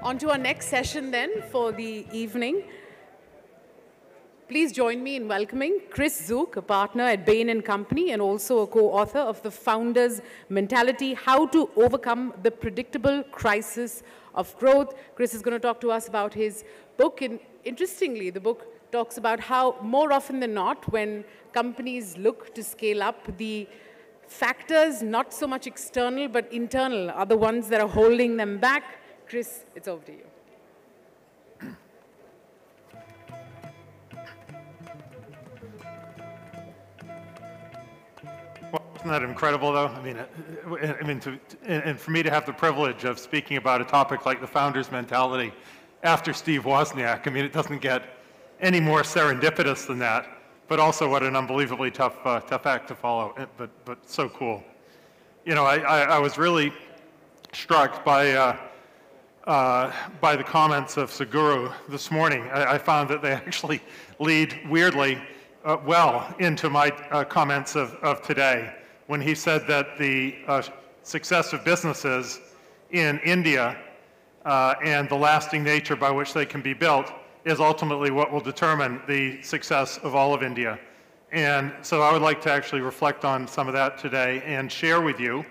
On to our next session then for the evening. Please join me in welcoming Chris Zook, a partner at Bain & Company and also a co-author of The Founder's Mentality, How to Overcome the Predictable Crisis of Growth. Chris is going to talk to us about his book. And interestingly, the book talks about how more often than not, when companies look to scale up, the factors, not so much external but internal, are the ones that are holding them back. Chris, it's over to you. Well, isn't that incredible, though? And for me to have the privilege of speaking about a topic like the founder's mentality after Steve Wozniak, it doesn't get any more serendipitous than that. But also, what an unbelievably tough act to follow. But so cool. I was really struck by the comments of Saguru this morning. I found that they actually lead weirdly well into my comments of today, when he said that the success of businesses in India and the lasting nature by which they can be built is ultimately what will determine the success of all of India. And so I would like to actually reflect on some of that today and share with you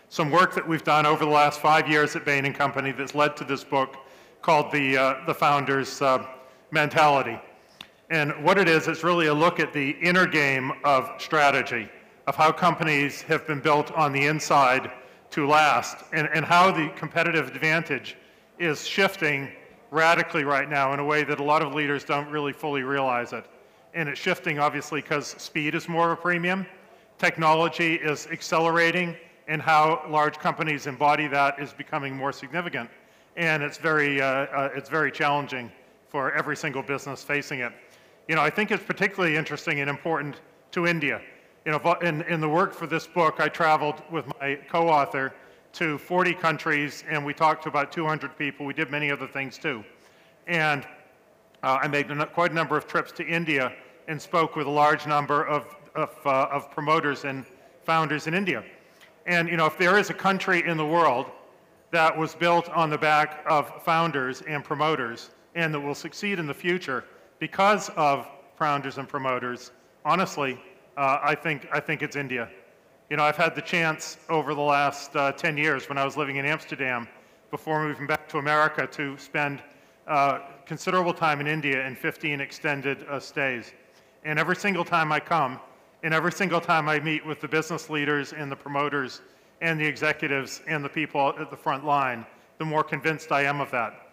some work that we've done over the last 5 years at Bain & Company that's led to this book called The Founder's Mentality. And what it is, it's really a look at the inner game of strategy, of how companies have been built on the inside to last, and how the competitive advantage is shifting radically right now in a way that a lot of leaders don't really fully realize it. And it's shifting, obviously, because speed is more of a premium, technology is accelerating, and how large companies embody that is becoming more significant. And it's very challenging for every single business facing it. I think it's particularly interesting and important to India. In the work for this book, I traveled with my co-author to 40 countries, and we talked to about 200 people. We did many other things too. And I made quite a number of trips to India and spoke with a large number of promoters and founders in India. And if there is a country in the world that was built on the back of founders and promoters and that will succeed in the future because of founders and promoters, honestly, I think it's India. I've had the chance over the last 10 years when I was living in Amsterdam before moving back to America to spend considerable time in India in 15 extended stays. And every single time I come, and every single time I meet with the business leaders and the promoters and the executives and the people at the front line, the more convinced I am of that.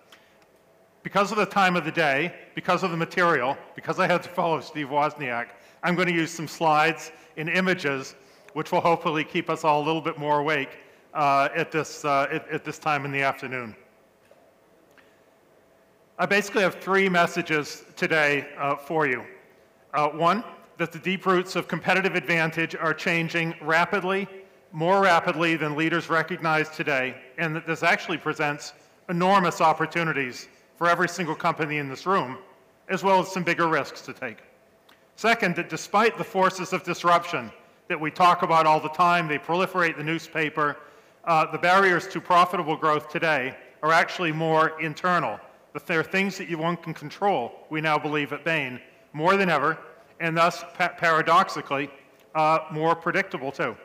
Because of the time of the day, because of the material, because I had to follow Steve Wozniak, I'm going to use some slides and images which will hopefully keep us all a little bit more awake at this time in the afternoon. I basically have three messages today for you. One, that the deep roots of competitive advantage are changing rapidly, more rapidly than leaders recognize today, and that this actually presents enormous opportunities for every single company in this room, as well as some bigger risks to take. Second, that despite the forces of disruption that we talk about all the time, they proliferate the newspaper, the barriers to profitable growth today are actually more internal. That there are things that one can control, we now believe at Bain, more than ever, and thus, paradoxically, more predictable too.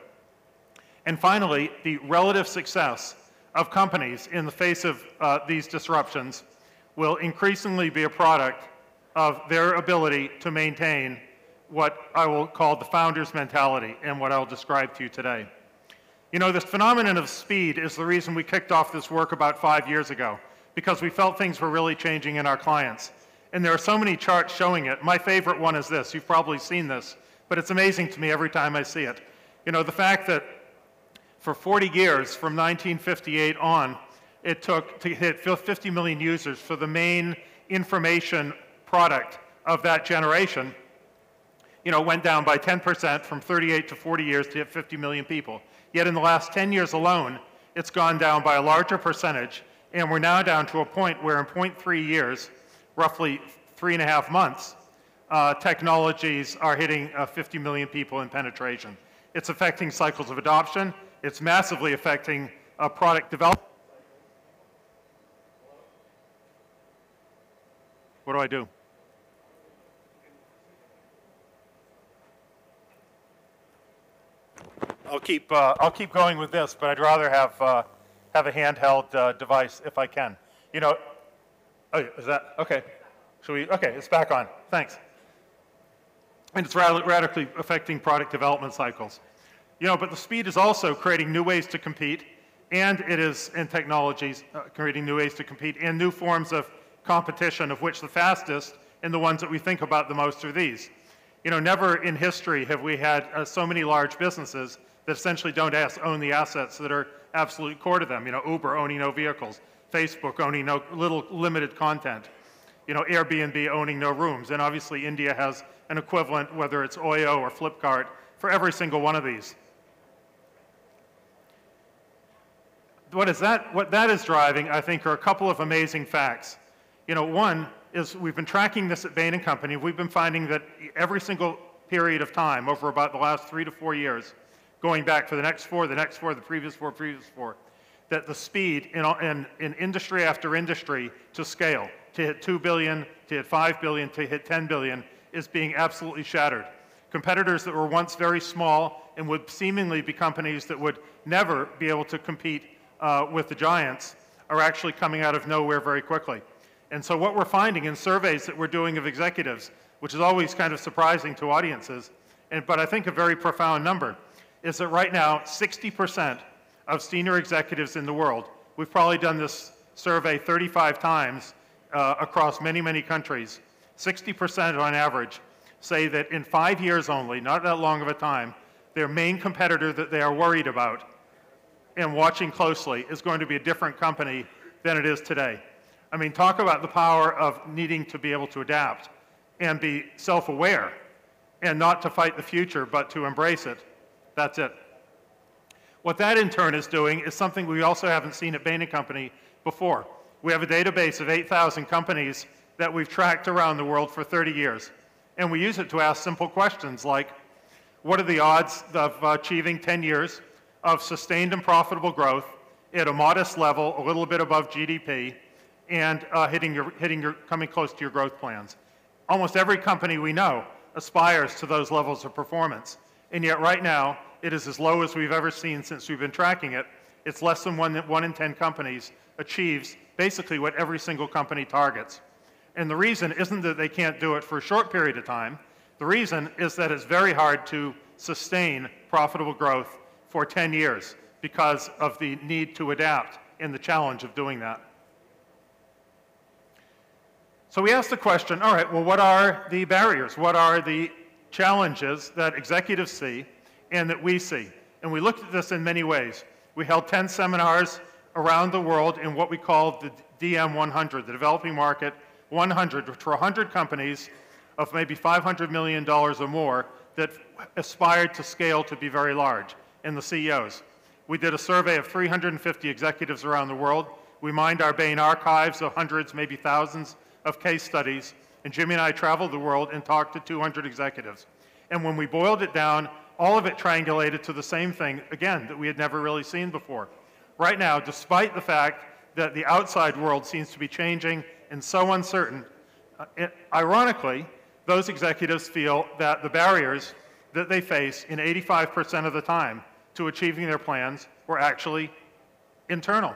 And finally, the relative success of companies in the face of these disruptions will increasingly be a product of their ability to maintain what I will call the founder's mentality and what I'll describe to you today. This phenomenon of speed is the reason we kicked off this work about 5 years ago, because we felt things were really changing in our clients. And there are so many charts showing it. My favorite one is this. You've probably seen this, but it's amazing to me every time I see it. The fact that for 40 years, from 1958 on, it took to hit 50 million users for the main information product of that generation, went down by 10% from 38 to 40 years to hit 50 million people. Yet in the last 10 years alone, it's gone down by a larger percentage, and we're now down to a point where in 0.3 years, roughly 3.5 months, technologies are hitting 50 million people in penetration. It's affecting cycles of adoption. It's massively affecting product development. What do I do? I'll keep going with this, but I'd rather have a handheld device if I can. You know, oh, is that okay? Should we? Okay, it's back on. Thanks. And it's radically affecting product development cycles. You know, but the speed is also creating new ways to compete, and it is in technologies creating new ways to compete and new forms of competition, of which the fastest and the ones that we think about the most are these. You know, never in history have we had so many large businesses that essentially don't own the assets that are absolutely core to them. You know, Uber owning no vehicles, Facebook owning no limited content, you know, Airbnb owning no rooms, and obviously India has an equivalent, whether it's Oyo or Flipkart, for every single one of these. What that is driving, I think, are a couple of amazing facts. You know, one is we've been tracking this at Bain & Company. We've been finding that every single period of time over about the last 3 to 4 years, going back for the next four, the previous four, that the speed in industry after industry to scale, to hit 2 billion, to hit 5 billion, to hit 10 billion, is being absolutely shattered. Competitors that were once very small and would seemingly be companies that would never be able to compete with the giants are actually coming out of nowhere very quickly. And so what we're finding in surveys that we're doing of executives, which is always kind of surprising to audiences, but I think a very profound number, is that right now 60% of senior executives in the world, we've probably done this survey 35 times across many, many countries, 60% on average say that in 5 years only, not that long of a time, their main competitor that they are worried about and watching closely is going to be a different company than it is today. I mean, talk about the power of needing to be able to adapt and be self-aware and not to fight the future, but to embrace it. That's it. What that in turn is doing is something we also haven't seen at Bain & Company before. We have a database of 8,000 companies that we've tracked around the world for 30 years. And we use it to ask simple questions like, what are the odds of achieving 10 years of sustained and profitable growth at a modest level, a little bit above GDP, and coming close to your growth plans? Almost every company we know aspires to those levels of performance. And yet right now, it is as low as we've ever seen since we've been tracking it. It's less than 1 in 10 companies achieves basically what every single company targets. And the reason isn't that they can't do it for a short period of time. The reason is that it's very hard to sustain profitable growth for 10 years because of the need to adapt and the challenge of doing that. So we asked the question, all right, well, what are the barriers? What are the challenges that executives see and that we see? And we looked at this in many ways. We held 10 seminars around the world in what we call the DM100, the Developing Market 100, which were 100 companies of maybe $500 million or more that aspired to scale to be very large, and the CEOs. We did a survey of 350 executives around the world. We mined our Bain archives of hundreds, maybe thousands of case studies, and Jimmy and I traveled the world and talked to 200 executives. And when we boiled it down, all of it triangulated to the same thing, again, that we had never really seen before. Right now, despite the fact that the outside world seems to be changing and so uncertain, ironically, those executives feel that the barriers that they face in 85% of the time to achieving their plans were actually internal.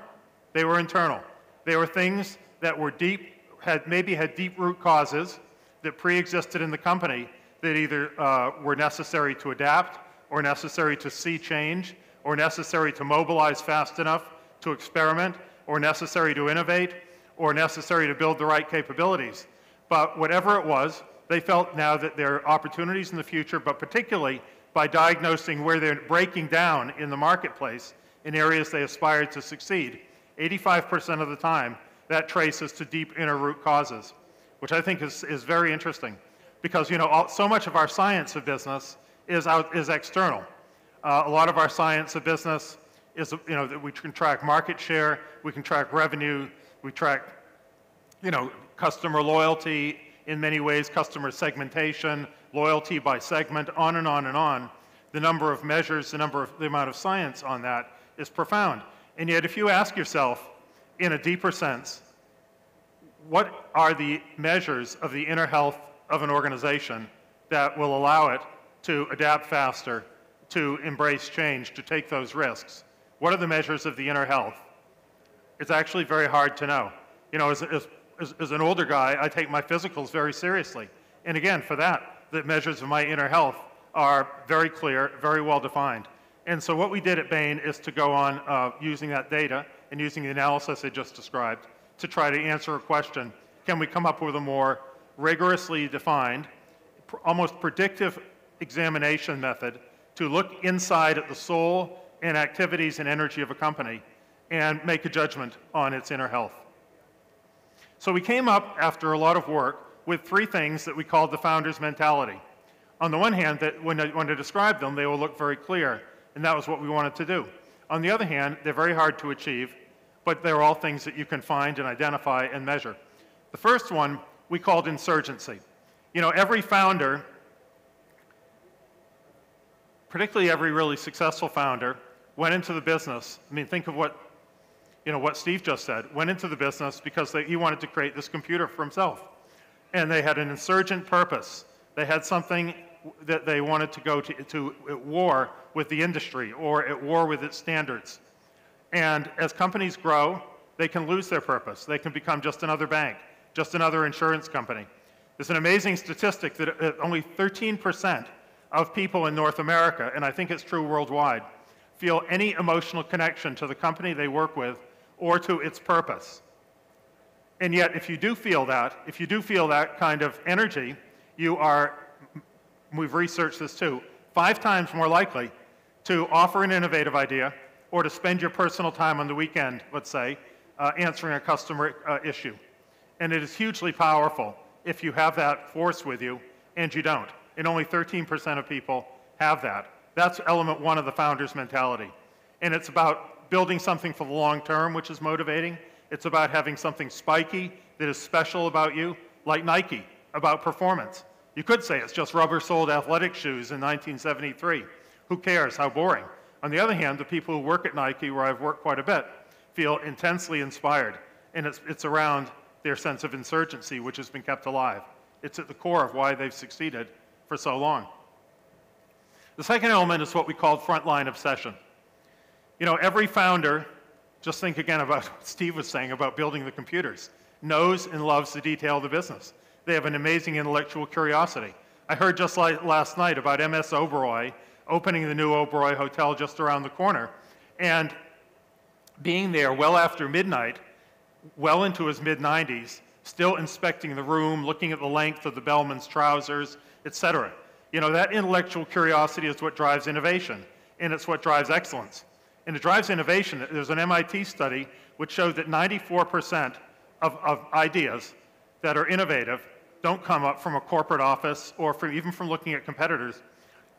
They were internal. They were things that were deep, maybe had deep root causes that pre-existed in the company that either were necessary to adapt or necessary to see change or necessary to mobilize fast enough to experiment or necessary to innovate or necessary to build the right capabilities. But whatever it was, they felt now that there are opportunities in the future, but particularly by diagnosing where they're breaking down in the marketplace in areas they aspire to succeed. 85% of the time, that traces to deep inner root causes, which I think is very interesting. Because, you know, so much of our science of business is external. A lot of our science of business is, you know, that we can track market share, we can track revenue, we track, you know, customer loyalty in many ways, customer segmentation, loyalty by segment, on and on and on. The number of measures, the amount of science on that is profound. And yet, if you ask yourself, in a deeper sense, what are the measures of the inner health of an organization that will allow it to adapt faster, to embrace change, to take those risks? What are the measures of the inner health? It's actually very hard to know. You know, as an older guy, I take my physicals very seriously. And again, for that, the measures of my inner health are very clear, very well defined. And so what we did at Bain is to go on using that data and using the analysis I just described to try to answer a question: can we come up with a more rigorously defined, almost predictive examination method to look inside at the soul and activities and energy of a company and make a judgment on its inner health? So we came up, after a lot of work, with 3 things that we called the founder's mentality. On the one hand, that when I describe them, they will look very clear, and that was what we wanted to do. On the other hand, they're very hard to achieve, but they're all things that you can find and identify and measure. The first one we called insurgency. You know, every founder, particularly every really successful founder, went into the business. I mean, think of what Steve just said. Went into the business because he wanted to create this computer for himself. And they had an insurgent purpose. They had something that they wanted to go to at war with the industry or at war with its standards. And as companies grow, they can lose their purpose. They can become just another bank, just another insurance company. There's an amazing statistic that only 13% of people in North America, and I think it's true worldwide, feel any emotional connection to the company they work with or to its purpose. And yet, if you do feel that kind of energy, you are, we've researched this too, 5 times more likely to offer an innovative idea or to spend your personal time on the weekend, let's say, answering a customer issue. And it is hugely powerful if you have that force with you and you don't. And only 13% of people have that. That's element 1 of the founder's mentality. And it's about building something for the long term, which is motivating. It's about having something spiky that is special about you, like Nike, about performance. You could say it's just rubber-soled athletic shoes in 1973. Who cares? How boring. On the other hand, the people who work at Nike, where I've worked quite a bit, feel intensely inspired. And it's around their sense of insurgency, which has been kept alive. It's at the core of why they've succeeded for so long. The second element is what we call frontline obsession. You know, every founder, just think again about what Steve was saying about building the computers, knows and loves the detail of the business. They have an amazing intellectual curiosity. I heard just last night about MS Oberoi opening the new Oberoi Hotel just around the corner, and being there well after midnight, well into his mid-90s, still inspecting the room, looking at the length of the bellman's trousers, etc. You know, that intellectual curiosity is what drives innovation, and it's what drives excellence. And it drives innovation. There's an MIT study which showed that 94% of ideas that are innovative don't come up from a corporate office or even from looking at competitors.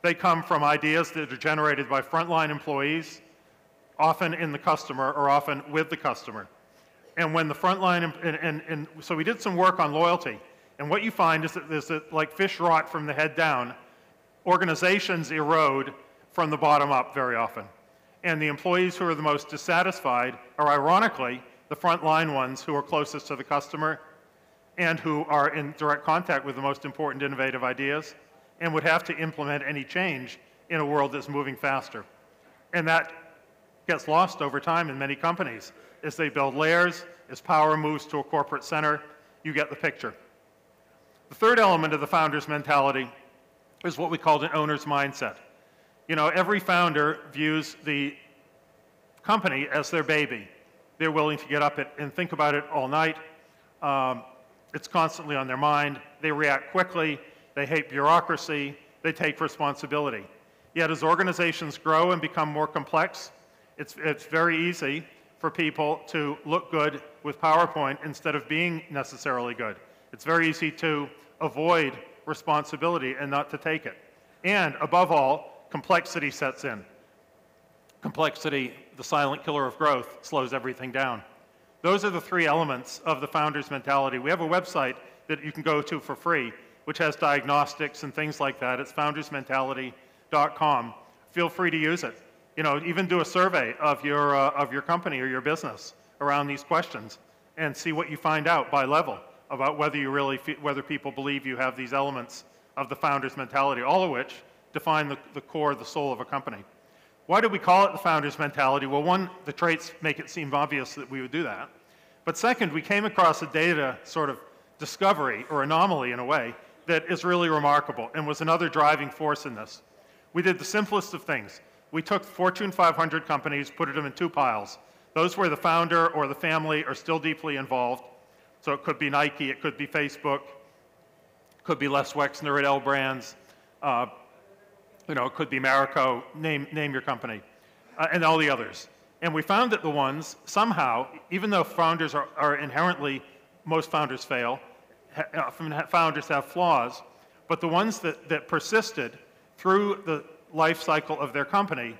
They come from ideas that are generated by frontline employees, often in the customer or often with the customer. And when the frontline, and so we did some work on loyalty. And what you find is that there's like fish rot from the head down. Organizations erode from the bottom up very often. And the employees who are the most dissatisfied are ironically the frontline ones who are closest to the customer and who are in direct contact with the most important innovative ideas and would have to implement any change in a world that's moving faster. And that gets lost over time in many companies. As they build layers, as power moves to a corporate center, you get the picture. The third element of the founder's mentality is what we called an owner's mindset. You know, every founder views the company as their baby. They're willing to get up and think about it all night. It's constantly on their mind. They react quickly. They hate bureaucracy. They take responsibility. Yet as organizations grow and become more complex, it's very easy for people to look good with PowerPoint instead of being necessarily good. It's very easy to avoid responsibility and not to take it. And above all, complexity sets in. Complexity, the silent killer of growth, slows everything down. Those are the 3 elements of the founder's mentality. We have a website that you can go to for free, which has diagnostics and things like that. It's foundersmentality.com. Feel free to use it. You know, even do a survey of your company or your business around these questions. and see what you find out by level about whether you really whether people believe you have these elements of the founder's mentality, all of which define the core, the soul of a company. Why do we call it the founder's mentality? Well, one, the traits make it seem obvious that we would do that. But second, we came across a data sort of discovery or anomaly in a way that is really remarkable and was another driving force in this. We did the simplest of things. We took Fortune 500 companies, put them in two piles. Those where the founder or the family are still deeply involved. So it could be Nike, it could be Facebook, it could be Les Wexner at L Brands, it could be Marico, name your company, and all the others. And we found that the ones, somehow, even though founders are inherently, most founders fail, founders have flaws, but the ones that persisted through the life cycle of their company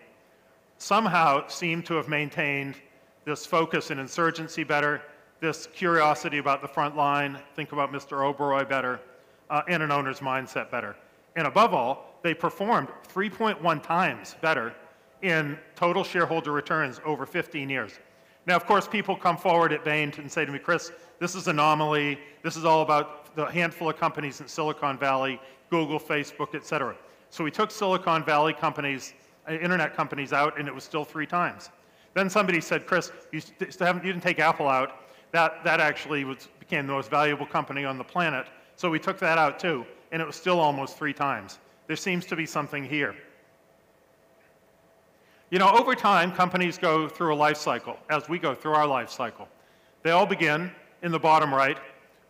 somehow seem to have maintained this focus and insurgency better, this curiosity about the front line, think about Mr. Oberoi better, and an owner's mindset better. And above all, they performed 3.1 times better in total shareholder returns over 15 years. Now, of course, people come forward at Bain and say to me, Chris, this is an anomaly. This is all about the handful of companies in Silicon Valley, Google, Facebook, et cetera. So we took Silicon Valley companies, internet companies out, and it was still 3 times. Then somebody said, Chris, you didn't take Apple out. That actually became the most valuable company on the planet. So we took that out too, and it was still almost 3 times. There seems to be something here. Over time, companies go through a life cycle, as we go through our life cycle. They all begin in the bottom right,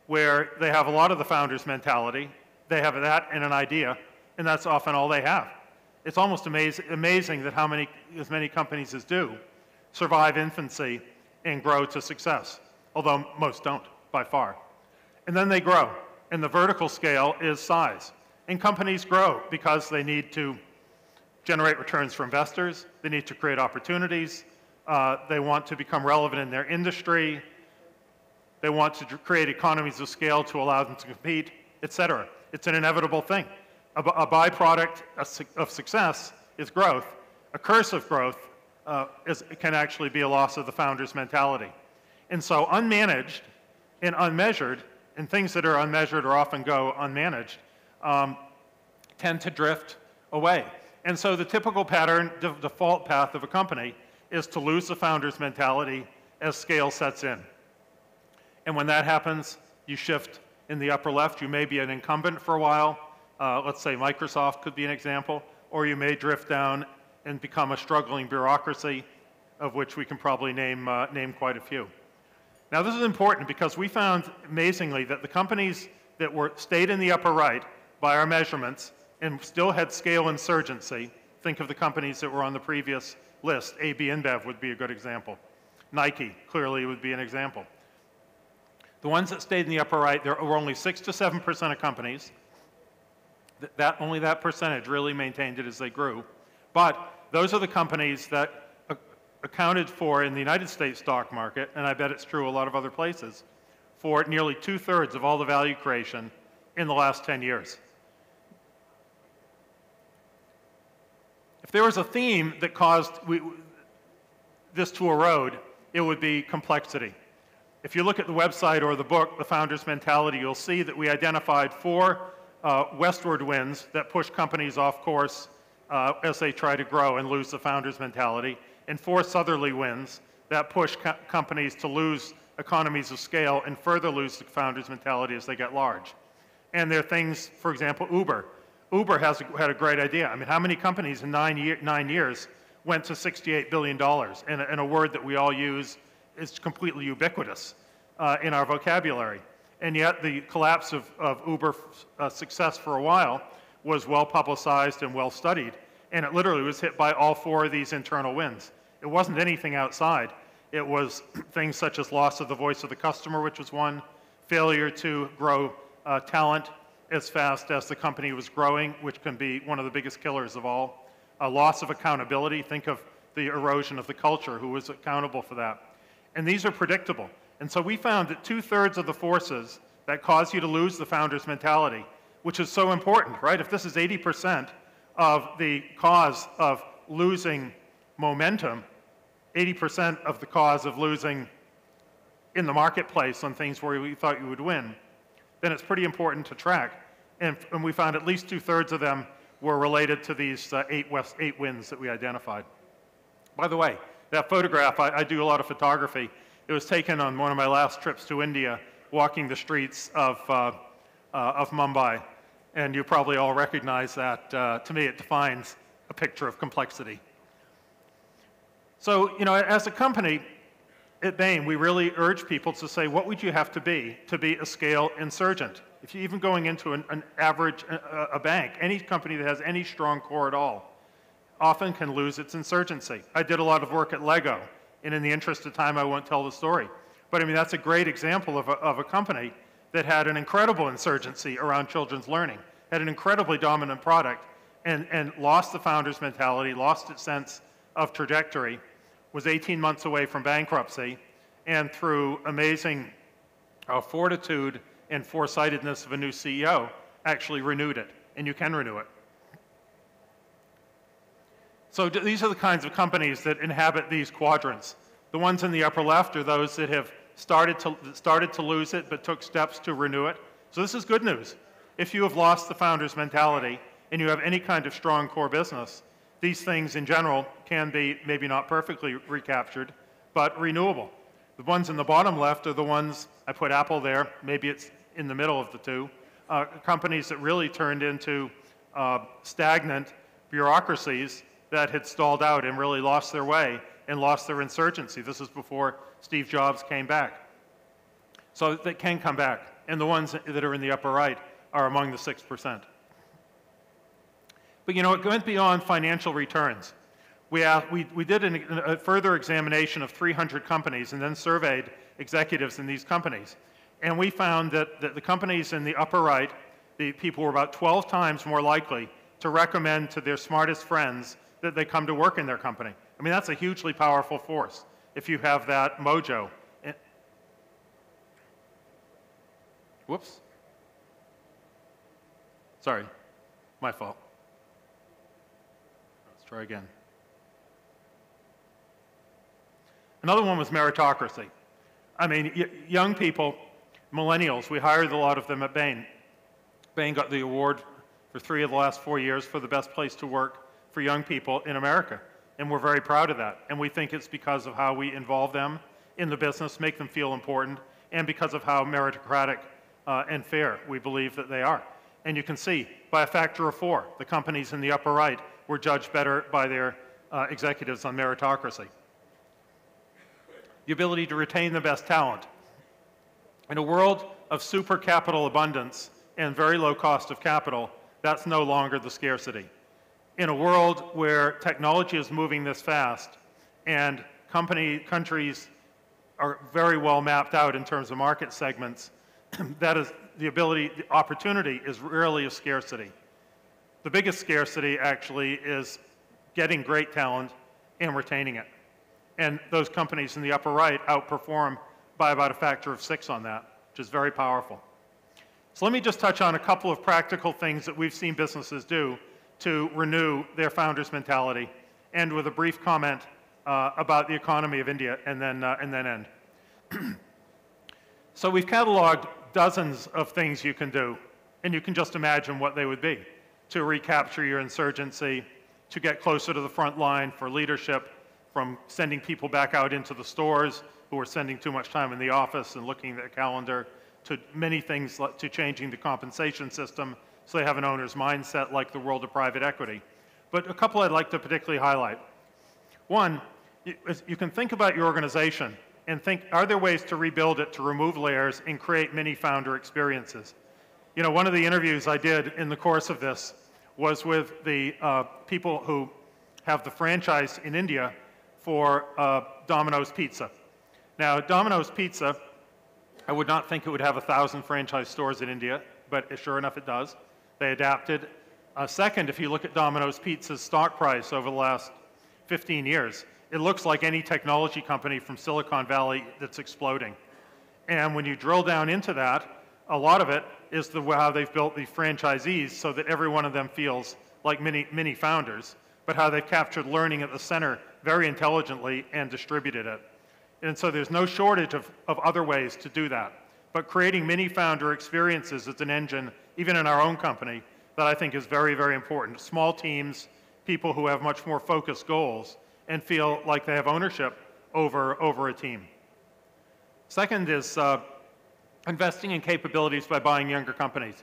where they have a lot of the founder's mentality. They have that and an idea, and that's often all they have. It's almost amazing that as many companies as do survive infancy and grow to success, although most don't, by far. And then they grow, and the vertical scale is size. And companies grow because they need to generate returns for investors, they need to create opportunities, they want to become relevant in their industry, they want to create economies of scale to allow them to compete, et cetera. It's an inevitable thing. A byproduct of success is growth. A curse of growth can actually be a loss of the founder's mentality. And so unmanaged and unmeasured, and things that are unmeasured or often go unmanaged, tend to drift away. And so the typical pattern, the default path of a company, is to lose the founder's mentality as scale sets in. And when that happens, you shift in the upper left. You may be an incumbent for a while. Let's say Microsoft could be an example. Or you may drift down and become a struggling bureaucracy, of which we can probably name quite a few. Now, this is important because we found, amazingly, that the companies that stayed in the upper right by our measurements and still had scale insurgency, think of the companies that were on the previous list. AB InBev would be a good example. Nike, clearly, would be an example. The ones that stayed in the upper right, there were only 6 to 7% of companies. Only that percentage really maintained it as they grew. But those are the companies that accounted for, in the United States stock market, and I bet it's true a lot of other places, for nearly 2/3 of all the value creation in the last 10 years. If there was a theme that caused this to erode, it would be complexity. If you look at the website or the book, The Founder's Mentality, you'll see that we identified 4 westward winds that push companies off course as they try to grow and lose the founder's mentality, and 4 southerly winds that push companies to lose economies of scale and further lose the founder's mentality as they get large. And there are things, for example, Uber. Uber had a great idea. I mean, how many companies in 9 years went to $68 billion? And a word that we all use is completely ubiquitous in our vocabulary. And yet the collapse of Uber's success for a while was well publicized and well studied. And it literally was hit by all 4 of these internal winds. It wasn't anything outside. It was things such as loss of the voice of the customer, which was one, failure to grow talent as fast as the company was growing, which can be one of the biggest killers of all, a loss of accountability. Think of the erosion of the culture, who was accountable for that. And these are predictable. And so we found that 2/3 of the forces that cause you to lose the founder's mentality, which is so important, right? If this is 80% of the cause of losing momentum, 80% of the cause of losing in the marketplace on things where we thought you would win, then it's pretty important to track. And we found at least 2/3 of them were related to these eight wins that we identified. By the way, that photograph, I do a lot of photography. It was taken on one of my last trips to India, walking the streets of Mumbai. And you probably all recognize that. To me, it defines a picture of complexity. So, you know, as a company, at Bain, we really urge people to say, what would you have to be a scale insurgent? If you're even going into an average, a bank, any company that has any strong core at all, often can lose its insurgency. I did a lot of work at Lego, and in the interest of time, I won't tell the story. But I mean, that's a great example of a company that had an incredible insurgency around children's learning, had an incredibly dominant product, and lost the founder's mentality, lost its sense of trajectory, was 18 months away from bankruptcy, and through amazing fortitude and foresightedness of a new CEO, actually renewed it, and you can renew it. So these are the kinds of companies that inhabit these quadrants. The ones in the upper left are those that have started to lose it but took steps to renew it. So this is good news. If you have lost the founder's mentality and you have any kind of strong core business, these things in general can be maybe not perfectly recaptured, but renewable. The ones in the bottom left are the ones, I put Apple there, maybe it's in the middle of the two, companies that really turned into stagnant bureaucracies that had stalled out and really lost their way and lost their insurgency. This is before Steve Jobs came back. So they can come back, and the ones that are in the upper right are among the 6%. But you know, it went beyond financial returns. We did a further examination of 300 companies and then surveyed executives in these companies. And we found that the companies in the upper right, the people were about 12 times more likely to recommend to their smartest friends that they come to work in their company. I mean, that's a hugely powerful force if you have that mojo. Whoops. Sorry, my fault. Let's try again. Another one was meritocracy. I mean, young people, millennials, we hired a lot of them at Bain. Bain got the award for 3 of the last 4 years for the best place to work for young people in America. And we're very proud of that. And we think it's because of how we involve them in the business, make them feel important, and because of how meritocratic and fair we believe that they are. And you can see, by a factor of 4, the companies in the upper right were judged better by their executives on meritocracy. The ability to retain the best talent. In a world of super capital abundance and very low cost of capital, that's no longer the scarcity. In a world where technology is moving this fast and countries are very well mapped out in terms of market segments, that is the opportunity is rarely a scarcity. The biggest scarcity actually is getting great talent and retaining it. And those companies in the upper right outperform by about a factor of 6 on that, which is very powerful. So let me just touch on a couple of practical things that we've seen businesses do to renew their founder's mentality, and with a brief comment about the economy of India, and then end. So we've cataloged dozens of things you can do, and you can just imagine what they would be: to recapture your insurgency, to get closer to the front line for leadership, from sending people back out into the stores who are spending too much time in the office and looking at their calendar, to many things, to changing the compensation system so they have an owner's mindset like the world of private equity. But a couple I'd like to particularly highlight. One, you can think about your organization and think, are there ways to rebuild it, to remove layers and create many founder experiences? You know, one of the interviews I did in the course of this was with the people who have the franchise in India for Domino's Pizza. Now, Domino's Pizza, I would not think it would have 1,000 franchise stores in India, but sure enough it does. They adapted. Second, if you look at Domino's Pizza's stock price over the last 15 years, it looks like any technology company from Silicon Valley that's exploding. And when you drill down into that, a lot of it is how they've built the franchisees so that every one of them feels like mini founders, but how they've captured learning at the center very intelligently and distributed it. And so there's no shortage of other ways to do that. But creating mini founder experiences is an engine, even in our own company, that I think is very, very important. Small teams, people who have much more focused goals and feel like they have ownership over a team. Second is investing in capabilities by buying younger companies.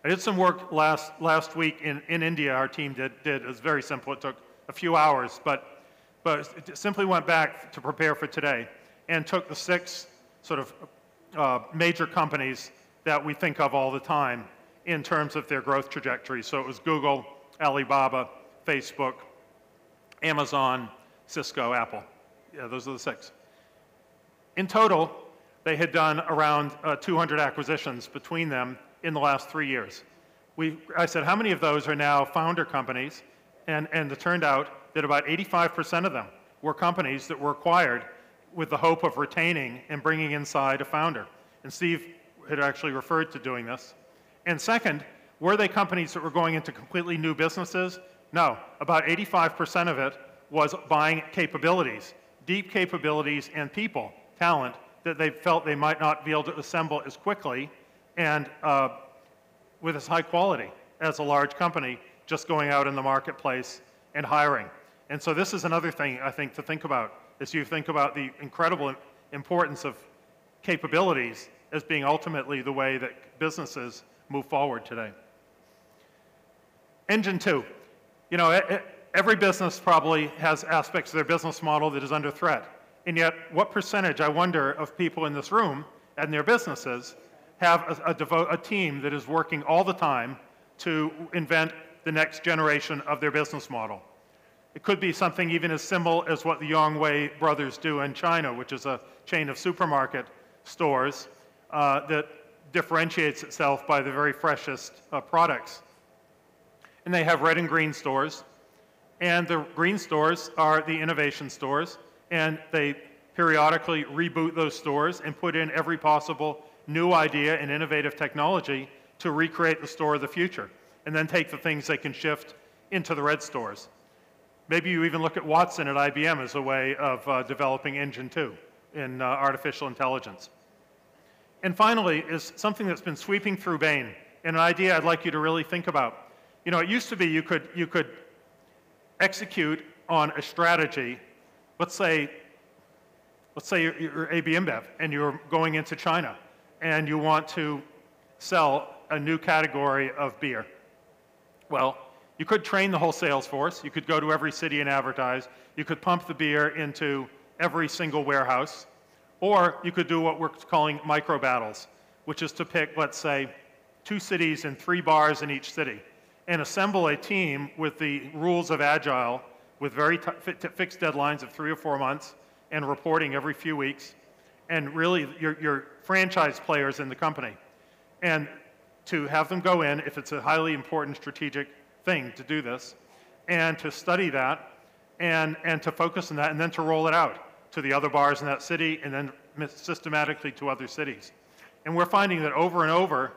I did some work last week in India. Our team did. It was very simple. It took a few hours, but it simply went back to prepare for today and took the 6 sort of major companies that we think of all the time in terms of their growth trajectory. So it was Google, Alibaba, Facebook, Amazon, Cisco, Apple. Yeah, those are the 6. In total, they had done around 200 acquisitions between them in the last 3 years. I said, how many of those are now founder companies? And it turned out that about 85% of them were companies that were acquired with the hope of retaining and bringing inside a founder. And Steve had actually referred to doing this. And second, were they companies that were going into completely new businesses? No, about 85% of it was buying capabilities, deep capabilities and people, talent, that they felt they might not be able to assemble as quickly and with as high quality as a large company just going out in the marketplace and hiring. And so this is another thing, I think, to think about, as you think about the incredible importance of capabilities as being ultimately the way that businesses move forward today. Engine 2. You know, every business probably has aspects of their business model that is under threat. And yet, what percentage, I wonder, of people in this room and their businesses have a team that is working all the time to invent the next generation of their business model? It could be something even as simple as what the Yongwei brothers do in China, which is a chain of supermarket stores that differentiates itself by the very freshest products. And they have red and green stores. And the green stores are the innovation stores. And they periodically reboot those stores and put in every possible new idea and innovative technology to recreate the store of the future. And then take the things they can shift into the red stores. Maybe you even look at Watson at IBM as a way of developing Engine 2 in artificial intelligence. And finally is something that's been sweeping through Bain, and an idea I'd like you to really think about. You know, it used to be you could execute on a strategy. Let's say you're AB InBev and you're going into China and you want to sell a new category of beer. Well, you could train the whole sales force. You could go to every city and advertise. You could pump the beer into every single warehouse. Or you could do what we're calling Microbattles, which is to pick, let's say, 2 cities and 3 bars in each city, and assemble a team with the rules of Agile, with very fixed deadlines of 3 or 4 months, and reporting every few weeks, and really your franchise players in the company. And to have them go in, if it's a highly important strategic thing to do this, and to study that, and to focus on that, and then to roll it out to the other bars in that city, and then systematically to other cities. And we're finding that over and over,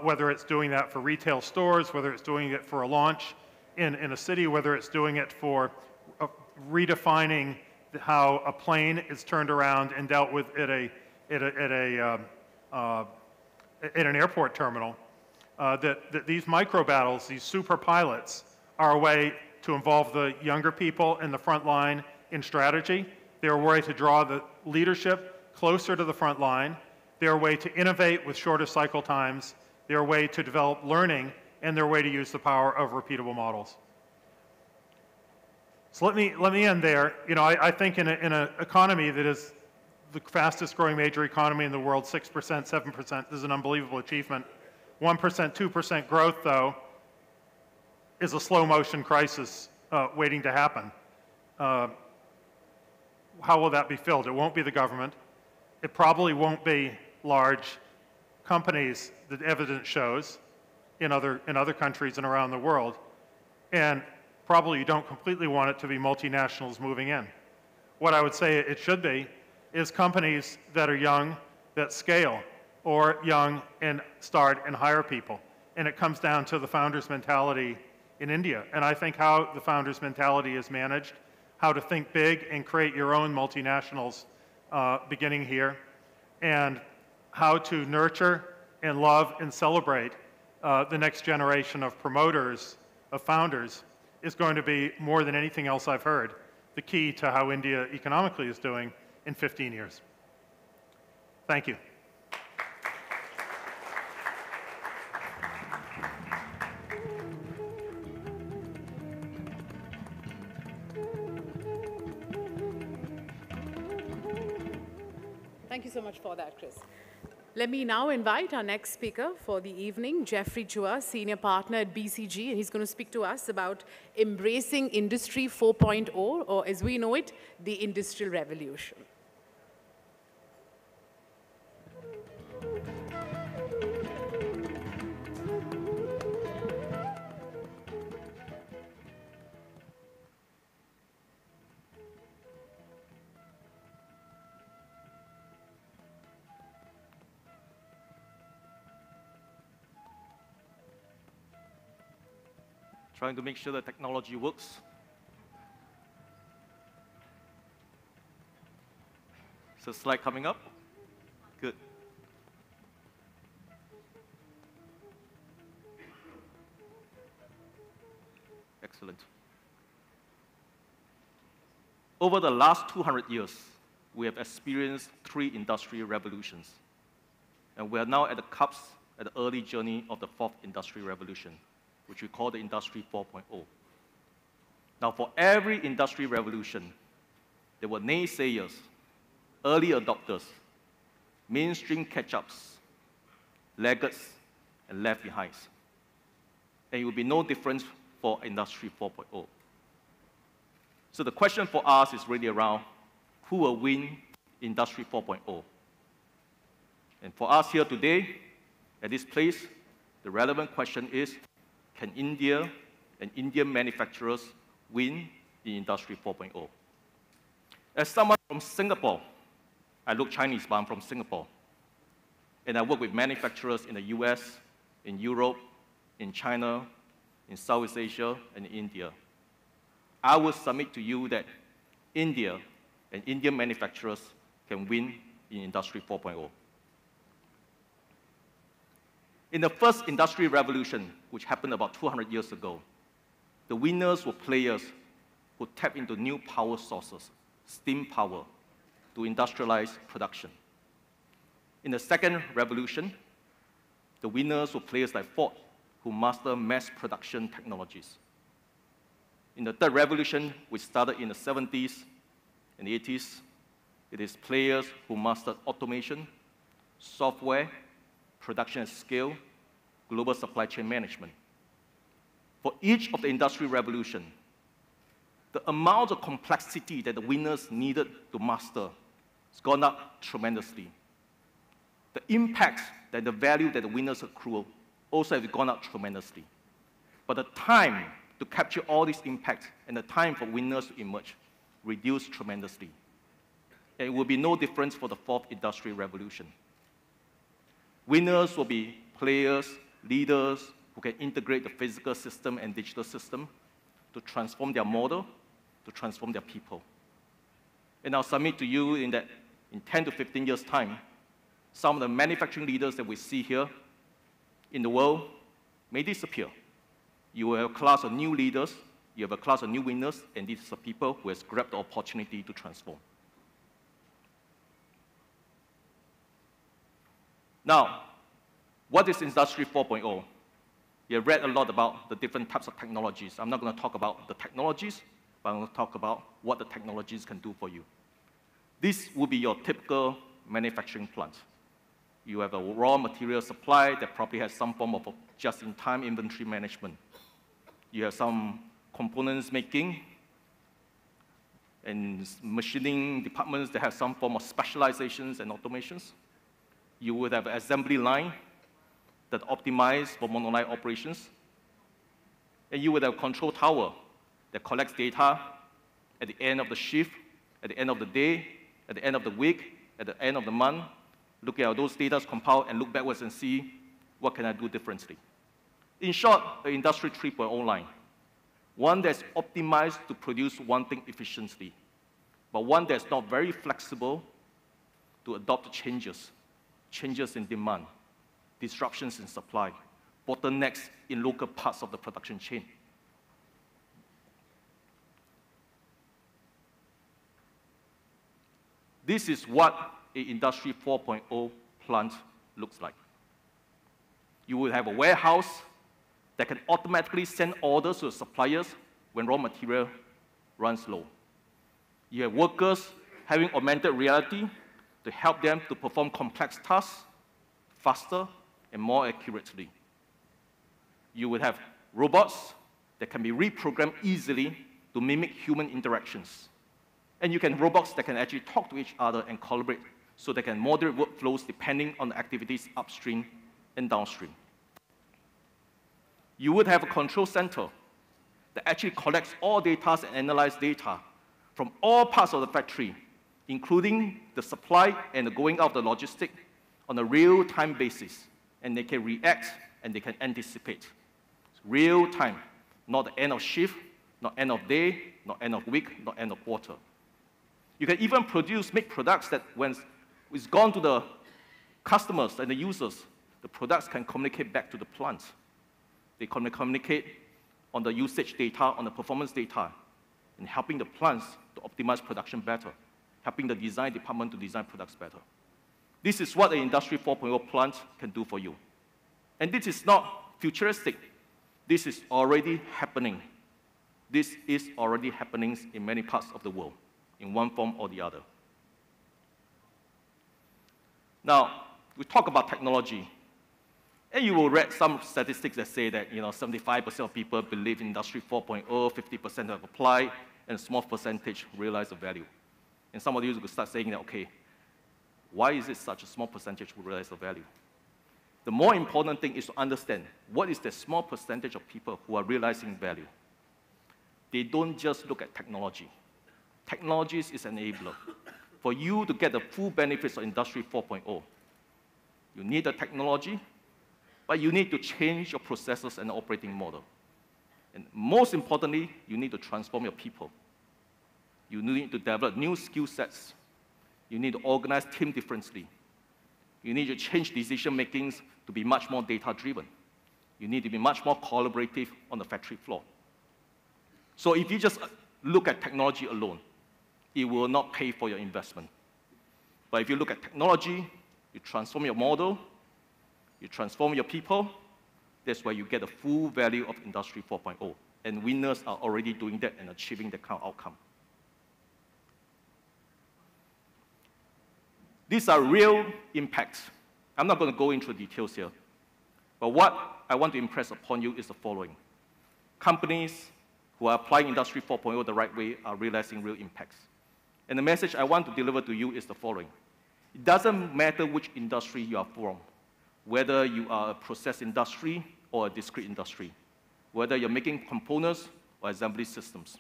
whether it's doing that for retail stores, whether it's doing it for a launch in a city, whether it's doing it for redefining how a plane is turned around and dealt with at an airport terminal, that these microbattles, these super pilots, are a way to involve the younger people in the front line in strategy. They're a way to draw the leadership closer to the front line. They're a way to innovate with shorter cycle times. They're a way to develop learning, and they're a way to use the power of repeatable models. So let me end there. You know, I think in an economy that is the fastest growing major economy in the world, 6%, 7%, this is an unbelievable achievement. 1%, 2% growth, though, is a slow motion crisis waiting to happen. How will that be filled? It won't be the government. It probably won't be large companies, that evidence shows, in other countries and around the world. And probably you don't completely want it to be multinationals moving in. What I would say it should be is companies that are young, that scale, or young and start and hire people. And it comes down to the founder's mentality in India. And I think how the founder's mentality is managed, how to think big and create your own multinationals beginning here, and how to nurture and love and celebrate the next generation of promoters, of founders, is going to be, more than anything else I've heard, the key to how India economically is doing in 15 years. Thank you. Thank you so much for that, Chris. Let me now invite our next speaker for the evening, Jeffrey Chua, Senior Partner at BCG, and he's going to speak to us about embracing Industry 4.0, or as we know it, the Industrial Revolution. Trying to make sure the technology works. Is the slide coming up? Good. Excellent. Over the last 200 years, we have experienced 3 industrial revolutions. And we are now at the cusp, at the early journey of the 4th industrial revolution, which we call the Industry 4.0. Now, for every industrial revolution, there were naysayers, early adopters, mainstream catch-ups, laggards, and left behinds. And it will be no different for Industry 4.0. So the question for us is really around who will win Industry 4.0. And for us here today, at this place, the relevant question is, can India and Indian manufacturers win in Industry 4.0? As someone from Singapore, I look Chinese, but I'm from Singapore. And I work with manufacturers in the US, in Europe, in China, in Southeast Asia, and in India. I will submit to you that India and Indian manufacturers can win in Industry 4.0. In the first industrial revolution, which happened about 200 years ago, the winners were players who tapped into new power sources, steam power, to industrialize production. In the second revolution, the winners were players like Ford, who mastered mass production technologies. In the third revolution, which started in the 70s and 80s, it is players who mastered automation, software, production at scale, global supply chain management. For each of the industrial revolution, the amount of complexity that the winners needed to master has gone up tremendously. The impact that the value that the winners accrue also has gone up tremendously. But the time to capture all this impact and the time for winners to emerge reduced tremendously. And it will be no difference for the 4th industrial revolution. Winners will be players, leaders who can integrate the physical system and digital system to transform their model, to transform their people. And I'll submit to you in 10 to 15 years' time, some of the manufacturing leaders that we see here in the world may disappear. You will have a class of new leaders, you have a class of new winners, and these are people who have grabbed the opportunity to transform. Now, what is Industry 4.0? You have read a lot about the different types of technologies. I'm not going to talk about the technologies, but I'm going to talk about what the technologies can do for you. This will be your typical manufacturing plant. You have a raw material supply that probably has some form of just-in-time inventory management. You have some components making and machining departments that have some form of specializations and automations. You would have an assembly line that optimizes for monoline operations. And you would have a control tower that collects data at the end of the shift, at the end of the day, at the end of the week, at the end of the month, look at those data compiled and look backwards and see what can I do differently. In short, the Industry 3.0 line, one that's optimized to produce one thing efficiently, but one that's not very flexible to adopt changes in demand, disruptions in supply, bottlenecks in local parts of the production chain. This is what an Industry 4.0 plant looks like. You will have a warehouse that can automatically send orders to the suppliers when raw material runs low. You have workers having augmented reality to help them to perform complex tasks faster and more accurately. You will have robots that can be reprogrammed easily to mimic human interactions. And you can have robots that can actually talk to each other and collaborate so they can moderate workflows depending on the activities upstream and downstream. You would have a control center that actually collects all data and analyzes data from all parts of the factory, including the supply and the going out of the logistic on a real-time basis. And they can react and they can anticipate. It's real time, not the end of shift, not end of day, not end of week, not end of quarter. You can even make products that when it's gone to the customers and the users, the products can communicate back to the plant. They communicate on the usage data, on the performance data, and helping the plants to optimize production better, helping the design department to design products better. This is what an Industry 4.0 plant can do for you. And this is not futuristic. This is already happening. This is already happening in many parts of the world, in one form or the other. Now, we talk about technology. And you will read some statistics that say that 75% of people believe in Industry 4.0, 50% have applied, and a small percentage realize the value. And some of you will start saying that, okay, why is it such a small percentage who realize the value? The more important thing is to understand what is the small percentage of people who are realizing value. They don't just look at technology. Technology is an enabler. For you to get the full benefits of Industry 4.0, you need the technology, but you need to change your processes and operating model. And most importantly, you need to transform your people. You need to develop new skill sets. You need to organize team differently. You need to change decision makings to be much more data-driven. You need to be much more collaborative on the factory floor. So if you just look at technology alone, it will not pay for your investment. But if you look at technology, you transform your model, you transform your people, that's where you get the full value of Industry 4.0. And winners are already doing that and achieving that kind of outcome. These are real impacts. I'm not going to go into details here. But what I want to impress upon you is the following. Companies who are applying Industry 4.0 the right way are realizing real impacts. And the message I want to deliver to you is the following. It doesn't matter which industry you are from, whether you are a process industry or a discrete industry, whether you're making components or assembly systems.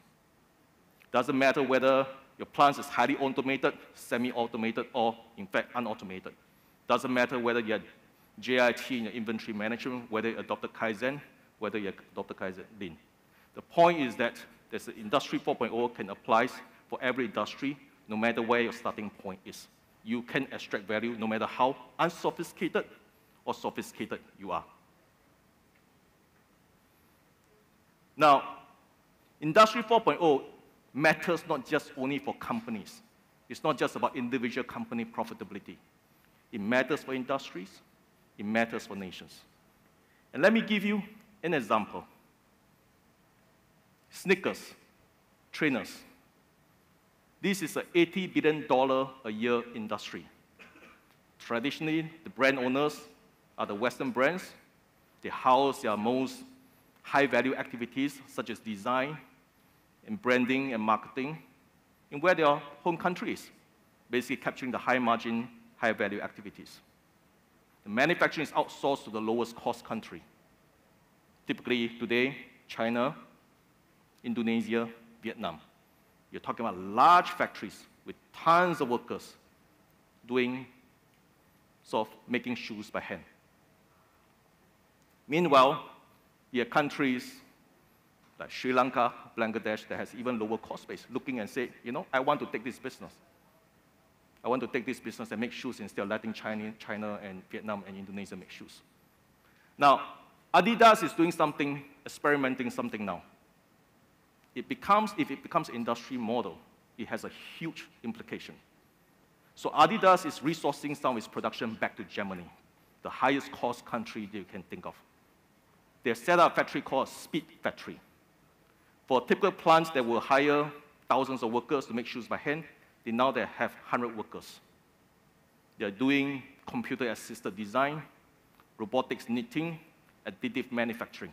Doesn't matter whether your plant is highly automated, semi-automated, or in fact unautomated. Doesn't matter whether you have JIT in your inventory management, whether you adopted Kaizen, whether you adopted Kaizen Lean. The point is that there's an Industry 4.0 can apply for every industry, no matter where your starting point is. You can extract value no matter how unsophisticated or sophisticated you are. Now, Industry 4.0 matters not just only for companies. It's not just about individual company profitability. It matters for industries. It matters for nations. And let me give you an example. Sneakers, trainers. This is an $80 billion a year industry. Traditionally, the brand owners are the Western brands. They house their most high-value activities, such as design and branding and marketing, in where their home country is, basically capturing the high-margin, high-value activities. The manufacturing is outsourced to the lowest-cost country. Typically, today, China, Indonesia, Vietnam. You're talking about large factories with tons of workers doing, making shoes by hand. Meanwhile, you have countries like Sri Lanka, Bangladesh, that has even lower cost base, looking and say, I want to take this business. I want to take this business and make shoes instead of letting China and Vietnam and Indonesia make shoes. Now, Adidas is doing something, experimenting something now. If it becomes an industry model, it has a huge implication. So Adidas is resourcing some of its production back to Germany, the highest cost country that you can think of. They set up a factory called Speed Factory. For typical plants that will hire thousands of workers to make shoes by hand, they have 100 workers. They're doing computer-assisted design, robotics knitting, additive manufacturing,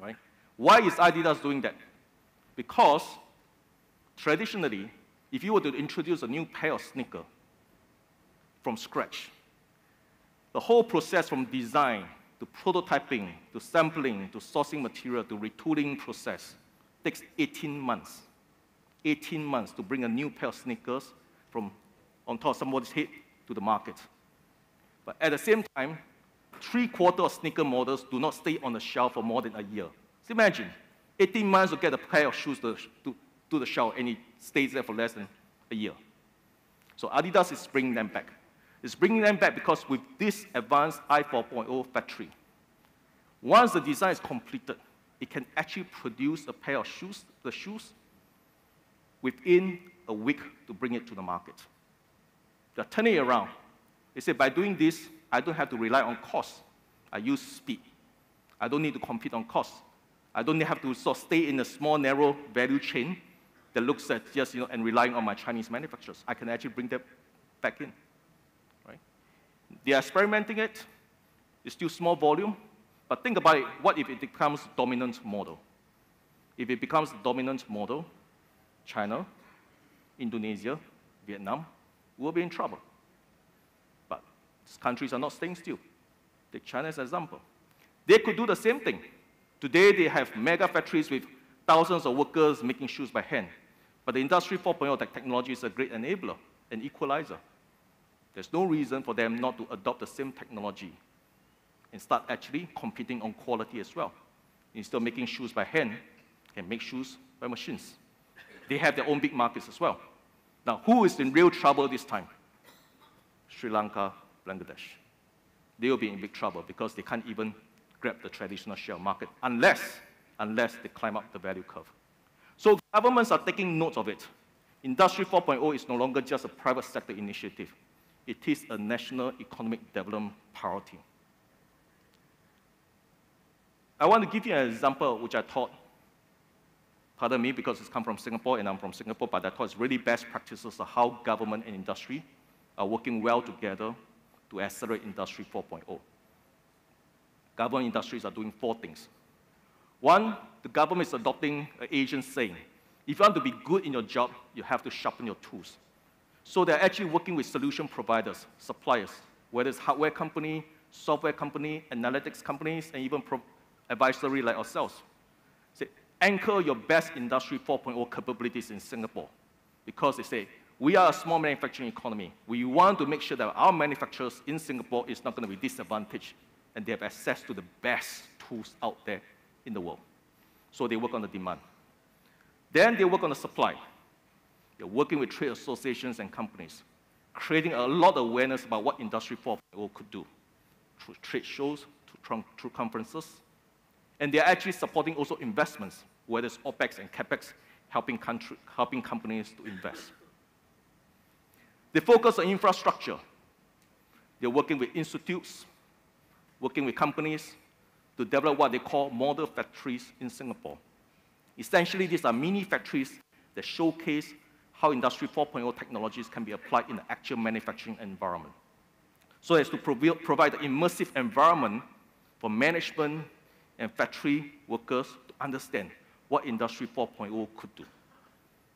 right? Why is Adidas doing that? Because traditionally, if you were to introduce a new pair of sneakers from scratch, the whole process from design to prototyping, to sampling, to sourcing material, to retooling process takes 18 months. 18 months to bring a new pair of sneakers from on top of somebody's head to the market. But at the same time, 3/4 of sneaker models do not stay on the shelf for more than a year. So imagine, 18 months to get a pair of shoes to the shelf, and it stays there for less than a year. So Adidas is bringing them back. It's bringing them back because with this advanced I4.0 factory, once the design is completed, it can actually produce a pair of shoes, the shoes, within a week to bring it to the market. They're turning it around. They say, by doing this, I don't have to rely on cost. I use speed. I don't need to compete on cost. I don't have to sort of stay in a small, narrow value chain that looks at just, and relying on my Chinese manufacturers. I can actually bring them back in, right? They are experimenting it. It's still small volume, but think about it. What if it becomes dominant model? If it becomes the dominant model, China, Indonesia, Vietnam will be in trouble. But these countries are not staying still. Take China as an example. They could do the same thing. Today, they have mega factories with thousands of workers making shoes by hand. But the Industry 4.0 technology is a great enabler, an equalizer. There's no reason for them not to adopt the same technology and start actually competing on quality as well. Instead of making shoes by hand, can make shoes by machines. They have their own big markets as well. Now, who is in real trouble this time? Sri Lanka, Bangladesh. They will be in big trouble because they can't even grab the traditional share market unless they climb up the value curve. So governments are taking note of it. Industry 4.0 is no longer just a private sector initiative. It is a national economic development priority. I want to give you an example which I thought, pardon me because it's come from Singapore and I'm from Singapore, but I thought it's really best practices of how government and industry are working well together to accelerate Industry 4.0. Government industries are doing 4 things. One, the government is adopting an Asian saying. If you want to be good in your job, you have to sharpen your tools. So they're actually working with solution providers, suppliers, whether it's hardware company, software company, analytics companies, and even advisory like ourselves. Say, anchor your best Industry 4.0 capabilities in Singapore. Because they say, we are a small manufacturing economy. We want to make sure that our manufacturers in Singapore is not going to be disadvantaged and they have access to the best tools out there in the world. So they work on the demand. Then they work on the supply. They're working with trade associations and companies, creating a lot of awareness about what Industry 4.0 could do through trade shows, through conferences. And they're actually supporting also investments, whether it's OPEX and CAPEX, helping companies to invest. They focus on infrastructure. They're working with institutes, working with companies to develop what they call model factories in Singapore. Essentially, these are mini factories that showcase how Industry 4.0 technologies can be applied in the actual manufacturing environment. So as to provide an immersive environment for management and factory workers to understand what Industry 4.0 could do.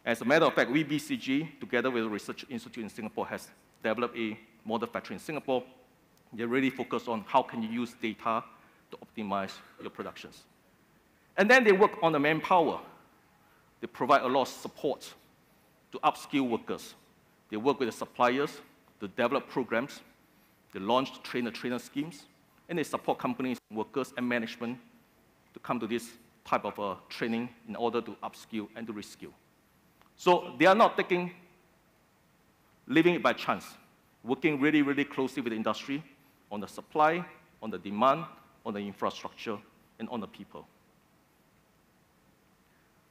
As a matter of fact, we, BCG, together with a research institute in Singapore, has developed a model factory in Singapore. They really focus on how can you use data to optimize your productions. And then they work on the manpower. They provide a lot of support to upskill workers. They work with the suppliers to develop programs. They launch trainer schemes, and they support companies, workers, and management to come to this type of training in order to upskill and to reskill. So they are not taking living it by chance, working really, really closely with the industry on the supply, on the demand, on the infrastructure, and on the people.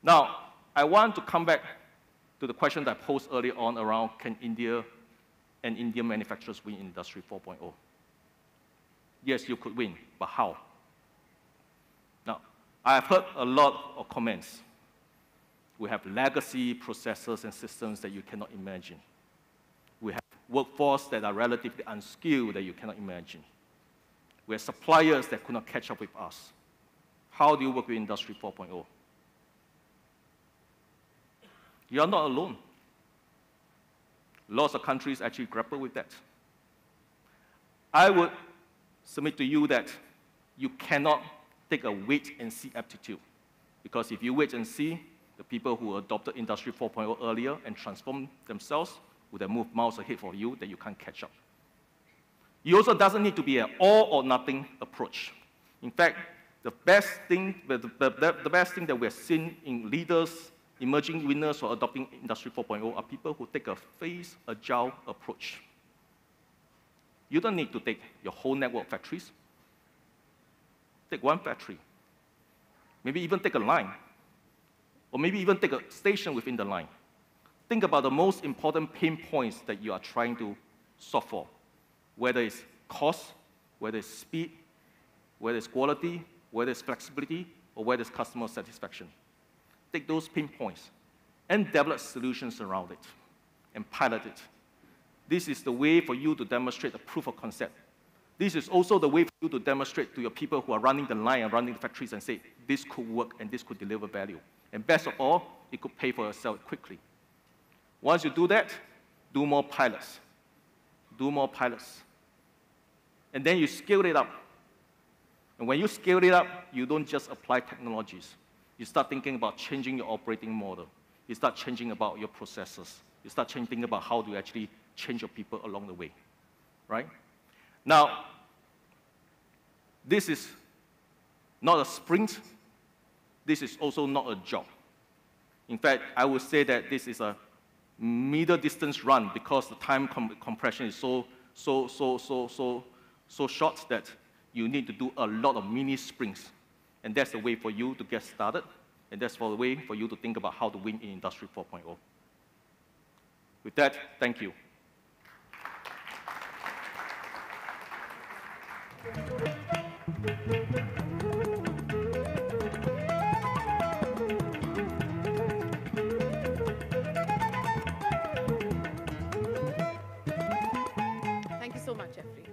Now, I want to come back to the question that I posed earlier on around can India and Indian manufacturers win in Industry 4.0? Yes, you could win, but how? Now, I've heard a lot of comments. We have legacy processes and systems that you cannot imagine. We have workforce that are relatively unskilled that you cannot imagine. We have suppliers that could not catch up with us. How do you work with Industry 4.0? You are not alone. Lots of countries actually grapple with that. I would submit to you that you cannot take a wait-and-see attitude, because if you wait and see, the people who adopted Industry 4.0 earlier and transformed themselves would have moved miles ahead for you that you can't catch up. It also doesn't need to be an all-or-nothing approach. In fact, the best thing that we have seen in leaders, emerging winners for adopting Industry 4.0 are people who take a phased, agile approach. You don't need to take your whole network of factories. Take one factory. Maybe even take a line. Or maybe even take a station within the line. Think about the most important pain points that you are trying to solve for, whether it's cost, whether it's speed, whether it's quality, whether it's flexibility, or whether it's customer satisfaction. Take those pain points and develop solutions around it and pilot it. This is the way for you to demonstrate a proof of concept. This is also the way for you to demonstrate to your people who are running the line and running the factories and say, this could work and this could deliver value. And best of all, it could pay for yourself quickly. Once you do that, do more pilots. Do more pilots. And then you scale it up. And when you scale it up, you don't just apply technologies. You start thinking about changing your operating model. You start changing about your processes. You start thinking about how do you actually change your people along the way, right? Now, this is not a sprint. This is also not a jog. In fact, I would say that this is a middle distance run because the time compression is so short that you need to do a lot of mini sprints. And that's the way for you to get started. And that's the way for you to think about how to win in Industry 4.0. With that, thank you. Thank you so much, Jeffrey.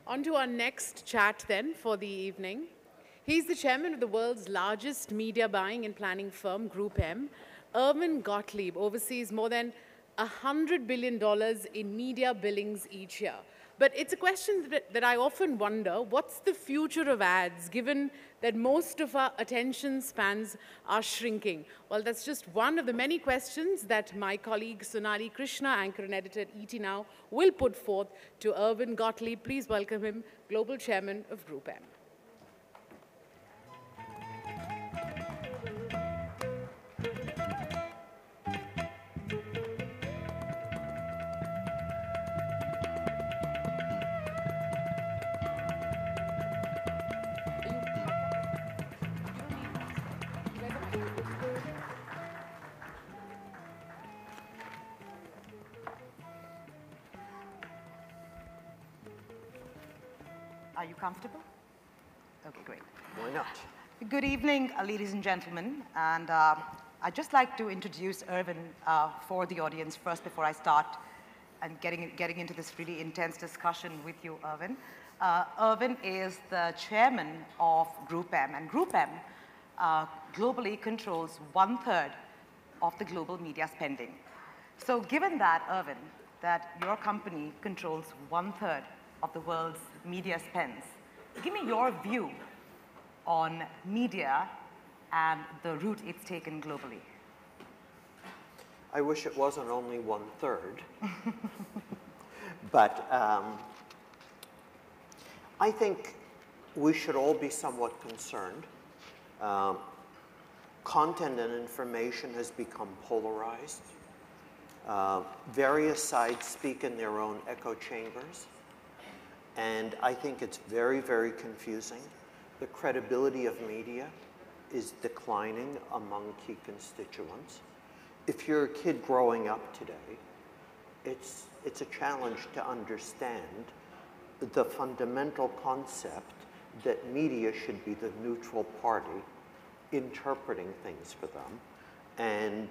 On to our next chat then for the evening. He's the chairman of the world's largest media buying and planning firm, Group M. Irvin Gottlieb oversees more than $100 billion in media billings each year. But it's a question that I often wonder, what's the future of ads, given that most of our attention spans are shrinking? Well, that's just one of the many questions that my colleague Sonali Krishna, anchor and editor at ET Now, will put forth to Irvin Gottlieb. Please welcome him, Global Chairman of Group M. Are you comfortable? Okay, great. Why not? Good evening, ladies and gentlemen. And I'd just like to introduce Irvin for the audience first before I start and getting into this really intense discussion with you, Irvin. Irvin is the chairman of Group M. And Group M globally controls 1/3 of the global media spending. So given that, Irvin, that your company controls 1/3 of the world's media spends, give me your view on media and the route it's taken globally. I wish it wasn't only 1/3. But I think we should all be somewhat concerned. Content and information has become polarized. Various sides speak in their own echo chambers, and I think it's very, very confusing. The credibility of media is declining among key constituents. If you're a kid growing up today, it's a challenge to understand the fundamental concept that media should be the neutral party interpreting things for them. And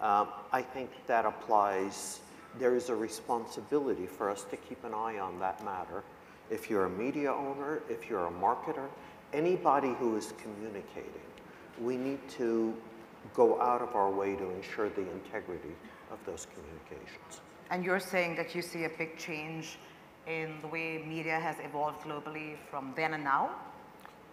I think that applies, there is a responsibility for us to keep an eye on that matter. If you're a media owner, if you're a marketer, anybody who is communicating, we need to go out of our way to ensure the integrity of those communications. And you're saying that you see a big change in the way media has evolved globally from then and now?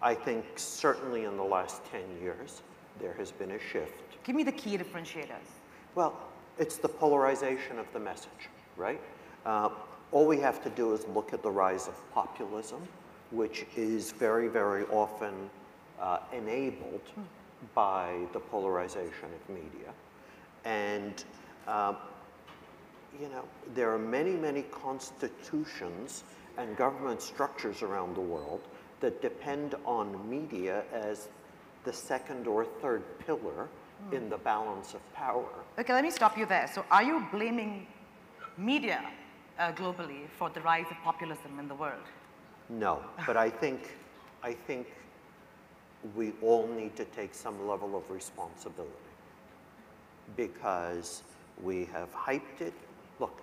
I think certainly in the last 10 years, there has been a shift. Give me the key differentiators. Well, it's the polarization of the message, right? All we have to do is look at the rise of populism, which is very, very often enabled by the polarization of media. And, you know, there are many, many constitutions and government structures around the world that depend on media as the second or third pillar in the balance of power. Okay, let me stop you there. So are you blaming media globally for the rise of populism in the world? No, but I think we all need to take some level of responsibility because we have hyped it. Look,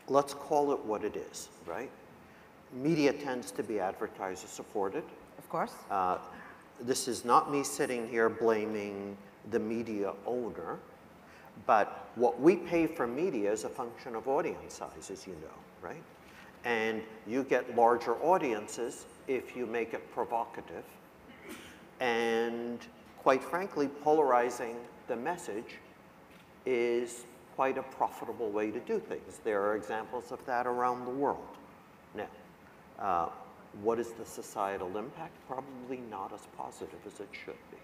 let's call it what it is, right? Media tends to be advertiser supported. Of course. This is not me sitting here blaming the media owner, but what we pay for media is a function of audience size, as you know, right? And you get larger audiences if you make it provocative. And quite frankly, polarizing the message is quite a profitable way to do things. There are examples of that around the world. Now, what is the societal impact? Probably not as positive as it should be.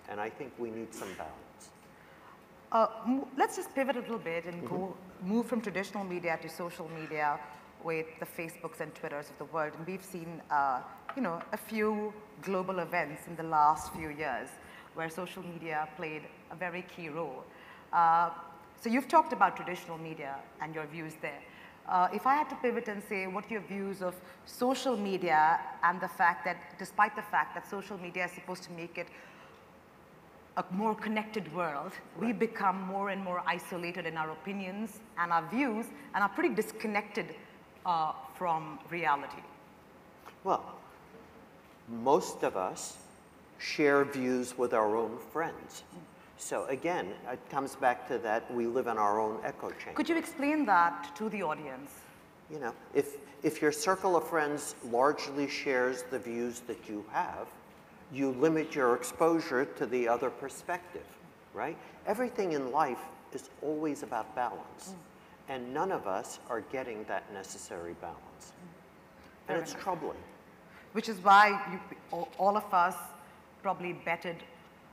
And I think we need some balance. Let's just pivot a little bit and move from traditional media to social media with the Facebooks and Twitters of the world. And we've seen, you know, a few global events in the last few years where social media played a very key role. So you've talked about traditional media and your views there. If I had to pivot and say what are your views of social media and the fact that, despite the fact that social media is supposed to make it a more connected world, we become more and more isolated in our opinions and our views and are pretty disconnected from reality. Well, most of us share views with our own friends. So again, it comes back to that we live in our own echo chamber. Could you explain that to the audience? You know, if your circle of friends largely shares the views that you have, you limit your exposure to the other perspective, right? Everything in life is always about balance. And none of us are getting that necessary balance. And it's troubling. Which is why all of us probably betted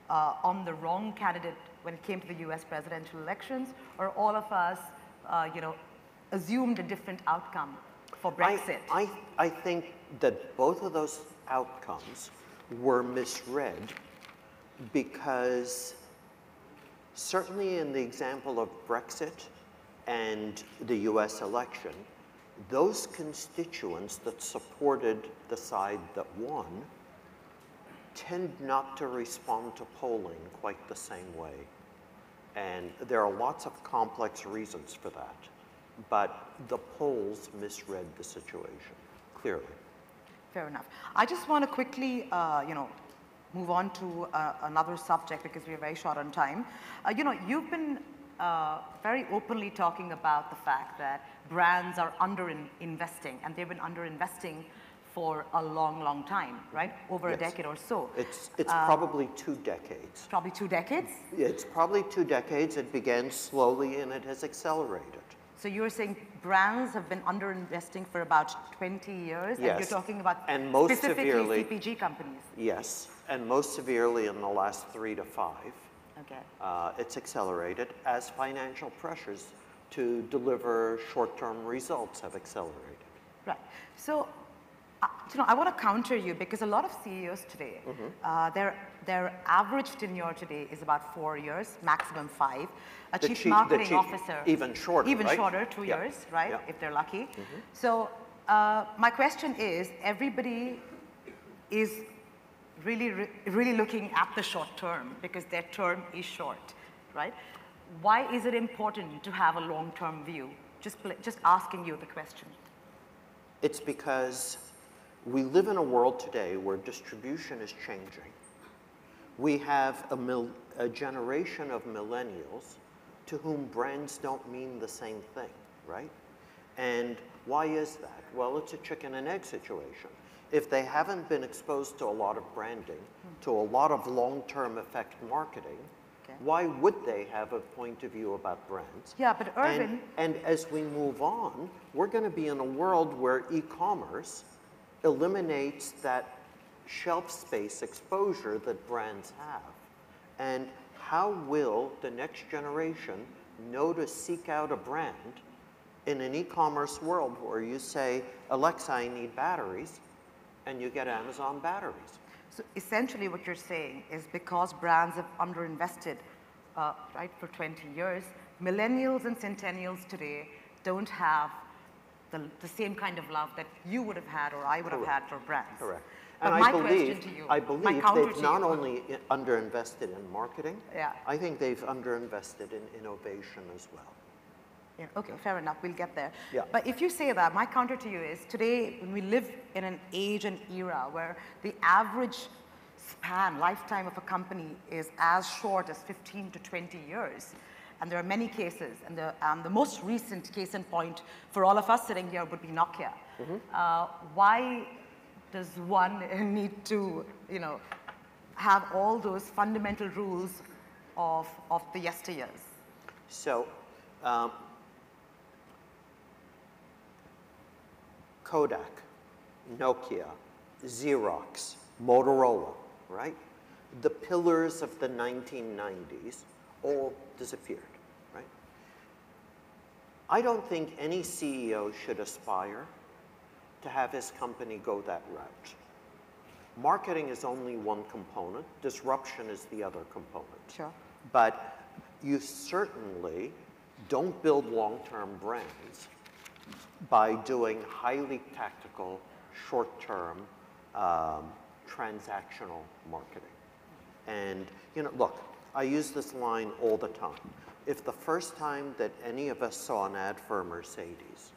on the wrong candidate when it came to the US presidential elections, or all of us, you know, assumed a different outcome for Brexit. I think that both of those outcomes were misread because certainly in the example of Brexit and the US election, those constituents that supported the side that won tend not to respond to polling quite the same way. And there are lots of complex reasons for that. But the polls misread the situation, clearly. Fair enough. I just want to quickly, you know, move on to another subject because we're very short on time. You know, you've been very openly talking about the fact that brands are under-investing, and they've been under-investing for a long, long time, right? Over a decade or so. It's probably 2 decades. Probably 2 decades? It's probably 2 decades. It began slowly and it has accelerated. So you're saying brands have been under-investing for about 20 years? Yes. And you're talking about and most specifically severely, CPG companies? Yes, and most severely in the last 3 to 5. Okay. It's accelerated as financial pressures to deliver short-term results have accelerated. Right. So, I want to counter you because a lot of CEOs today, their average tenure today is about 4 years, maximum 5. A chief marketing officer, even shorter, even right? shorter, 2 years, right? Yeah. If they're lucky. So, my question is, everybody is really looking at the short term because their term is short, right? Why is it important to have a long-term view? Just asking you the question. It's because we live in a world today where distribution is changing. We have a generation of millennials to whom brands don't mean the same thing, right? And why is that? Well, it's a chicken and egg situation. If they haven't been exposed to a lot of branding, to a lot of long-term effect marketing, why would they have a point of view about brands? Yeah, but Irvin... And as we move on, we're going to be in a world where e-commerce eliminates that shelf space exposure that brands have. And how will the next generation know to seek out a brand in an e-commerce world where you say, Alexa, I need batteries, and you get Amazon batteries? So essentially what you're saying is because brands have underinvested, right, for 20 years, millennials and centennials today don't have the same kind of love that you would have had or I would have had for brands. Correct. But And my I believe they've not you, only underinvested in marketing, yeah. I think they've underinvested in innovation as well. Yeah, okay, fair enough, we'll get there. Yeah. But if you say that, my counter to you is today, when we live in an age and era where the average lifetime of a company is as short as 15 to 20 years, and there are many cases, and the most recent case in point for all of us sitting here would be Nokia. Why does one need to, have all those fundamental rules of the yesteryears? So, Kodak, Nokia, Xerox, Motorola, right? The pillars of the 1990s all disappeared, right? I don't think any CEO should aspire to have his company go that route. Marketing is only one component. Disruption is the other component. Sure. But you certainly don't build long-term brands by doing highly tactical, short-term, transactional marketing. And, look, I use this line all the time. If the first time that any of us saw an ad for a Mercedes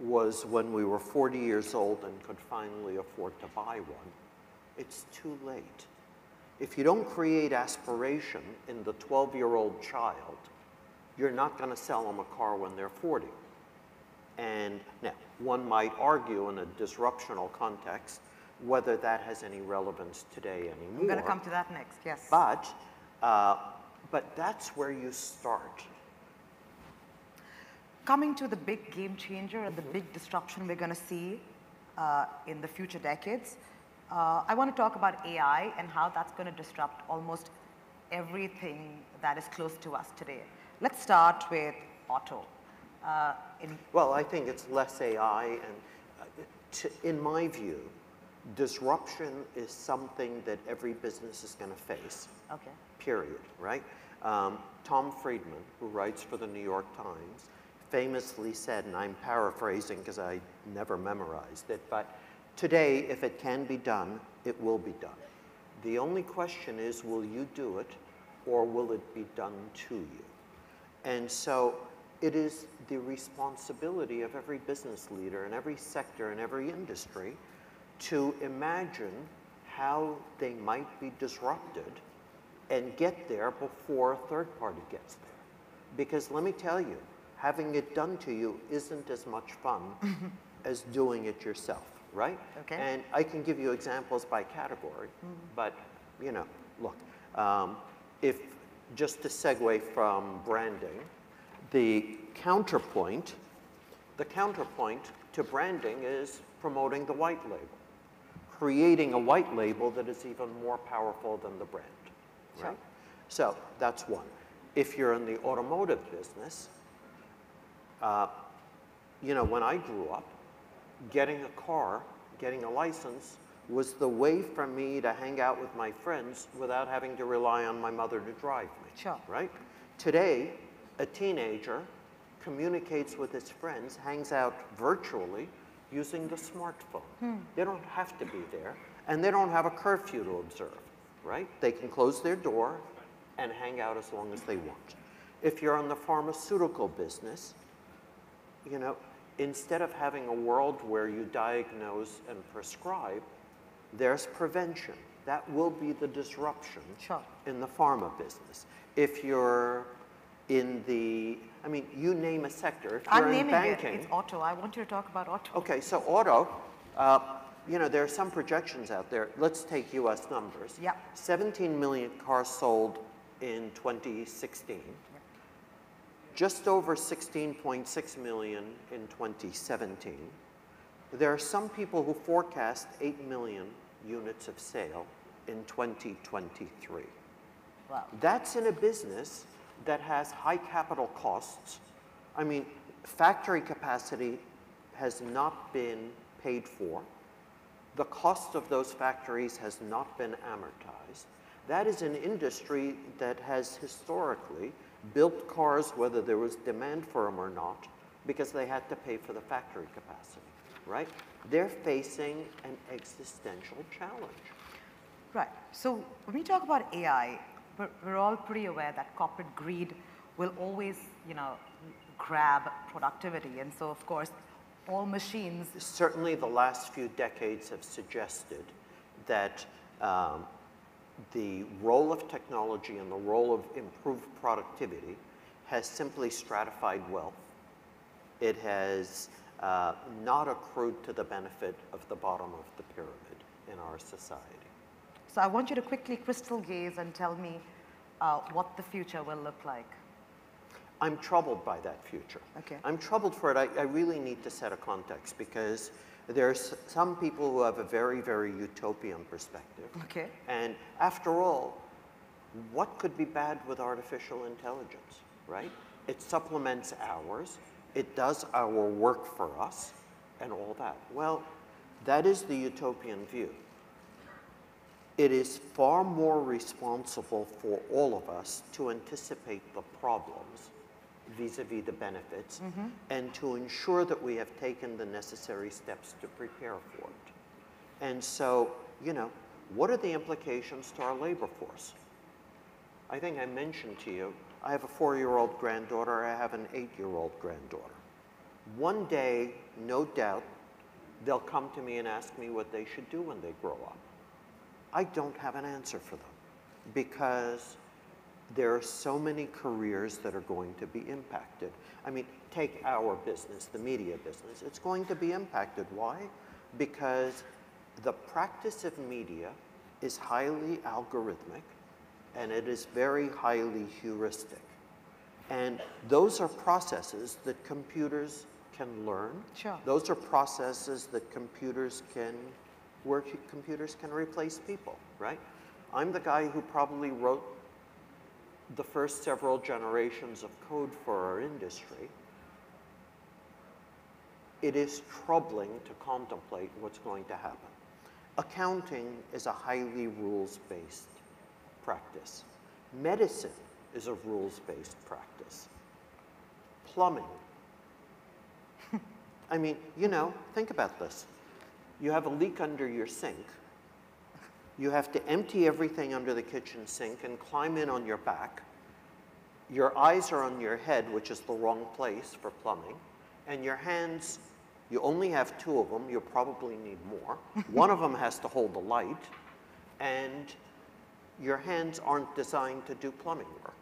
was when we were 40 years old and could finally afford to buy one, it's too late. If you don't create aspiration in the 12-year-old child, you're not going to sell them a car when they're 40. And now, one might argue in a disruptional context whether that has any relevance today anymore. I'm going to come to that next, yes. But that's where you start. Coming to the big game changer and the big disruption we're going to see in the future decades, I want to talk about AI and how that's going to disrupt almost everything that is close to us today. Let's start with auto. Well, I think it's less AI, and in my view, disruption is something that every business is going to face. Okay. Period, right? Tom Friedman, who writes for the New York Times, famously said, and I'm paraphrasing because I never memorized it, but today, if it can be done, it will be done. The only question is, will you do it, or will it be done to you? And so it is the responsibility of every business leader in every sector and every industry to imagine how they might be disrupted and get there before a third party gets there. Because let me tell you, having it done to you isn't as much fun as doing it yourself, right? Okay. And I can give you examples by category, but look, if just to segue from branding, the counterpoint to branding is promoting the white label, creating a white label that is even more powerful than the brand, right? So that's one. If you're in the automotive business, you know, when I grew up, getting a car, getting a license, was the way for me to hang out with my friends without having to rely on my mother to drive me. Sure. Right? Today, a teenager communicates with his friends, hangs out virtually using the smartphone. They don't have to be there, and they don't have a curfew to observe, right? They can close their door and hang out as long as they want. If you're in the pharmaceutical business, you know, instead of having a world where you diagnose and prescribe, there's prevention. That will be the disruption in the pharma business. If you're in the, I mean, you name a sector. If you're in banking, it's auto. I want you to talk about auto. Okay, so auto, you know, there are some projections out there. Let's take US numbers. Yeah. 17 million cars sold in 2016. Just over 16.6 million in 2017. There are some people who forecast 8 million units of sale in 2023. Wow. That's in a business that has high capital costs. I mean, factory capacity has not been paid for. The cost of those factories has not been amortized. That is an industry that has historically built cars whether there was demand for them or not because they had to pay for the factory capacity, right? They're facing an existential challenge. Right. So when we talk about AI, we're all pretty aware that corporate greed will always, you know, grab productivity. And so, of course, all machines... Certainly the last few decades have suggested that the role of technology and the role of improved productivity has simply stratified wealth. It has not accrued to the benefit of the bottom of the pyramid in our society. So I want you to quickly crystal gaze and tell me what the future will look like. I'm troubled by that future. Okay. I'm troubled for it. I really need to set a context because there's some people who have a very, very utopian perspective. Okay. And after all, what could be bad with artificial intelligence, right? It supplements ours. It does our work for us and all that. Well, that is the utopian view. It is far more responsible for all of us to anticipate the problems vis-a-vis the benefits and to ensure that we have taken the necessary steps to prepare for it. And so, you know, what are the implications to our labor force? I think I mentioned to you, I have a 4-year-old granddaughter, I have an 8-year-old granddaughter. One day, no doubt, they'll come to me and ask me what they should do when they grow up. I don't have an answer for them because there are so many careers that are going to be impacted. I mean, take our business, the media business. It's going to be impacted. Why? Because the practice of media is highly algorithmic and it is very highly heuristic. And those are processes that computers can learn. Sure. Those are processes that computers can, where computers can replace people, right? I'm the guy who probably wrote the first several generations of code for our industry. It is troubling to contemplate what's going to happen. Accounting is a highly rules-based practice. Medicine is a rules-based practice. Plumbing. I mean, you know, think about this. You have a leak under your sink. You have to empty everything under the kitchen sink and climb in on your back. Your eyes are on your head, which is the wrong place for plumbing. And your hands, you only have 2 of them. You probably need more. One of them has to hold the light. And your hands aren't designed to do plumbing work,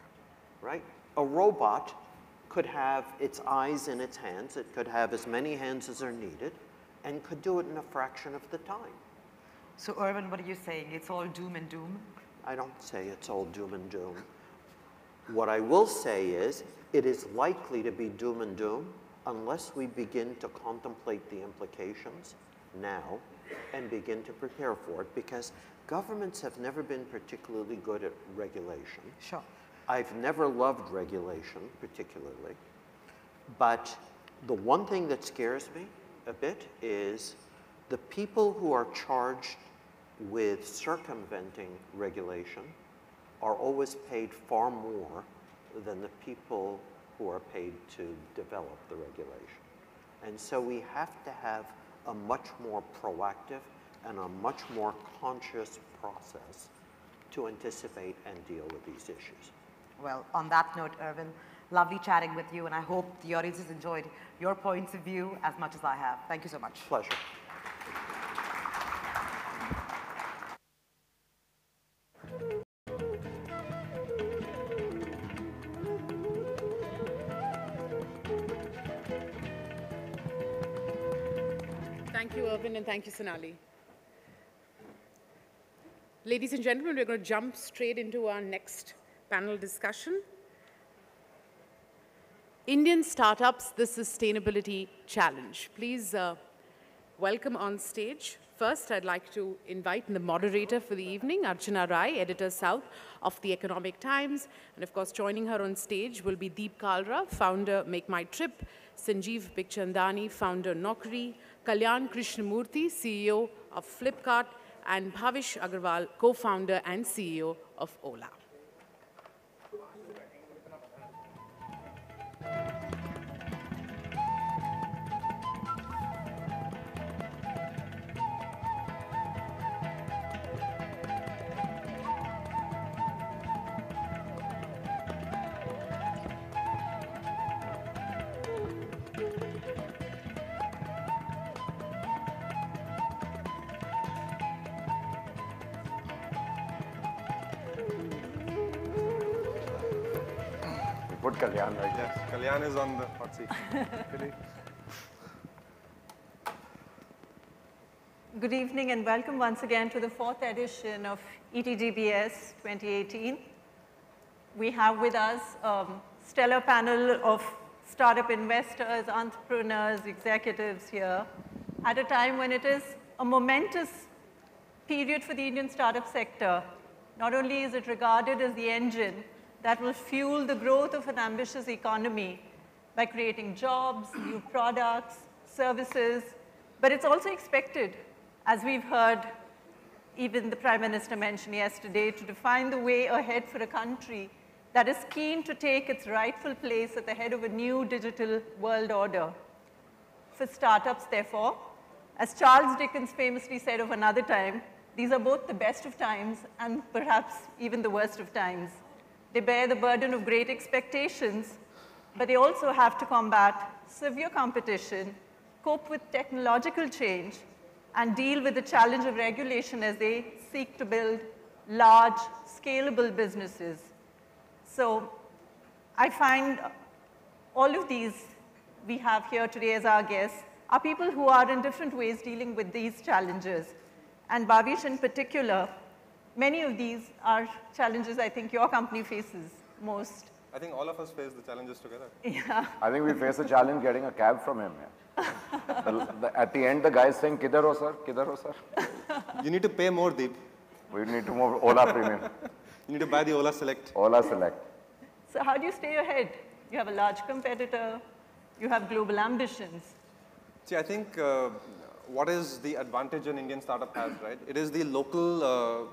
right? A robot could have its eyes in its hands. It could have as many hands as are needed and could do it in a fraction of the time. So, Irvin, what are you saying? It's all doom and doom? I don't say it's all doom and doom. What I will say is it is likely to be doom and doom unless we begin to contemplate the implications now and begin to prepare for it, because governments have never been particularly good at regulation. Sure. I've never loved regulation particularly, but the one thing that scares me a bit is the people who are charged with circumventing regulation are always paid far more than the people who are paid to develop the regulation. And so we have to have a much more proactive and a much more conscious process to anticipate and deal with these issues. Well, on that note, Irvin, lovely chatting with you, and I hope the audience has enjoyed your points of view as much as I have. Thank you so much. Pleasure. Thank you, Irvin, and thank you, Sonali. Ladies and gentlemen, we're going to jump straight into our next panel discussion. Indian Startups, the Sustainability Challenge. Please welcome on stage. First, I'd like to invite the moderator for the evening, Archana Rai, Editor South of the Economic Times. And of course, joining her on stage will be Deep Kalra, founder Make My Trip, Sanjeev Bikhchandani, founder Naukri, Kalyan Krishnamurthy, CEO of Flipkart, and Bhavish Agarwal, co-founder and CEO of Ola. Put Kalyan right. Yes, Kalyan is on the hot seat. Good evening and welcome once again to the 4th edition of ETGBS 2018. We have with us a stellar panel of startup investors, entrepreneurs, executives here at a time when it is a momentous period for the Indian startup sector. Not only is it regarded as the engine that will fuel the growth of an ambitious economy by creating jobs, new products, services, but it's also expected, as we've heard even the Prime Minister mention yesterday, to define the way ahead for a country that is keen to take its rightful place at the head of a new digital world order. For startups, therefore, as Charles Dickens famously said of another time, these are both the best of times and perhaps even the worst of times. They bear the burden of great expectations, but they also have to combat severe competition, cope with technological change, and deal with the challenge of regulation as they seek to build large, scalable businesses. So I find all of these we have here today as our guests are people who are in different ways dealing with these challenges. And Bhavish in particular, many of these are challenges I think your company faces most. I think all of us face the challenges together. Yeah. I think we face a challenge getting a cab from him. Yeah. At the end, the guy is saying, "Kidhar ho, sir? Kidhar ho, sir?" You need to pay more, Deep. We need to move Ola Premium. You need to buy the Ola Select. Ola Select. So how do you stay ahead? You have a large competitor, you have global ambitions. See, I think what is the advantage an Indian startup has, right? It is the local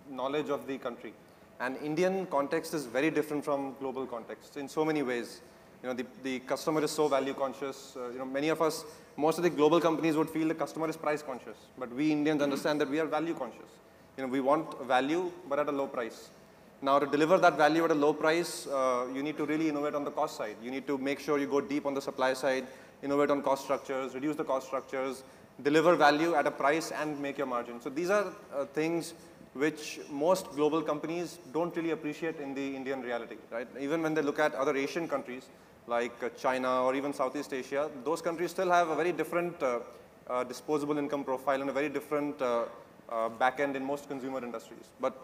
knowledge of the country. And Indian context is very different from global context in so many ways. You know, the customer is so value conscious. You know, many of us, most of the global companies would feel the customer is price conscious. But we Indians understand that we are value conscious. You know, we want value, but at a low price. Now, to deliver that value at a low price, you need to really innovate on the cost side. You need to make sure you go deep on the supply side, innovate on cost structures, reduce the cost structures, deliver value at a price and make your margin. So these are things which most global companies don't really appreciate in the Indian reality, right? Even when they look at other Asian countries like China or even Southeast Asia, those countries still have a very different disposable income profile and a very different back end in most consumer industries. But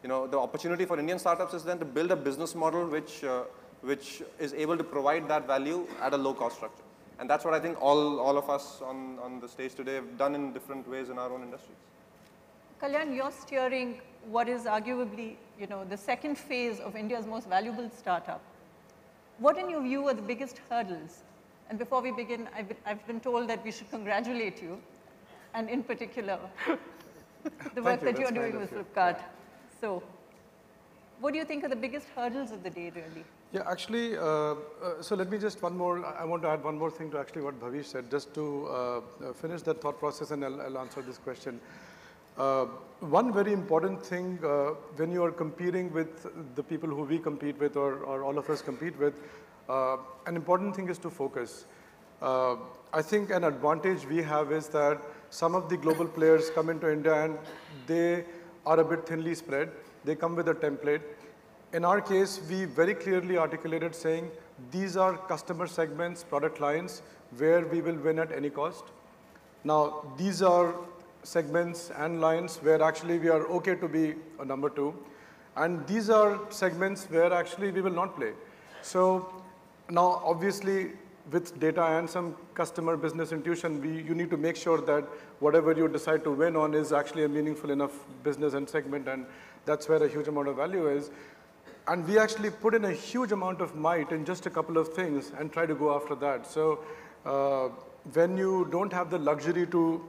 you know, the opportunity for Indian startups is then to build a business model which is able to provide that value at a low cost structure. And that's what I think all of us on the stage today have done in different ways in our own industries. Kalyan, you're steering what is arguably, the second phase of India's most valuable startup. What in your view are the biggest hurdles? And before we begin, I've been told that we should congratulate you, and in particular, the work that you're doing with Flipkart. Yeah. So, what do you think are the biggest hurdles of the day, really? Yeah, actually, so let me just I want to add one more thing to actually what Bhavish said, just to finish that thought process, and I'll answer this question. One very important thing when you are competing with the people who we compete with, or all of us compete with, an important thing is to focus. I think an advantage we have is that some of the global players come into India and they are a bit thinly spread. They come with a template. In our case, we very clearly articulated saying, these are customer segments, product lines, where we will win at any cost. Now, these are segments and lines where actually we are okay to be a number 2. And these are segments where actually we will not play. So now, obviously, with data and some customer business intuition, you need to make sure that whatever you decide to win on is actually a meaningful enough business and segment, and that's where a huge amount of value is. And we actually put in a huge amount of might in just a couple of things and try to go after that. So when you don't have the luxury to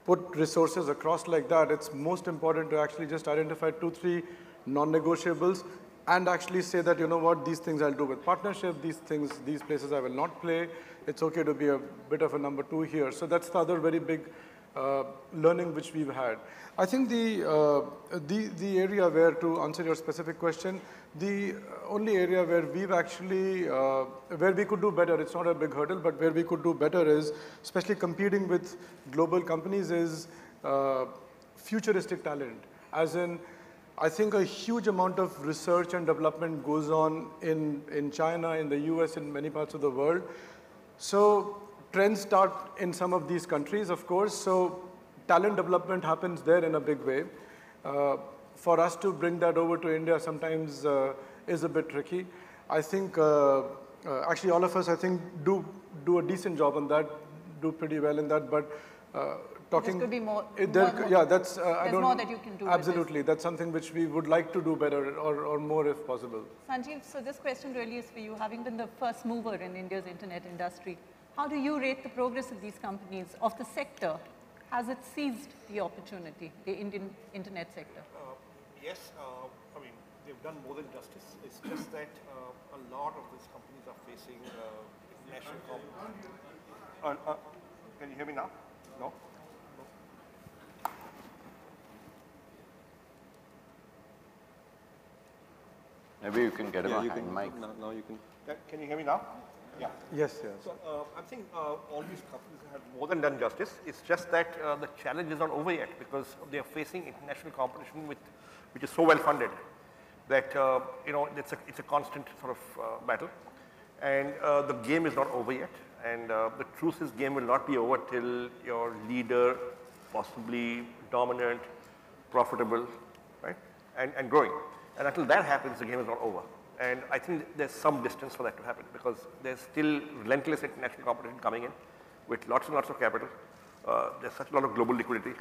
put resources across like that, it's most important to actually just identify 2, 3 non-negotiables and actually say that, you know what, these things I'll do with partnership, these places I will not play. It's okay to be a bit of a number 2 here. So that's the other very big learning which we've had. I think the area where, to answer your specific question, the only area where we've actually, where we could do better, it's not a big hurdle, but where we could do better is, especially competing with global companies, is futuristic talent. As in, I think a huge amount of research and development goes on in China, in the US, in many parts of the world. So trends start in some of these countries, of course. So talent development happens there in a big way. For us to bring that over to India sometimes is a bit tricky. I think, actually all of us, I think, do a decent job on that, do pretty well in that, but talking, could be more, yeah, that's, there's more that you can do. Absolutely, that's something which we would like to do better or more if possible. Sanjeev, so this question really is for you. Having been the first mover in India's internet industry, how do you rate the progress of these companies, of the sector? Has it seized the opportunity, the Indian internet sector? Yes, I mean, they've done more than justice. It's just that a lot of these companies are facing national competition. Can you hear me now? No? Maybe you can get him a hand mic. Now you can. Can you hear me now? Yeah. Yes, yes. So I think all these companies have more than done justice. It's just that the challenge is not over yet because they are facing international competition which is so well funded that it's a constant sort of battle, and the game is not over yet. And the truth is, game will not be over till your leader, possibly dominant, profitable, right, and growing. And until that happens, the game is not over. And I think there's some distance for that to happen because there's still relentless international competition coming in with lots and lots of capital. There's such a lot of global liquidity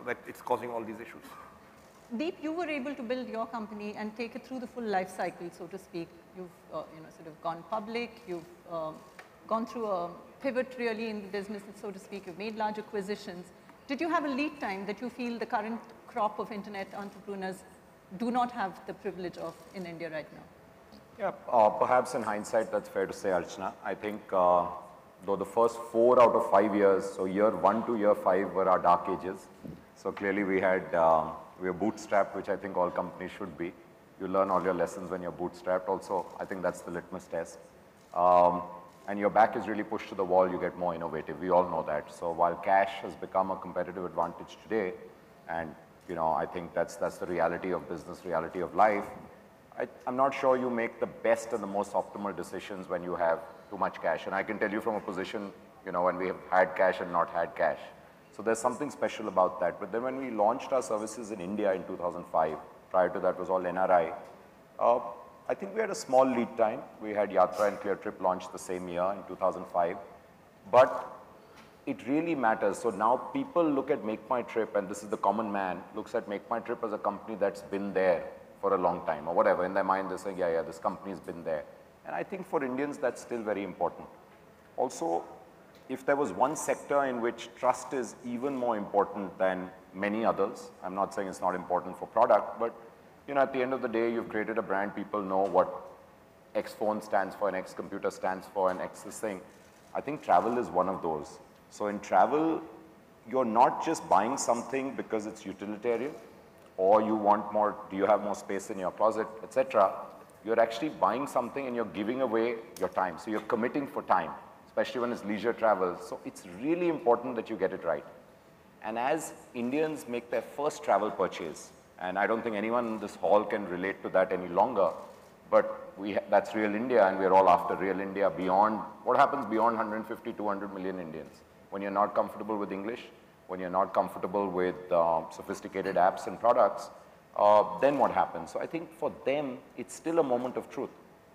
that it's causing all these issues. Deep, you were able to build your company and take it through the full life cycle, so to speak. You've sort of gone public. You've gone through a pivot really in the business, so to speak. You've made large acquisitions. Did you have a lead time that you feel the current crop of internet entrepreneurs do not have the privilege of in India right now? Yeah, perhaps in hindsight, that's fair to say, Archana. I think though the first 4 out of 5 years, so year 1 to year 5 were our dark ages. So clearly we were bootstrapped, which I think all companies should be. You learn all your lessons when you're bootstrapped. Also, I think that's the litmus test. And your back is really pushed to the wall, you get more innovative. We all know that. So while cash has become a competitive advantage today, and I think that's the reality of business, reality of life, I'm not sure you make the best and the most optimal decisions when you have too much cash. And I can tell you from a position, when we have had cash and not had cash. So there's something special about that. But then when we launched our services in India in 2005, prior to that was all NRI, I think we had a small lead time. We had Yatra and ClearTrip launched the same year in 2005. But it really matters. So now people look at Make My Trip, and this is the common man, looks at Make My Trip as a company that's been there for a long time or whatever. In their mind, they're saying, yeah, this company's been there. And I think for Indians, that's still very important. Also, if there was one sector in which trust is even more important than many others, I'm not saying it's not important for product, but you know, at the end of the day, you've created a brand, people know what X phone stands for and X computer stands for and X this thing. I think travel is one of those. So in travel, you're not just buying something because it's utilitarian or you want more, do you have more space in your closet, etc. You're actually buying something and you're giving away your time. So you're committing for time, especially when it's leisure travel. So it's really important that you get it right. And as Indians make their first travel purchase, and I don't think anyone in this hall can relate to that any longer, but that's real India, and we're all after real India beyond, what happens beyond 150, 200 million Indians? When you're not comfortable with English, when you're not comfortable with sophisticated apps and products, then what happens? So I think for them, it's still a moment of truth.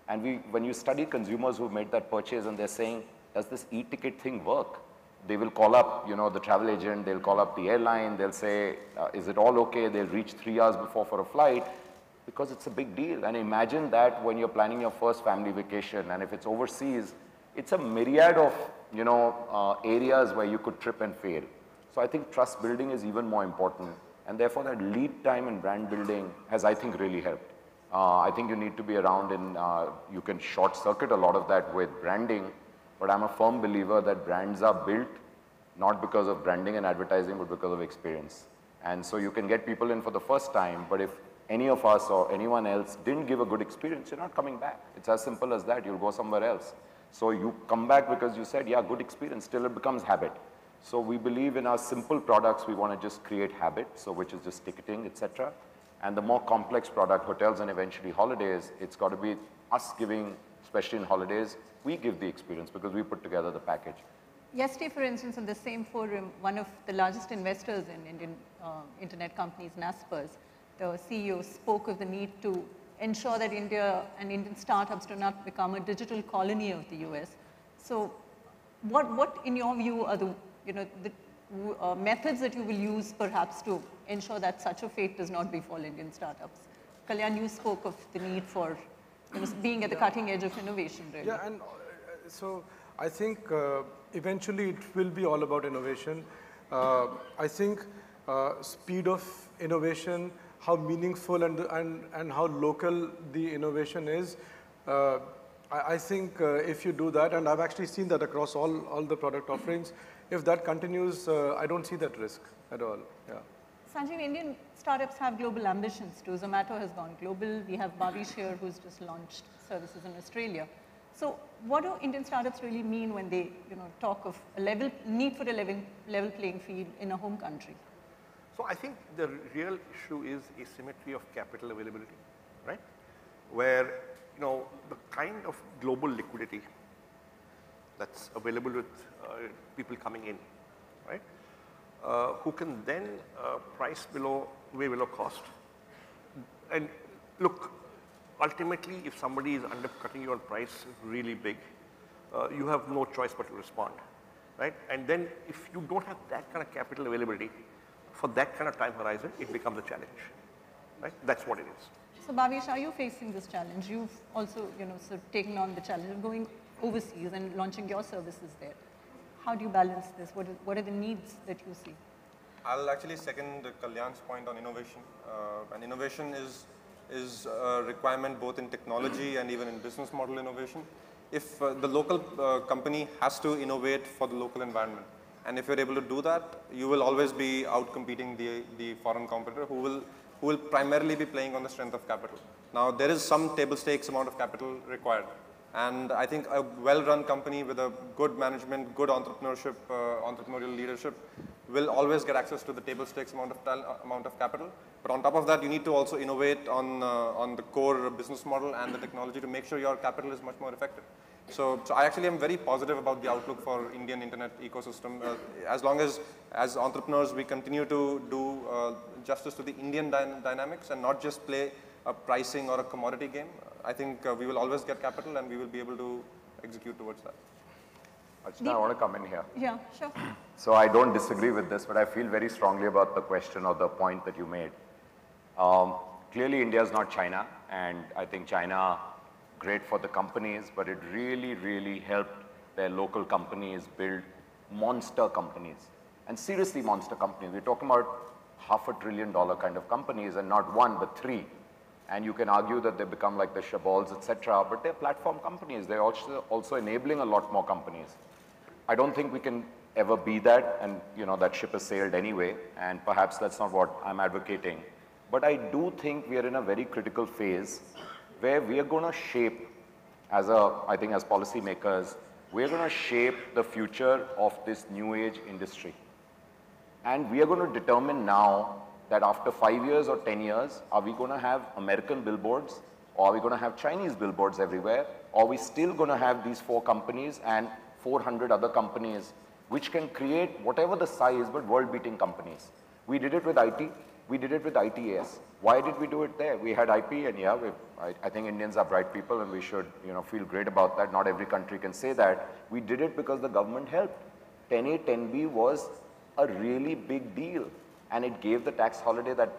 And when you study consumers who've made that purchase and they're saying, does this e-ticket thing work? They will call up, you know, the travel agent, they'll call up the airline, they'll say, is it all okay? They'll reach 3 hours before for a flight because it's a big deal. And imagine that when you're planning your first family vacation, and if it's overseas, it's a myriad of, you know, areas where you could trip and fail. So I think trust building is even more important. And therefore that lead time in brand building has, I think, really helped. I think you need to be around and you can short circuit a lot of that with branding. But I'm a firm believer that brands are built not because of branding and advertising, but because of experience. And so you can get people in for the first time, but if any of us or anyone else didn't give a good experience, you're not coming back. It's as simple as that. You'll go somewhere else. So you come back because you said, yeah, good experience, still it becomes habit. So we believe in our simple products, we want to just create habit, so which is just ticketing, etc. And the more complex product, hotels and eventually holidays, it's got to be us giving, especially in holidays, we give the experience because we put together the package. Yesterday, for instance, in the same forum, one of the largest investors in Indian internet companies, Naspers, the CEO spoke of the need to ensure that India and Indian startups do not become a digital colony of the US. So what in your view are the, methods that you will use perhaps to ensure that such a fate does not befall Indian startups? Kalyan, you spoke of the need for being at the cutting edge of innovation, really. Yeah, and so I think eventually it will be all about innovation. I think speed of innovation, how meaningful and how local the innovation is. I think if you do that, and I've actually seen that across all the product offerings, if that continues, I don't see that risk at all. Yeah. Sanjeev, Indian startups have global ambitions too. Zomato has gone global. We have Bhavish here who's just launched services in Australia. So what do Indian startups really mean when they talk of a need for a level playing field in a home country? So I think the real issue is asymmetry of capital availability, right? Where the kind of global liquidity that's available with people coming in, right? Who can then price way below cost. And look, ultimately, if somebody is undercutting you on price really big, you have no choice but to respond, right? And then if you don't have that kind of capital availability, for that kind of time horizon, it becomes a challenge, right? That's what it is. So Bhavish, are you facing this challenge? You've also, sort of taken on the challenge of going overseas and launching your services there. How do you balance this? What are the needs that you see? I'll actually second Kalyan's point on innovation. And innovation is a requirement both in technology and even in business model innovation. If the local company has to innovate for the local environment, and if you're able to do that, you will always be out-competing the foreign competitor who will primarily be playing on the strength of capital. Now, there is some table stakes amount of capital required. And I think a well-run company with a good management, good entrepreneurship, entrepreneurial leadership will always get access to the table stakes amount of capital. But on top of that, you need to also innovate on the core business model and the technology to make sure your capital is much more effective. So I actually am very positive about the outlook for Indian internet ecosystem. As long as entrepreneurs, we continue to do justice to the Indian dynamics and not just play a pricing or a commodity game. I think we will always get capital and we will be able to execute towards that. Archana, I want to come in here. Yeah, sure. So I don't disagree with this, but I feel very strongly about the question or the point that you made. Clearly, India is not China, and I think China, great for the companies, but it really, really helped their local companies build monster companies, and seriously monster companies. We're talking about $500 billion kind of companies, and not one, but three. And you can argue that they become like the Shaballs, etc., but they're platform companies. They're also enabling a lot more companies. I don't think we can ever be that, and that ship has sailed anyway, and perhaps that's not what I'm advocating. But I do think we are in a very critical phase where we are going to shape, I think as policymakers, we are going to shape the future of this new age industry. And we are going to determine now that after 5 years or 10 years, are we going to have American billboards, or are we going to have Chinese billboards everywhere, or are we still going to have these 4 companies and 400 other companies which can create whatever the size, but world-beating companies. We did it with IT. We did it with ITAS. Why did we do it there? We had IP, and yeah, I think Indians are bright people, and we should feel great about that. Not every country can say that. We did it because the government helped. 10A, 10B was a really big deal, and it gave the tax holiday that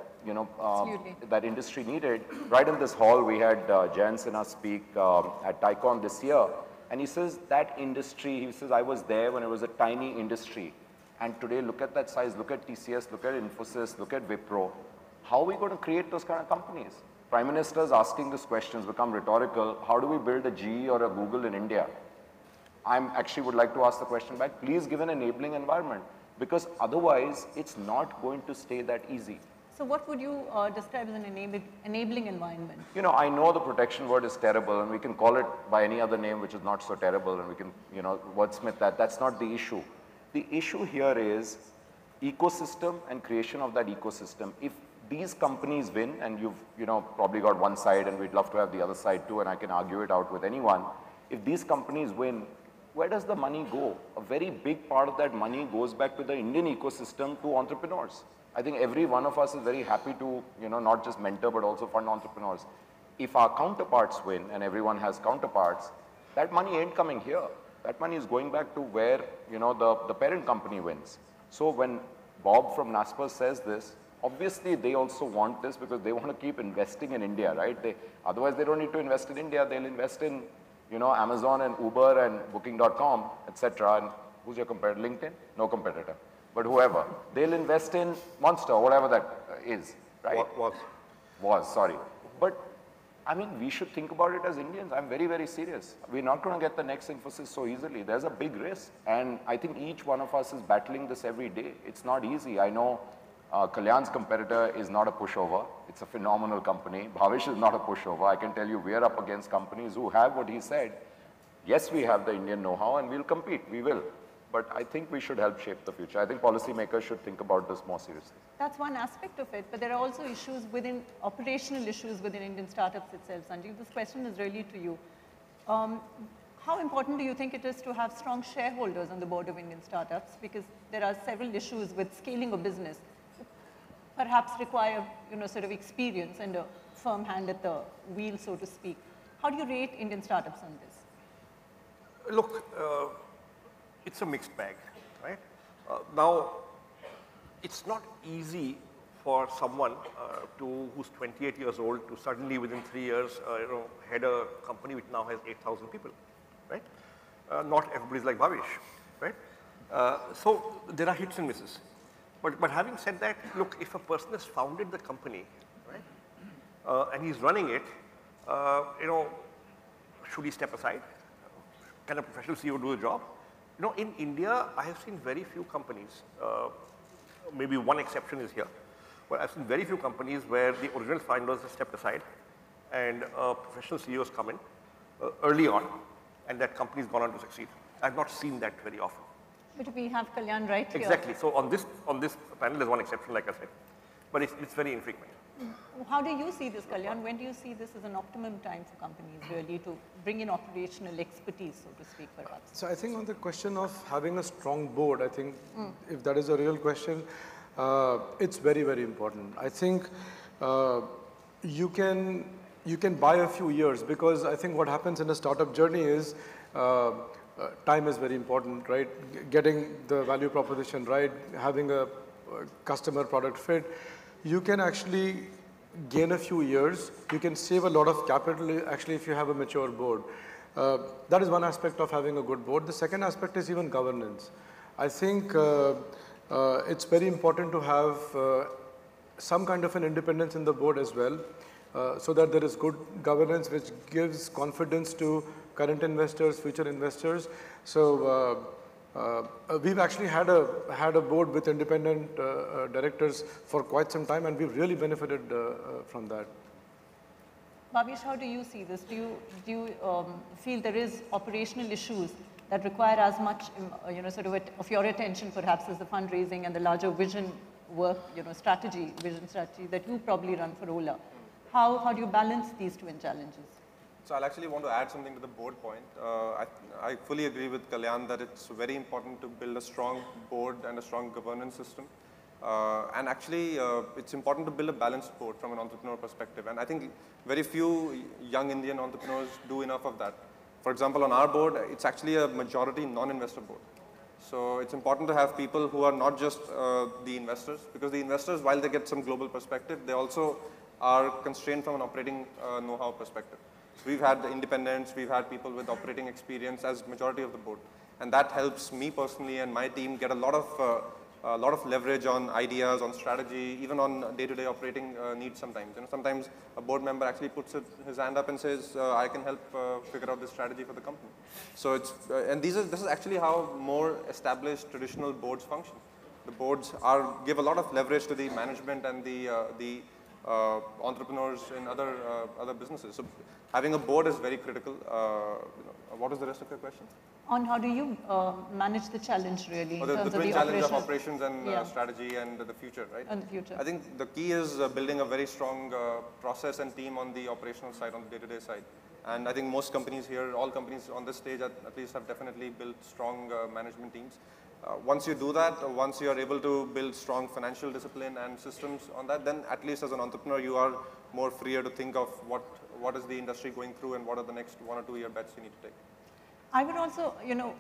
that industry needed. Right in this hall, we had Jayant Sinha speak at TICON this year, and he says that industry, he says, I was there when it was a tiny industry. And today, look at that size, look at TCS, look at Infosys, look at Wipro. How are we going to create those kind of companies? Prime Ministers asking these questions become rhetorical. How do we build a GE or a Google in India? I actually would like to ask the question back, please give an enabling environment, because otherwise it's not going to stay that easy. So what would you describe as an enabling environment? I know the protection word is terrible, and we can call it by any other name which is not so terrible, and we can, wordsmith that. That's not the issue. The issue here is ecosystem and creation of that ecosystem. If these companies win, and you've probably got one side, and we'd love to have the other side too, and I can argue it out with anyone. If these companies win, where does the money go? A very big part of that money goes back to the Indian ecosystem, to entrepreneurs. I think every one of us is very happy to, not just mentor, but also fund entrepreneurs. If our counterparts win, and everyone has counterparts, that money ain't coming here. That money is going back to where, the parent company wins. So when Bob from Naspers says this, obviously they also want this because they want to keep investing in India, right? Otherwise they don't need to invest in India. They'll invest in, Amazon and Uber and Booking.com, etc. And who's your competitor? LinkedIn? No competitor. But whoever. They'll invest in Monster, whatever that is, right? Was, sorry. But I mean, we should think about it as Indians. I'm very, very serious. We're not going to get the next Infosys so easily. There's a big risk. And I think each one of us is battling this every day. It's not easy. I know Kalyan's competitor is not a pushover. It's a phenomenal company. Bhavish is not a pushover. I can tell you we are up against companies who have what he said. Yes, we have the Indian know-how and we'll compete. We will. But I think we should help shape the future. I think policymakers should think about this more seriously. That's one aspect of it, but there are also issues within, operational issues within Indian startups itself. Sanjeev, this question is really to you. How important do you think it is to have strong shareholders on the board of Indian startups? Because there are several issues with scaling a business, perhaps require, sort of experience and a firm hand at the wheel, so to speak. How do you rate Indian startups on this? Look, it's a mixed bag, right? Now, it's not easy for someone who's 28 years old to suddenly within 3 years, head a company which now has 8,000 people, right? Not everybody's like Bhavish, right? So there are hits and misses. But having said that, look, if a person has founded the company, right, and he's running it, should he step aside? Can a professional CEO do the job? In India, I have seen very few companies, maybe one exception is here, but I've seen very few companies where the original founders have stepped aside and professional CEOs come in early on, and that company's gone on to succeed. I've not seen that very often. But we have Kalyan right here. Exactly. So on this panel, there's one exception, like I said, but it's very infrequent. How do you see this, Kalyan? When do you see this as an optimum time for companies really to bring in operational expertise, so to speak, perhaps? So I think on the question of having a strong board, I think if that is a real question, it's very, very important. I think you can buy a few years, because I think what happens in a startup journey is time is very important, right? Getting the value proposition right, having a customer product fit. You can actually gain a few years. You can save a lot of capital actually if you have a mature board. That is one aspect of having a good board. The second aspect is even governance. I think it's very important to have some kind of an independence in the board as well, so that there is good governance which gives confidence to current investors, future investors. So we've actually had a board with independent directors for quite some time, and we've really benefited from that. Bhavesh, how do you see this? Do you feel there is operational issues that require as much, sort of your attention perhaps as the fundraising and the larger vision work, vision strategy that you probably run for Ola? How do you balance these two challenges? So I'll actually want to add something to the board point. I fully agree with Kalyan that it's very important to build a strong board and a strong governance system. And actually, it's important to build a balanced board from an entrepreneur perspective. And I think very few young Indian entrepreneurs do enough of that. For example, on our board, it's actually a majority non-investor board. So it's important to have people who are not just the investors, because the investors, while they get some global perspective, they also are constrained from an operating know-how perspective. So we've had the independents, we've had people with operating experience as majority of the board. And that helps me personally and my team get a lot of leverage on ideas, on strategy, even on day-to-day operating needs sometimes. Sometimes a board member actually puts his hand up and says, I can help figure out this strategy for the company. So it's, and this is actually how more established traditional boards function. The boards give a lot of leverage to the management and the entrepreneurs in other businesses. So having a board is very critical. What was the rest of your question? On how do you manage the challenge really in terms the of the challenge of operations and strategy and the future, right? And the future. I think the key is building a very strong process and team on the operational side, on the day-to-day side. And I think most companies here, all companies on this stage at least have definitely built strong management teams. Once you do that, once you are able to build strong financial discipline and systems on that, then at least as an entrepreneur, you are more freer to think of what is the industry going through and what are the next 1 or 2 year bets you need to take. I would also,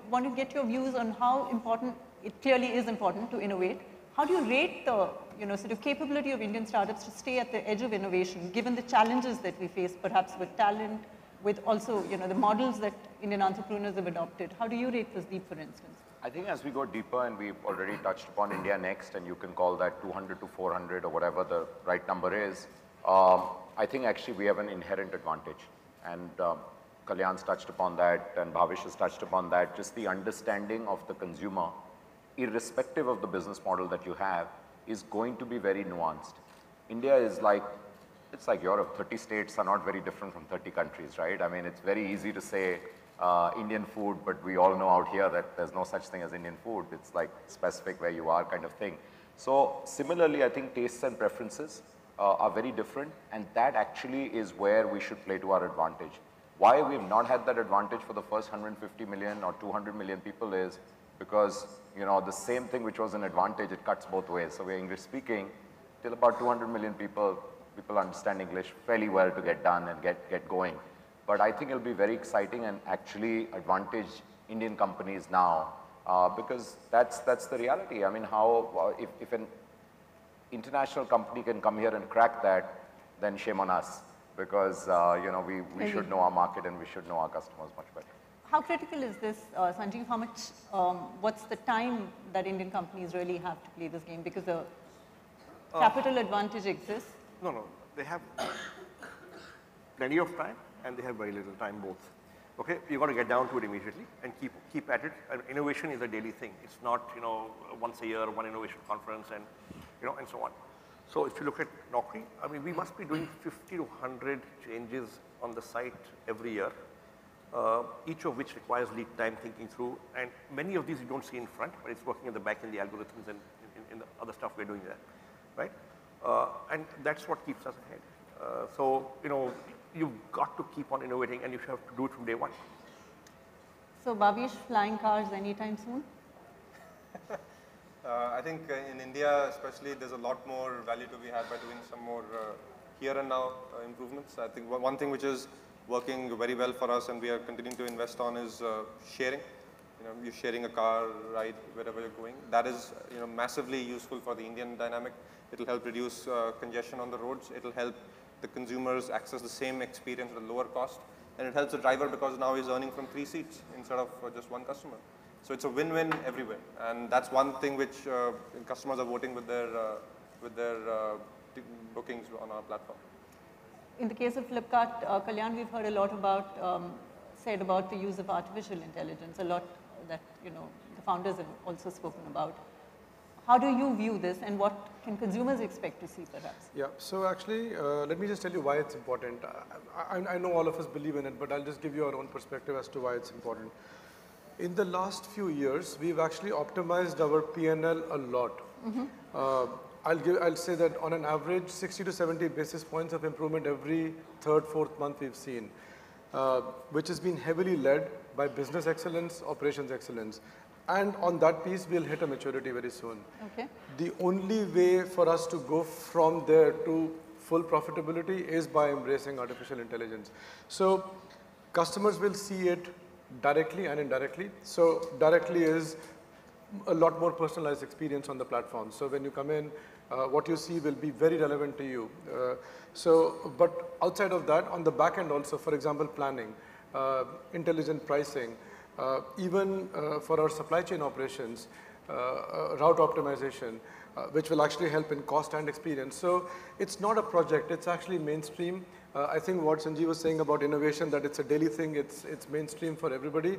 want to get your views on how important, it clearly is important to innovate. How do you rate the, sort of capability of Indian startups to stay at the edge of innovation, given the challenges that we face, perhaps with talent, with also, the models that Indian entrepreneurs have adopted? How do you rate this deep, for instance? I think as we go deeper, and we've already touched upon India Next, and you can call that 200 to 400 or whatever the right number is, I think actually we have an inherent advantage. And Kalyan's touched upon that, and Bhavesh has touched upon that. Just the understanding of the consumer, irrespective of the business model that you have, is going to be very nuanced. India is like, it's like Europe. 30 states are not very different from 30 countries, right? I mean, it's very easy to say Indian food, but we all know out here that there's no such thing as Indian food. It's like specific where you are kind of thing. So similarly, I think tastes and preferences are very different, and that actually is where we should play to our advantage. Why we've not had that advantage for the first 150 million or 200 million people is because, the same thing which was an advantage, it cuts both ways. So we're English speaking, till about 200 million people understand English fairly well to get done and get going. But I think it'll be very exciting and actually advantage Indian companies now because that's the reality. I mean, if an international company can come here and crack that, then shame on us. Because we should know our market and we should know our customers much better. How critical is this, Sanjeev? How much, what's the time that Indian companies really have to play this game? Because the capital advantage exists. No, they have plenty of time and they have very little time both. Okay, you got to get down to it immediately and keep at it. And innovation is a daily thing. It's not once a year one innovation conference and and so on. So if you look at Naukri, I mean, we must be doing 50 to 100 changes on the site every year, each of which requires lead time thinking through. And many of these you don't see in front, but it's working in the back in the algorithms and in the other stuff we're doing there, right? And that's what keeps us ahead. So, you've got to keep on innovating and you have to do it from day one. So, Bhavesh, flying cars anytime soon? I think in India especially, there's a lot more value to be had by doing some more here and now improvements. I think one thing which is working very well for us and we are continuing to invest on is sharing. You're sharing a car ride wherever you're going. That is massively useful for the Indian dynamic. It'll help reduce congestion on the roads. It'll help the consumers access the same experience at a lower cost. And it helps the driver because now he's earning from 3 seats instead of just one customer. So it's a win-win everywhere. And that's one thing which customers are voting with their bookings on our platform. In the case of Flipkart, Kalyan, we've heard a lot about, said about the use of artificial intelligence, a lot that, the founders have also spoken about. How do you view this and what can consumers expect to see perhaps? Yeah, so actually, let me just tell you why it's important. I know all of us believe in it, but I'll just give you our own perspective as to why it's important. In the last few years, we've actually optimized our P&L a lot. I'll say that on an average, 60 to 70 basis points of improvement every third, fourth month we've seen, which has been heavily led by business excellence, operations excellence. And on that piece, we'll hit a maturity very soon. Okay. The only way for us to go from there to full profitability is by embracing artificial intelligence. So customers will see it directly and indirectly. So directly is a lot more personalized experience on the platform. So when you come in, what you see will be very relevant to you. But outside of that, on the back end also, for example, planning, intelligent pricing, even for our supply chain operations, route optimization, which will actually help in cost and experience. So it's not a project, it's actually mainstream. I think what Sanjeev was saying about innovation, that it's a daily thing, it's mainstream for everybody.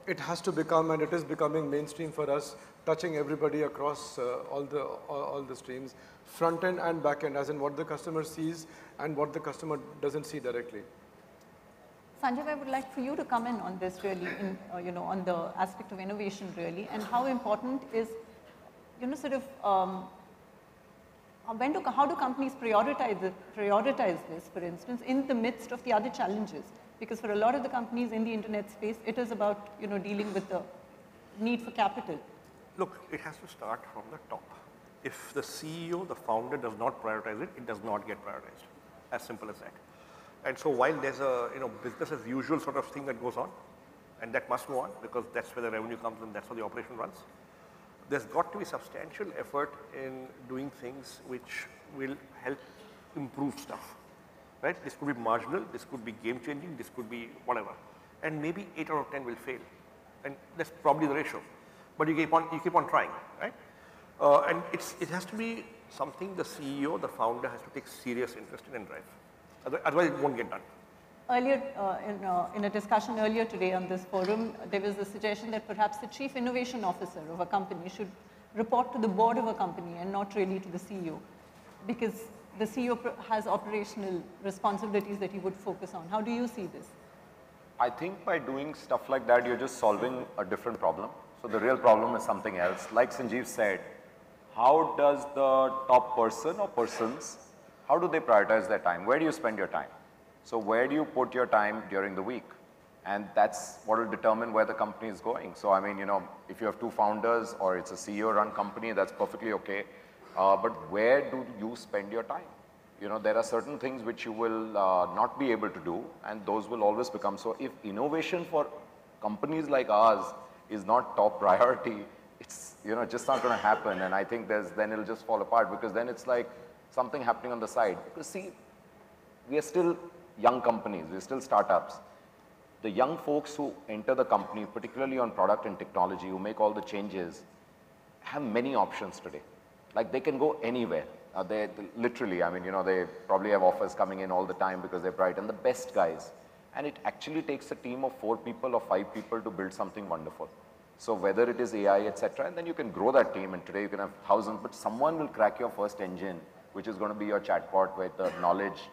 It has to become, and it is becoming mainstream for us, touching everybody across all the streams, front end and back end, as in what the customer sees and what the customer doesn't see directly. Sanjeev, I would like for you to come in on this really, on the aspect of innovation really, and how important is, how do companies prioritize this, for instance, in the midst of the other challenges? Because for a lot of the companies in the internet space, it is about, dealing with the need for capital. Look, it has to start from the top. If the CEO, the founder does not prioritize it, it does not get prioritized. As simple as that. And so while there's a business as usual sort of thing that goes on, and that must go on because that's where the revenue comes and that's how the operation runs, there's got to be substantial effort in doing things which will help improve stuff. Right? This could be marginal, this could be game changing, this could be whatever. And maybe 8 out of 10 will fail. And that's probably the ratio. But you keep on trying, right? And it has to be something the CEO, the founder has to take serious interest in and drive. Otherwise it won't get done. Earlier, in a discussion earlier today on this forum, there was a suggestion that perhaps the chief innovation officer of a company should report to the board of a company and not really to the CEO, because the CEO has operational responsibilities that he would focus on. How do you see this? I think by doing stuff like that, you're just solving a different problem. So the real problem is something else. Like Sanjeev said, how does the top person or persons, how do they prioritize their time? Where do you spend your time? So where do you put your time during the week? And that's what will determine where the company is going. So I mean, if you have 2 founders or it's a CEO run company, that's perfectly okay. But where do you spend your time? There are certain things which you will not be able to do, and those will always become. So if innovation for companies like ours is not top priority, it's just not going to happen. And I think then it'll just fall apart, because then it's like something happening on the side. Because see, we are still young companies, we're still startups. The young folks who enter the company, particularly on product and technology, who make all the changes, have many options today. Like they can go anywhere. They literally, they probably have offers coming in all the time because they're bright and the best guys. And it actually takes a team of 4 people or 5 people to build something wonderful. So whether it is AI, etc., and then you can grow that team, and today you can have thousands, but someone will crack your first engine, which is going to be your chatbot, where the knowledge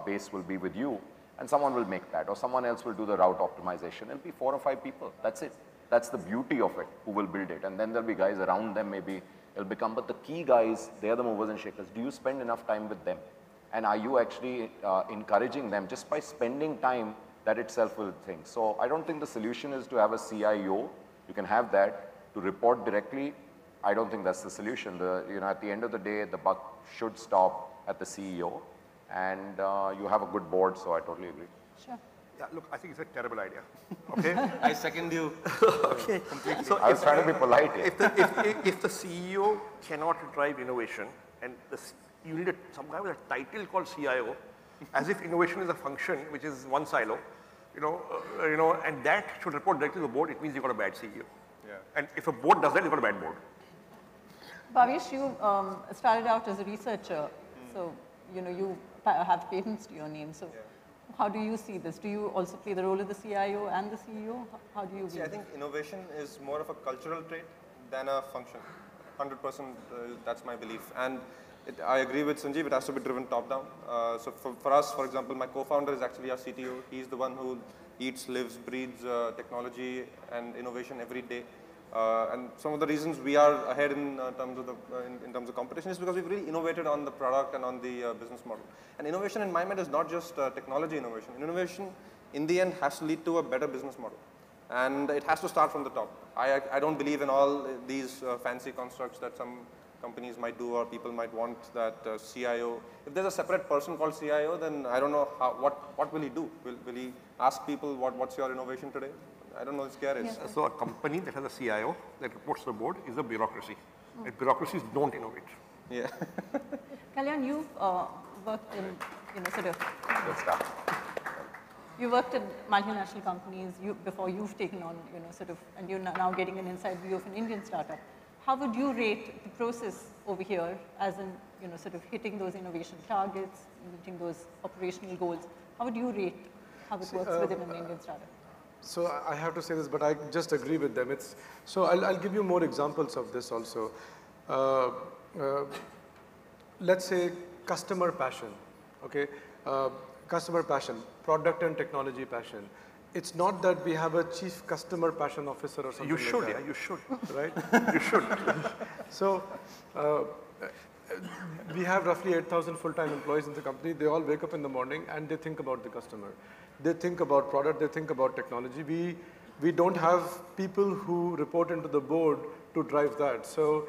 base will be with you, and someone will make that, or someone else will do the route optimization. It'll be 4 or 5 people. That's it. That's the beauty of it, who will build it. And then there'll be guys around them, maybe it'll become, but the key guys, they're the movers and shakers. Do you spend enough time with them? And are you actually encouraging them? Just by spending time, that itself will think. So I don't think the solution is to have a CIO. You can have that. To report directly, I don't think that's the solution. At the end of the day, the buck should stop at the CEO. and you have a good board, so I totally agree. Sure. Yeah, look, I think it's a terrible idea. Okay? I second you. Okay. So I was trying to be polite here. if the CEO cannot drive innovation, and you need some kind of a title called CIO, as if innovation is a function which is one silo, and that should report directly to the board, it means you've got a bad CEO. Yeah. And if a board does that, you've got a bad board. Bhavish, you started out as a researcher, so you have patents to your name. So how do you see this? Do you also play the role of the CIO and the CEO? How do you view I think innovation is more of a cultural trait than a function. 100% that's my belief. And I agree with Sanjeev, it has to be driven top down. So for us, for example, my co-founder is actually our CTO. He's the one who eats, lives, breathes technology and innovation every day. And some of the reasons we are ahead in terms of competition is because we've really innovated on the product and on the business model. And innovation in my mind is not just technology innovation. Innovation in the end has to lead to a better business model. And it has to start from the top. I don't believe in all these fancy constructs that some companies might do or people might want that CIO. If there's a separate person called CIO, then I don't know what will he do? Will he ask people what's your innovation today? I don't know, it's scary. Yes. So a company that has a CIO that reports to the board is a bureaucracy. And bureaucracies don't innovate. Yeah. Kalyan, you've worked in, sort of... Good stuff. You worked in multinational companies before you've taken on, and you're now getting an inside view of an Indian startup. How would you rate the process over here as in, sort of hitting those innovation targets, meeting those operational goals? How would you rate how it works within an Indian startup? So I have to say this, but I just agree with them. So I'll give you more examples of this also. Let's say customer passion, okay? Customer passion, product and technology passion. It's not that we have a chief customer passion officer or something like that. You should, yeah, you should. Right? You should. So we have roughly 8,000 full-time employees in the company. They all wake up in the morning and they think about the customer. They think about product, they think about technology. We don't have people who report into the board to drive that. So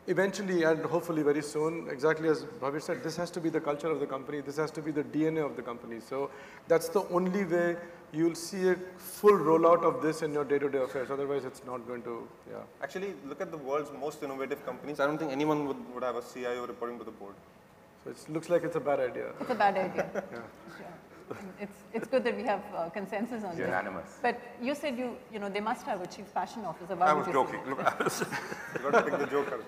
eventually and hopefully very soon, exactly as Bhavish said, this has to be the culture of the company. This has to be the DNA of the company. So that's the only way you'll see a full rollout of this in your day-to-day affairs. Otherwise, it's not going to, yeah. Actually, look at the world's most innovative companies. I don't think anyone would have a CIO reporting to the board. So it looks like it's a bad idea. It's a bad idea. Yeah. It's good that we have consensus on this. Unanimous. But you said they must have a chief passion officer. I was joking. Look, you got to take the joke out.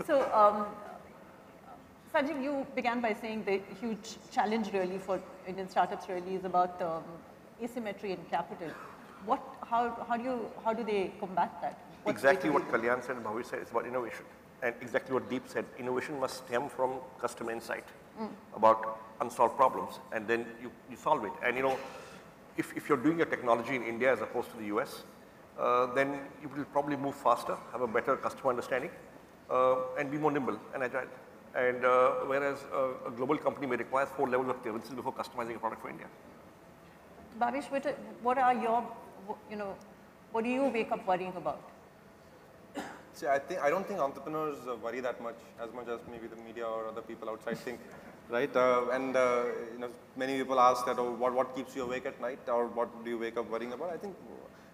So, Sanjeev, you began by saying the huge challenge really for Indian startups really is about asymmetry in capital. How do they combat that? Exactly what Kalyan said and Bhavish said, it's about innovation. And exactly what Deep said, innovation must stem from customer insight about unsolved problems, and then you solve it. And if you're doing your technology in India as opposed to the US, then you will probably move faster, have a better customer understanding, and be more nimble and agile. And whereas a global company may require 4 levels of clearances before customizing a product for India. Bhavish, what are your, what do you wake up worrying about? See, I don't think entrepreneurs worry that much as maybe the media or other people outside think, right? Many people ask that, what keeps you awake at night, or what do you wake up worrying about? I think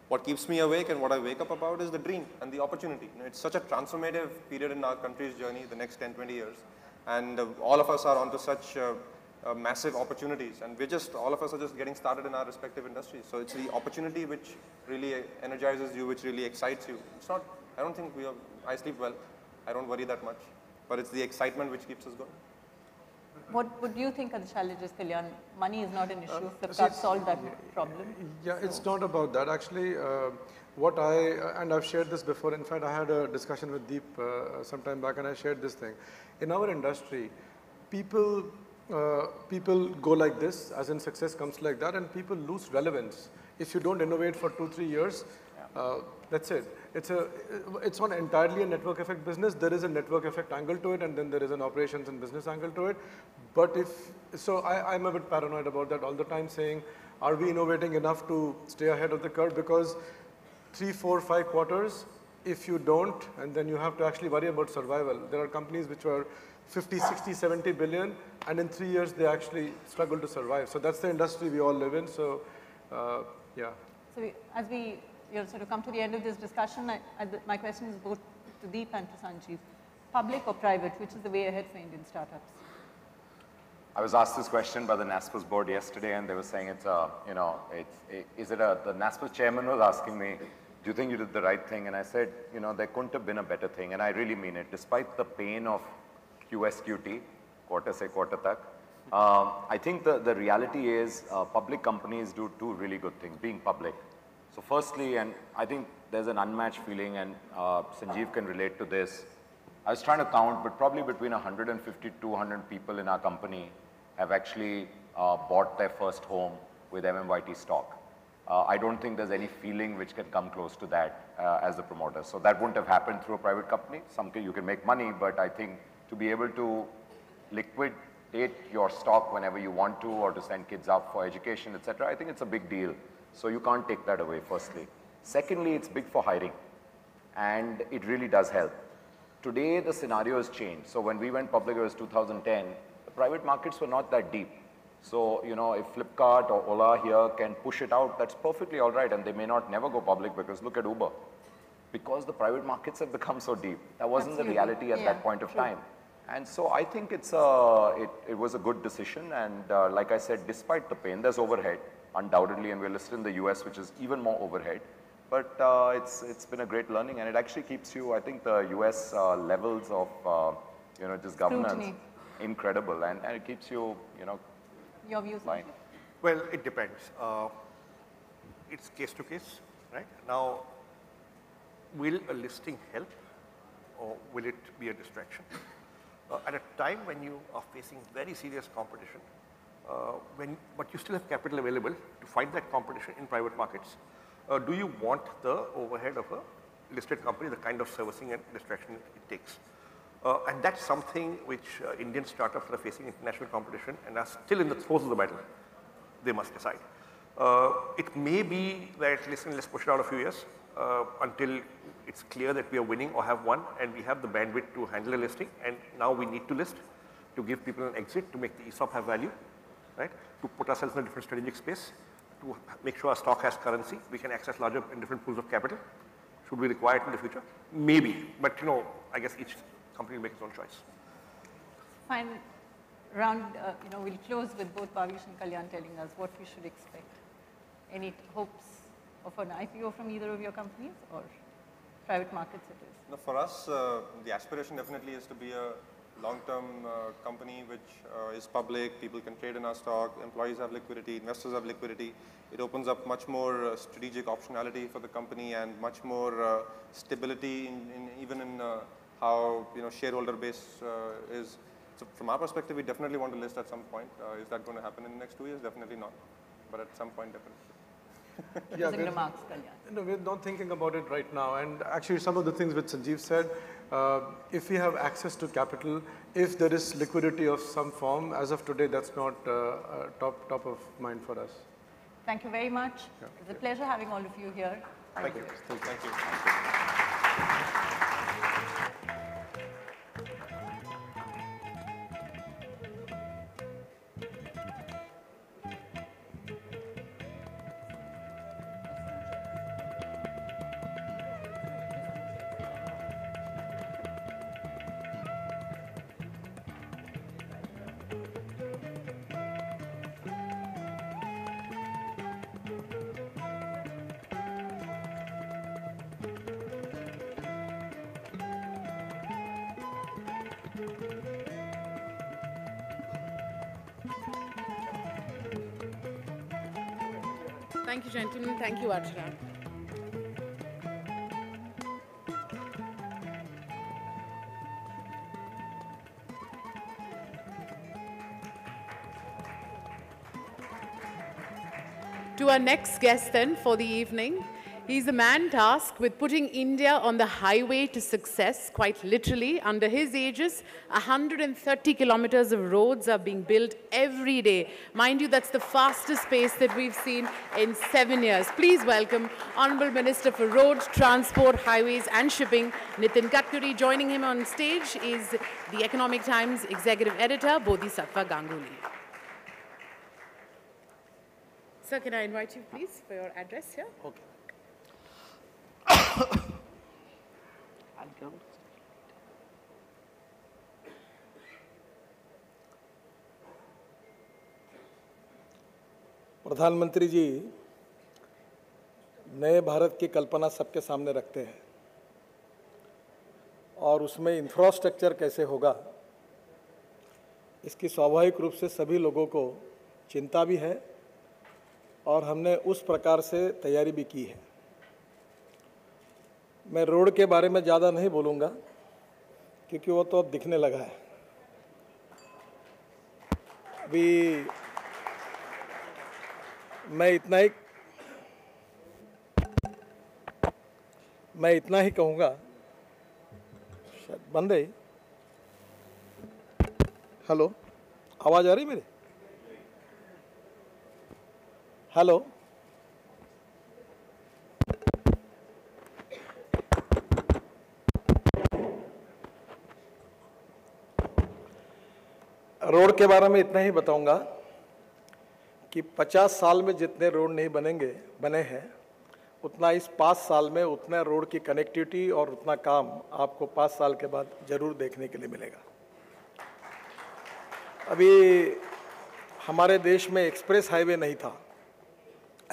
what keeps me awake and what I wake up about is the dream and the opportunity. It's such a transformative period in our country's journey, the next 10, 20 years. And all of us are onto such massive opportunities, and all of us are just getting started in our respective industries. So it's the opportunity which really energizes you, which really excites you. It's not, I don't think I sleep well. I don't worry that much, but it's the excitement which keeps us going. What do you think are the challenges, Kalyan? Money is not an issue. The cuts solve that problem. Yeah, it's not about that. Actually, and I've shared this before. In fact, I had a discussion with Deep some time back, and I shared this thing. In our industry, people go like this, as in success comes like that, and people lose relevance. If you don't innovate for 2-3 years, that's it. It's not entirely a network effect business. There is a network effect angle to it, and then there is an operations and business angle to it. But I'm a bit paranoid about that all the time, saying, are we innovating enough to stay ahead of the curve? Because 3, 4, 5 quarters, if you don't, and then you have to actually worry about survival. There are companies which were 50, 60, 70 billion, and in 3 years they actually struggle to survive. So that's the industry we all live in. So, yeah. So as we sort of come to the end of this discussion, my question is both to Deep and to Sanjeev. Public or private, which is the way ahead for Indian startups? I was asked this question by the NASPERS board yesterday, and they were saying it's the NASPERS chairman was asking me, do you think you did the right thing? And I said, there couldn't have been a better thing, and I really mean it. Despite the pain of QSQT, quarter se quarter tak, I think the reality is public companies do two really good things, being public. So firstly, and I think there's an unmatched feeling, and Sanjeev can relate to this. I was trying to count, but probably between 150 to 200 people in our company have actually bought their first home with MMYT stock. I don't think there's any feeling which can come close to that as a promoter. So that wouldn't have happened through a private company. Something you can make money, but I think to be able to liquidate your stock whenever you want to, or to send kids out for education, etc., I think it's a big deal. So you can't take that away, firstly. Secondly, it's big for hiring, and it really does help. Today, the scenario has changed. So when we went public, it was 2010, the private markets were not that deep. So, if Flipkart or Ola here can push it out, that's perfectly all right, and they may not never go public, because look at Uber. Because the private markets have become so deep. That wasn't the reality at that point of time. And so I think it was a good decision, and like I said, despite the pain, there's overhead, undoubtedly, and we're listed in the US, which is even more overhead. But it's been a great learning, and it actually keeps you, I think the US levels of, just governance, incredible, and it keeps you, Your views? fine. Well, it depends. It's case to case, right? Now, will a listing help, or will it be a distraction? At a time when you are facing very serious competition, but you still have capital available to fight that competition in private markets, do you want the overhead of a listed company, the kind of servicing and distraction it takes? And that's something which Indian startups that are facing international competition and are still in the throes of the battle, they must decide. It may be that, listen, let's push it out a few years until it's clear that we are winning or have won, and we have the bandwidth to handle a listing, and now we need to list to give people an exit, to make the ESOP have value, right? To put ourselves in a different strategic space, to make sure our stock has currency, we can access larger and different pools of capital. Should we require it in the future? Maybe, but I guess each company will make its own choice. Fine. Round, we'll close with both Bhavish and Kalyan telling us what we should expect. Any hopes of an IPO from either of your companies, or private markets it is? No, for us, the aspiration definitely is to be a long-term company which is public, people can trade in our stock, employees have liquidity, investors have liquidity. It opens up much more strategic optionality for the company, and much more stability even in how shareholder base is. So from our perspective, we definitely want to list at some point. Is that going to happen in the next 2 years? Definitely not, but at some point, definitely. Closing remarks, Kalyan. No, we're not thinking about it right now. And actually, some of the things which Sanjeev said, if we have access to capital, if there is liquidity of some form, as of today, that's not top of mind for us. Thank you very much. Yeah. It's a pleasure having all of you here. Thank you. Thank you. Thank you, gentlemen. Thank you, Archana. To our next guest then for the evening, He's the man tasked with putting India on the highway to success, quite literally. Under his aegis, 130 kilometers of roads are being built every day. Mind you, that's the fastest pace that we've seen in 7 years. Please welcome Honorable Minister for Roads, Transport, Highways and Shipping, Nitin Gadkari. Joining him on stage is the Economic Times Executive Editor, Bodhisattva Ganguly. Sir, can I invite you, please, for your address here? Okay. प्रधानमंत्री जी नए भारत की कल्पना सबके सामने रखते हैं और उसमें infrastructure कैसे होगा इसकी स्वाभाविक रूप से सभी लोगों को चिंता भी है और हमने उस प्रकार से तैयारी भी की है। मैं रोड के बारे में ज़्यादा नहीं बोलूँगा क्योंकि वो तो अब दिखने लगा है। अभी मैं इतना ही कहूँगा। शायद बंद है। हेलो, आवाज़ आ रही मेरी? हेलो, रोड के बारे में इतना ही बताऊंगा कि 50 साल में जितने रोड नहीं बने हैं उतना इस 5 साल में उतना रोड की कनेक्टिविटी और उतना काम आपको 5 साल के बाद जरूर देखने के लिए मिलेगा। अभी हमारे देश में एक्सप्रेस हाईवे नहीं था,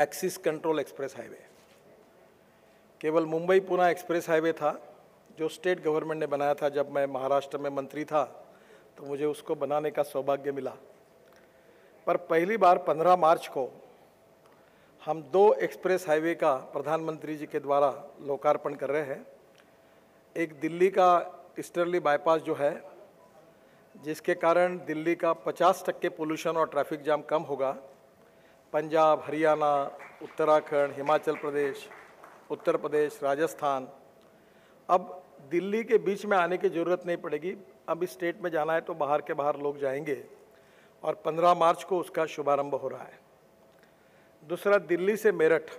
एक्सिस कंट्रोल एक्सप्रेस हाईवे, केवल मुंबई पुणे एक्सप्रेस हाईवे था जो स्टेट गवर्नमेंट ने बनाया था। जब मैं महाराष्ट्र में मंत्री था तो मुझे उसको बनाने का सौभाग्य मिला। पर पहली बार 15 मार्च को हम 2 एक्सप्रेस हाईवे का प्रधानमंत्री जी के द्वारा लोकार्पण कर रहे हैं। एक दिल्ली का ईस्टर्ली बाईपास जो है, जिसके कारण दिल्ली का 50% पोल्यूशन और ट्रैफिक जाम कम होगा। पंजाब, हरियाणा, उत्तराखंड, हिमाचल प्रदेश, उत्तर प्रदेश, राजस्थान, अब दिल्ली के बीच में आने की ज़रूरत नहीं पड़ेगी। अब इस स्टेट में जाना है तो बाहर के बाहर लोग जाएंगे और 15 मार्च को उसका शुभारंभ हो रहा है। दूसरा, दिल्ली से मेरठ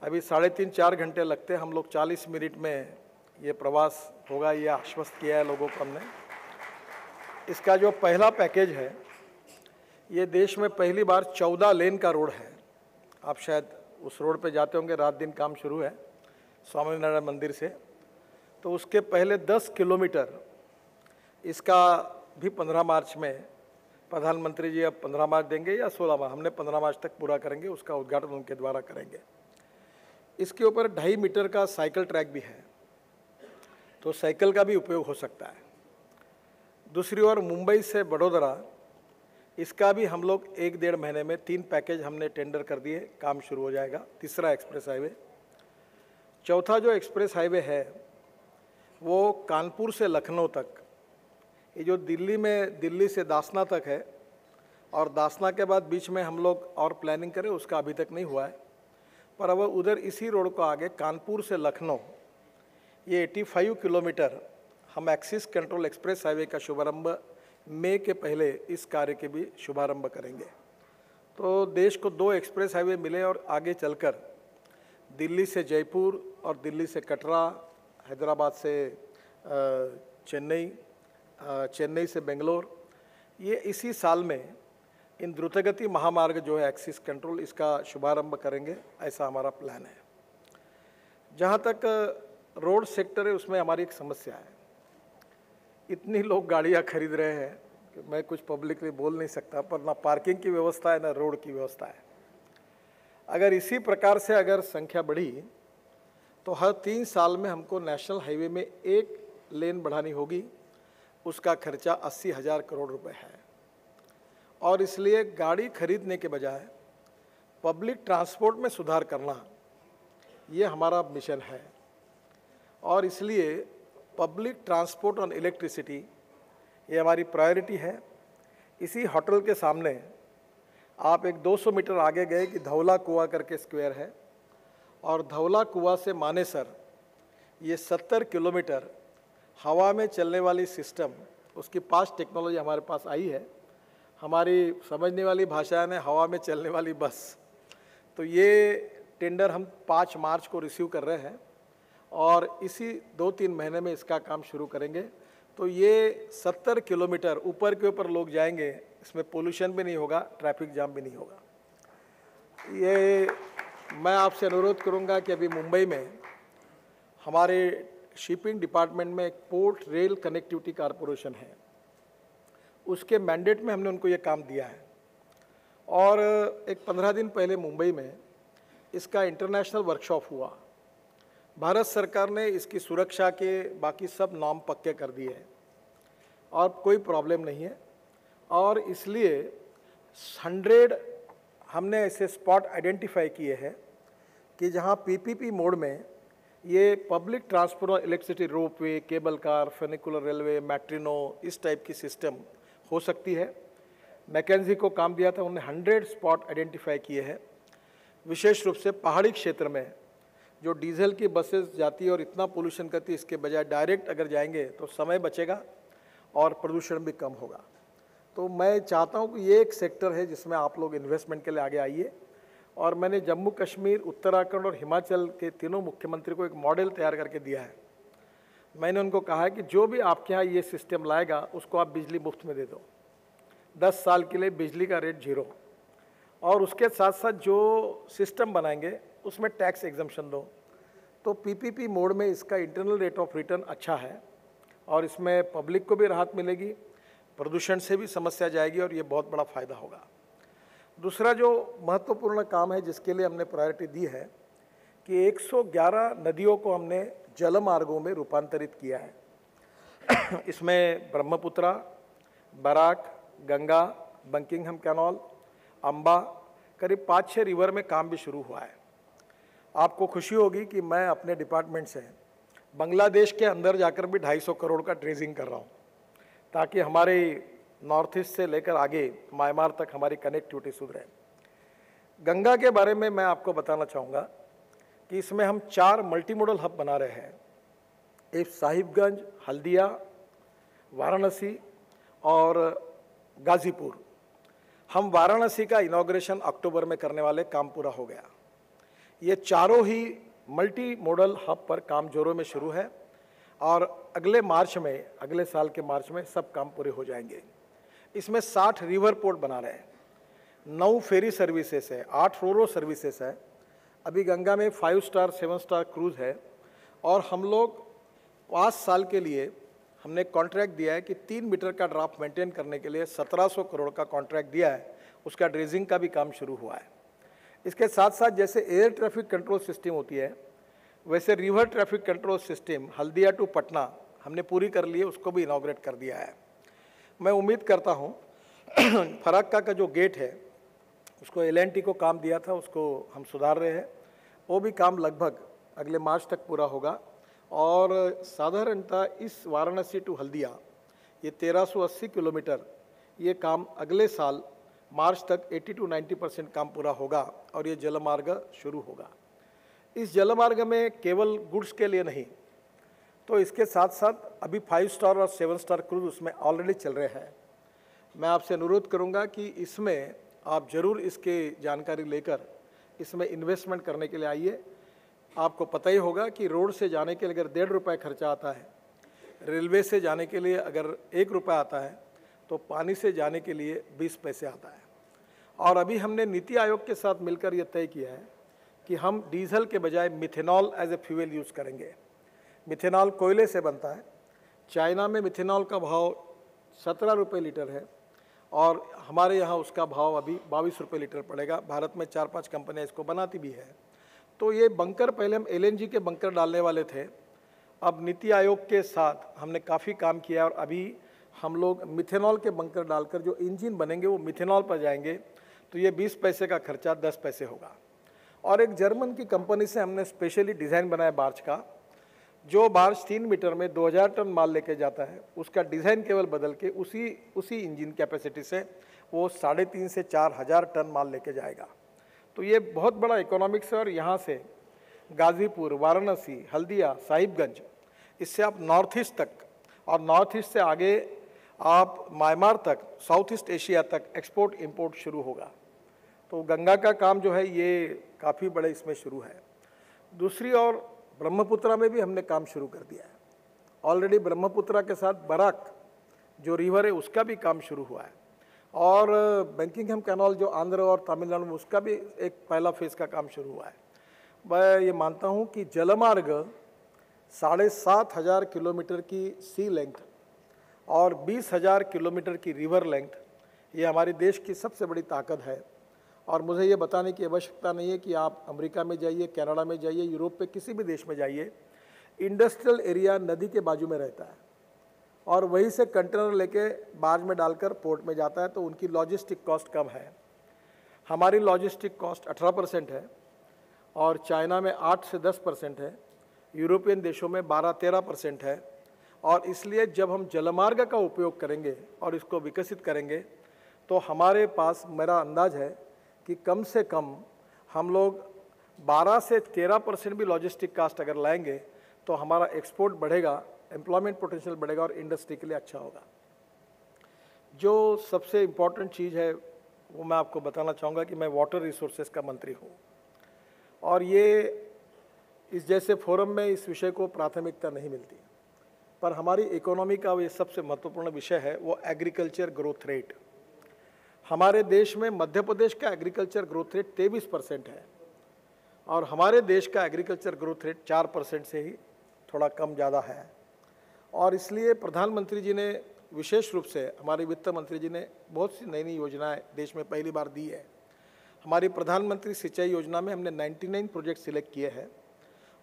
अभी 3.5-4 घंटे लगते हैं, हम लोग 40 मिनट में ये प्रवास होगा, ये आश्वस्त किया है लोगों को हमने। इसका जो पहला पैकेज है, ये देश में पहली बार 14 लेन का रोड है। आप शायद उस रोड पे जाते होंगे, रात दिन काम शुरू है स्वामीनारायण मंदिर से, तो उसके पहले 10 किलोमीटर इसका भी 15 मार्च में प्रधानमंत्री जी अब 15 मार्च देंगे या 16 मार्च, हमने 15 मार्च तक पूरा करेंगे, उसका उद्घाटन उनके द्वारा करेंगे। इसके ऊपर 2.5 मीटर का साइकिल ट्रैक भी है, तो साइकिल का भी उपयोग हो सकता है। दूसरी ओर मुंबई से बड़ोदरा, इसका भी हम लोग 1-1.5 महीने में 3 पैकेज हमने टेंडर कर दिए, काम शुरू हो जाएगा। तीसरा एक्सप्रेस हाईवे। चौथा जो एक्सप्रेस हाईवे है वो कानपुर से लखनऊ तक, ये जो दिल्ली से दासना तक है, और दासना के बाद बीच में हम लोग और प्लानिंग करें, उसका अभी तक नहीं हुआ है। पर अब उधर इसी रोड को आगे कानपुर से लखनऊ, ये 85 किलोमीटर हम एक्सिस कंट्रोल एक्सप्रेस हाईवे का शुभारंभ मई के पहले इस कार्य के भी शुभारंभ करेंगे। तो देश को 2 एक्सप्रेस हाईवे मिले और आगे चलकर दिल्ली से जयपुर और दिल्ली से कटरा, हैदराबाद से चेन्नई, चेन्नई से बेंगलोर, ये इसी साल में इन द्रुतगति महामार्ग जो है एक्सिस कंट्रोल, इसका शुभारंभ करेंगे, ऐसा हमारा प्लान है। जहाँ तक रोड सेक्टर है उसमें हमारी एक समस्या है, इतनी लोग गाड़ियाँ खरीद रहे हैं कि मैं कुछ पब्लिकली बोल नहीं सकता, पर ना पार्किंग की व्यवस्था है ना रोड की व्यवस्था है। अगर इसी प्रकार से अगर संख्या बढ़ी तो हर 3 साल में हमको नेशनल हाईवे में 1 लेन बढ़ानी होगी, उसका खर्चा 80,000 करोड़ रुपए है। और इसलिए गाड़ी खरीदने के बजाय पब्लिक ट्रांसपोर्ट में सुधार करना, ये हमारा मिशन है। और इसलिए पब्लिक ट्रांसपोर्ट ऑन इलेक्ट्रिसिटी, ये हमारी प्रायोरिटी है। इसी होटल के सामने आप एक 200 मीटर आगे गए कि धौला कुआं करके स्क्वायर है, और धौला कुआं से मानेसर ये 70 किलोमीटर हवा में चलने वाली सिस्टम, उसकी पास टेक्नोलॉजी हमारे पास आई है। हमारी समझने वाली भाषा में हवा में चलने वाली बस। तो ये टेंडर हम 5 मार्च को रिसीव कर रहे हैं और इसी 2-3 महीने में इसका काम शुरू करेंगे। तो ये 70 किलोमीटर ऊपर के ऊपर लोग जाएंगे, इसमें पोल्यूशन भी नहीं होगा, ट्रैफिक जाम भी नहीं होगा। ये मैं आपसे अनुरोध करूंगा कि अभी मुंबई में हमारे शिपिंग डिपार्टमेंट में एक पोर्ट रेल कनेक्टिविटी कॉरपोरेशन है, उसके मैंडेट में हमने उनको ये काम दिया है। और एक 15 दिन पहले मुंबई में इसका इंटरनेशनल वर्कशॉप हुआ। भारत सरकार ने इसकी सुरक्षा के बाकी सब नॉर्म पक्के कर दिए हैं और कोई प्रॉब्लम नहीं है। और इसलिए 100 हमने ऐसे स्पॉट आइडेंटिफाई किए हैं कि जहां पीपीपी मोड में ये public transport, electricity, ropeway, cable car, funicular railway, metrino, इस टाइप की सिस्टम हो सकती है। मैकेंजी को काम दिया था, उन्होंने 100 स्पॉट आइडेंटिफाई किए हैं। विशेष रूप से पहाड़ी क्षेत्र में जो डीजल की बसेस जाती है और इतना पोल्यूशन करती है, इसके बजाय डायरेक्ट अगर जाएंगे तो समय बचेगा और प्रदूषण भी कम होगा। तो मैं चाहता हूं कि ये एक सेक्टर है जिसमें आप लोग इन्वेस्टमेंट के लिए आगे आइए। और मैंने जम्मू कश्मीर, उत्तराखंड और हिमाचल के तीनों मुख्यमंत्री को एक मॉडल तैयार करके दिया है। मैंने उनको कहा है कि जो भी आपके यहाँ ये सिस्टम लाएगा उसको आप बिजली मुफ्त में दे दो, 10 साल के लिए बिजली का रेट 0। और उसके साथ साथ जो सिस्टम बनाएंगे उसमें टैक्स एग्जम्पशन दो। तो पीपीपी मोड में इसका इंटरनल रेट ऑफ रिटर्न अच्छा है और इसमें पब्लिक को भी राहत मिलेगी, प्रदूषण से भी समस्या जाएगी और ये बहुत बड़ा फ़ायदा होगा। दूसरा जो महत्वपूर्ण काम है जिसके लिए हमने प्रायोरिटी दी है कि 111 नदियों को हमने जलमार्गों में रूपांतरित किया है। इसमें ब्रह्मपुत्रा, बराक, गंगा, बंकिंघम कैनाल, अम्बा, करीब 5-6 रिवर में काम भी शुरू हुआ है। आपको खुशी होगी कि मैं अपने डिपार्टमेंट से बांग्लादेश के अंदर जाकर भी 250 करोड़ का ड्रेजिंग कर रहा हूँ, ताकि हमारे नॉर्थ ईस्ट से लेकर आगे म्यांमार तक हमारी कनेक्टिविटी सुधरे। गंगा के बारे में मैं आपको बताना चाहूँगा कि इसमें हम 4 मल्टीमोडल हब बना रहे हैं। एक साहिबगंज, हल्दिया, वाराणसी और गाजीपुर। हम वाराणसी का इनॉग्रेशन अक्टूबर में करने वाले, काम पूरा हो गया। ये चारों ही मल्टी मॉडल हब पर काम जोरों में शुरू है और अगले साल के मार्च में सब काम पूरे हो जाएंगे। इसमें 60 रिवर पोर्ट बना रहे हैं, 9 फेरी सर्विसेज है, 8 रोरो सर्विसेज है। अभी गंगा में 5 स्टार 7 स्टार क्रूज है। और हम लोग 5 साल के लिए हमने कॉन्ट्रैक्ट दिया है कि 3 मीटर का ड्राफ्ट मेंटेन करने के लिए 1700 करोड़ का कॉन्ट्रैक्ट दिया है। उसका ड्रेजिंग का भी काम शुरू हुआ है। इसके साथ साथ जैसे एयर ट्रैफिक कंट्रोल सिस्टम होती है, वैसे river traffic control system Haldia to Patna हमने पूरी कर ली है, उसको भी इनॉग्रेट कर दिया है। मैं उम्मीद करता हूँ फराक्का का जो गेट है उसको LNT को काम दिया था, उसको हम सुधार रहे हैं। वो भी काम लगभग अगले मार्च तक पूरा होगा। और साधारणतः इस वाराणसी टू हल्दिया ये 1380 किलोमीटर, ये काम अगले साल मार्च तक 80 to 90% काम पूरा होगा और ये जलमार्ग शुरू होगा। इस जलमार्ग में केवल गुड्स के लिए नहीं, तो इसके साथ साथ अभी 5 स्टार और 7 स्टार क्रूज उसमें ऑलरेडी चल रहे हैं। मैं आपसे अनुरोध करूंगा कि इसमें आप ज़रूर इसके जानकारी लेकर इसमें इन्वेस्टमेंट करने के लिए आइए। आपको पता ही होगा कि रोड से जाने के लिए अगर 1.5 रुपये खर्चा आता है, रेलवे से जाने के लिए अगर 1 रुपया आता है, तो पानी से जाने के लिए 20 पैसे आता है। और अभी हमने नीति आयोग के साथ मिलकर ये तय किया है कि हम डीजल के बजाय methanol as a fuel use करेंगे। मिथेनॉल कोयले से बनता है। चाइना में मिथेनॉल का भाव 17 रुपये लीटर है और हमारे यहाँ उसका भाव अभी 22 रुपये लीटर पड़ेगा। भारत में 4-5 कंपनियाँ इसको बनाती भी है। तो ये बंकर, पहले हम LNG के बंकर डालने वाले थे, अब नीति आयोग के साथ हमने काफ़ी काम किया और अभी हम लोग मिथेनॉल के बंकर डालकर जो इंजन बनेंगे वो मिथेनॉल पर जाएंगे। तो ये 20 पैसे का खर्चा 10 पैसे होगा। और एक जर्मन की कंपनी से हमने स्पेशली डिज़ाइन बनाया बार्ज का, जो बार्ज 3 मीटर में 2000 टन माल लेके जाता है, उसका डिज़ाइन केवल बदल के उसी इंजन कैपेसिटी से वो 3.5 से 4 हज़ार टन माल लेके जाएगा। तो ये बहुत बड़ा इकोनॉमिक्स है। और यहाँ से गाजीपुर, वाराणसी, हल्दिया, साहिबगंज, इससे आप नॉर्थ ईस्ट तक और नॉर्थ ईस्ट से आगे आप म्यांमार तक, साउथ ईस्ट एशिया तक एक्सपोर्ट इंपोर्ट शुरू होगा। तो गंगा का काम जो है ये काफ़ी बड़े इसमें शुरू है। दूसरी ओर ब्रह्मपुत्रा में भी हमने काम शुरू कर दिया है। ऑलरेडी ब्रह्मपुत्रा के साथ बराक जो रिवर है उसका भी काम शुरू हुआ है, और बैंकिंगहम कैनाल जो आंध्र और तमिलनाडु में उसका भी एक पहला फेज़ का काम शुरू हुआ है। मैं ये मानता हूँ कि जलमार्ग 7,500 किलोमीटर की सी लेंथ और 20,000 किलोमीटर की रिवर लेंथ, ये हमारे देश की सबसे बड़ी ताकत है। और मुझे ये बताने की आवश्यकता नहीं है कि आप अमेरिका में जाइए, कनाडा में जाइए, यूरोप पे किसी भी देश में जाइए, इंडस्ट्रियल एरिया नदी के बाजू में रहता है और वहीं से कंटेनर लेके बार्ज में डालकर पोर्ट में जाता है, तो उनकी लॉजिस्टिक कॉस्ट कम है। हमारी लॉजिस्टिक कॉस्ट 18% है और चाइना में 8 से 10% है, यूरोपियन देशों में 12-13% है। और इसलिए जब हम जलमार्ग का उपयोग करेंगे और इसको विकसित करेंगे तो हमारे पास, मेरा अंदाज है कि कम से कम हम लोग 12 से 13% भी लॉजिस्टिक कास्ट अगर लाएंगे तो हमारा एक्सपोर्ट बढ़ेगा, एम्प्लॉयमेंट पोटेंशियल बढ़ेगा और इंडस्ट्री के लिए अच्छा होगा। जो सबसे इम्पॉर्टेंट चीज़ है वो मैं आपको बताना चाहूँगा कि मैं वाटर रिसोर्सेज का मंत्री हूँ और ये इस जैसे फोरम में इस विषय को प्राथमिकता नहीं मिलती, पर हमारी इकोनॉमी का ये सबसे महत्वपूर्ण विषय है वो एग्रीकल्चर ग्रोथ रेट। हमारे देश में मध्य प्रदेश का एग्रीकल्चर ग्रोथ रेट 23% है और हमारे देश का एग्रीकल्चर ग्रोथ रेट 4% से ही थोड़ा कम ज़्यादा है। और इसलिए प्रधानमंत्री जी ने विशेष रूप से, हमारे वित्त मंत्री जी ने बहुत सी नई नई योजनाएं देश में पहली बार दी है। हमारी प्रधानमंत्री सिंचाई योजना में हमने 99 प्रोजेक्ट सिलेक्ट किए हैं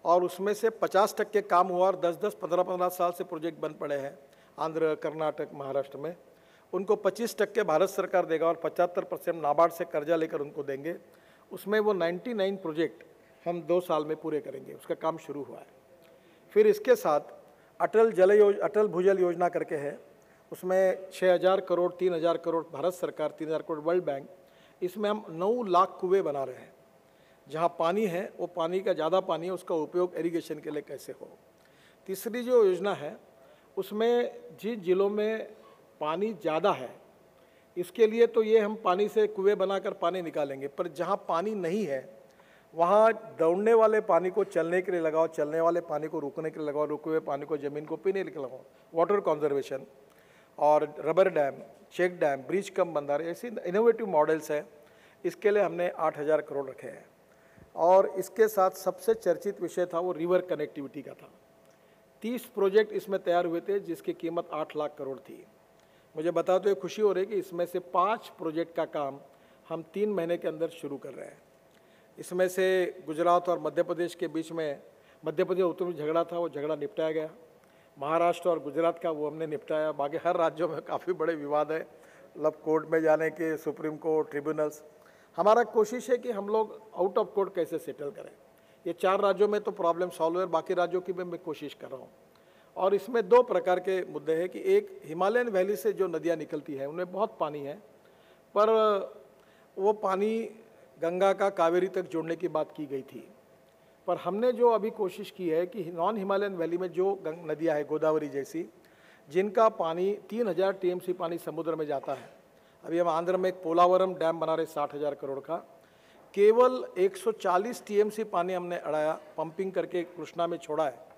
और उसमें से 50% काम हुआ और 10-10, 15-15 साल से प्रोजेक्ट बन पड़े हैं। आंध्र, कर्नाटक, महाराष्ट्र में उनको 25% भारत सरकार देगा और 75% नाबार्ड से कर्जा लेकर उनको देंगे। उसमें वो 99 प्रोजेक्ट हम 2 साल में पूरे करेंगे, उसका काम शुरू हुआ है। फिर इसके साथ अटल भूजल योजना करके है, उसमें 6,000 करोड़, 3,000 करोड़ भारत सरकार, 3,000 करोड़ वर्ल्ड बैंक, इसमें हम 9 लाख कुएँ बना रहे हैं। जहाँ पानी है वो पानी का ज़्यादा पानी है, उसका उपयोग इरिगेशन के लिए कैसे हो। तीसरी जो योजना है उसमें जिन जिलों में पानी ज़्यादा है इसके लिए तो ये हम पानी से कुएँ बनाकर पानी निकालेंगे, पर जहाँ पानी नहीं है वहाँ दौड़ने वाले पानी को चलने के लिए लगाओ, चलने वाले पानी को रुकने के लिए लगाओ, रुके हुए पानी को ज़मीन को पीने के लिए लगाओ। वाटर कंजर्वेशन और rubber dam, check dam, bridge cum बंधारे, ऐसी इनोवेटिव मॉडल्स है। इसके लिए हमने 8,000 करोड़ रखे हैं। और इसके साथ सबसे चर्चित विषय था वो रिवर कनेक्टिविटी का था। 30 प्रोजेक्ट इसमें तैयार हुए थे जिसकी कीमत 8 लाख करोड़ थी। मुझे बताते हुए खुशी हो रही है कि इसमें से 5 प्रोजेक्ट का काम हम 3 महीने के अंदर शुरू कर रहे हैं। इसमें से गुजरात और मध्य प्रदेश के बीच में, मध्य प्रदेश उत्तर में झगड़ा था, वो झगड़ा निपटाया गया। महाराष्ट्र और गुजरात का वो हमने निपटाया। बाकी हर राज्यों में काफ़ी बड़े विवाद है, मतलब कोर्ट में जाने के, सुप्रीम कोर्ट, ट्रिब्यूनल्स। हमारा कोशिश है कि हम लोग आउट ऑफ कोर्ट कैसे सेटल करें। ये 4 राज्यों में तो प्रॉब्लम सॉल्व है, बाकी राज्यों की भी मैं कोशिश कर रहा हूँ। और इसमें 2 प्रकार के मुद्दे हैं कि एक, हिमालयन वैली से जो नदियाँ निकलती हैं उनमें बहुत पानी है, पर वो पानी गंगा का कावेरी तक जोड़ने की बात की गई थी। पर हमने जो अभी कोशिश की है कि नॉन हिमालयन वैली में जो नदियाँ हैं, गोदावरी जैसी, जिनका पानी 3,000 TMC पानी समुद्र में जाता है। अभी हम आंध्र में एक पोलावरम डैम बना रहे 60,000 करोड़ का, केवल 140 TMC पानी हमने अड़ाया, पंपिंग करके कृष्णा में छोड़ा है।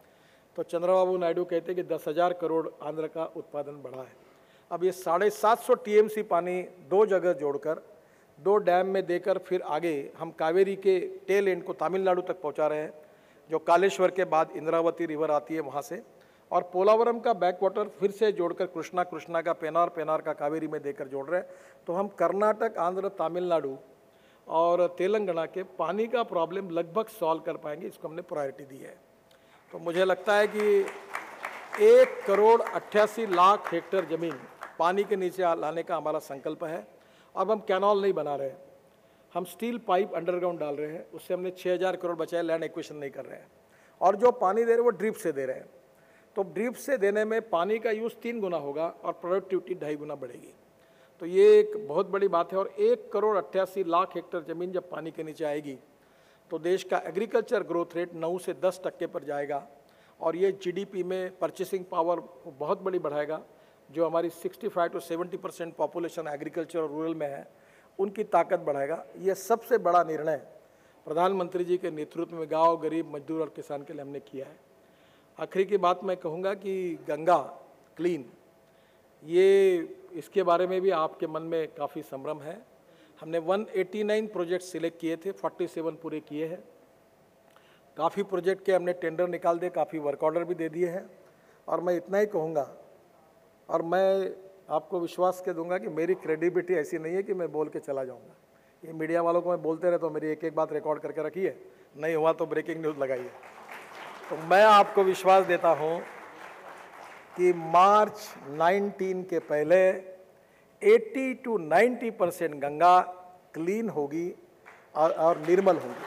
तो चंद्रबाबू नायडू कहते हैं कि 10,000 करोड़ आंध्र का उत्पादन बढ़ा है। अब ये 750 TMC पानी 2 जगह जोड़कर 2 डैम में देकर फिर आगे हम कावेरी के टेल एंड को तमिलनाडु तक पहुंचा रहे हैं, जो कालेश्वर के बाद इंद्रावती रिवर आती है वहां से, और पोलावरम का बैक वाटर फिर से जोड़कर कृष्णा का पेनार का कावेरी में देकर जोड़ रहे हैं। तो हम कर्नाटक, आंध्र, तमिलनाडु और तेलंगाना के पानी का प्रॉब्लम लगभग सॉल्व कर पाएंगे। इसको हमने प्रायोरिटी दी है। तो मुझे लगता है कि 1,88,00,000 हेक्टेयर ज़मीन पानी के नीचे लाने का हमारा संकल्प है। अब हम कैनाल नहीं बना रहे, हम स्टील पाइप अंडरग्राउंड डाल रहे हैं। उससे हमने 6,000 करोड़ बचाए, लैंड एक्विजिशन नहीं कर रहे हैं। और जो पानी दे रहे हैं वो ड्रिप से दे रहे हैं। तो ड्रिप से देने में पानी का यूज़ 3 गुना होगा और प्रोडक्टिविटी 2.5 गुना बढ़ेगी। तो ये एक बहुत बड़ी बात है। और 1,88,00,000 हेक्टेयर ज़मीन जब पानी के नीचे आएगी तो देश का एग्रीकल्चर ग्रोथ रेट 9 से 10% पर जाएगा और ये जीडीपी में परचेसिंग पावर बहुत बड़ी बढ़ाएगा। जो हमारी 65 to 70% पॉपुलेशन एग्रीकल्चर और रूरल में है, उनकी ताकत बढ़ाएगा। ये सबसे बड़ा निर्णय प्रधानमंत्री जी के नेतृत्व में गांव, गरीब, मजदूर और किसान के लिए हमने किया है। आखिरी की बात मैं कहूँगा कि गंगा क्लीन, ये इसके बारे में भी आपके मन में काफ़ी संभ्रम है। हमने 189 प्रोजेक्ट सिलेक्ट किए थे, 47 पूरे किए हैं। काफ़ी प्रोजेक्ट के हमने टेंडर निकाल दिए, काफ़ी वर्क ऑर्डर भी दे दिए हैं। और मैं इतना ही कहूँगा, और मैं आपको विश्वास के दूंगा कि मेरी क्रेडिबिलिटी ऐसी नहीं है कि मैं बोल के चला जाऊँगा। ये मीडिया वालों को मैं बोलते रहता हूँ, मेरी एक एक बात रिकॉर्ड करके रखिए, नहीं हुआ तो ब्रेकिंग न्यूज़ लगाइए। तो मैं आपको विश्वास देता हूँ कि मार्च 19 के पहले 80 to 90% गंगा क्लीन होगी और निर्मल होगी।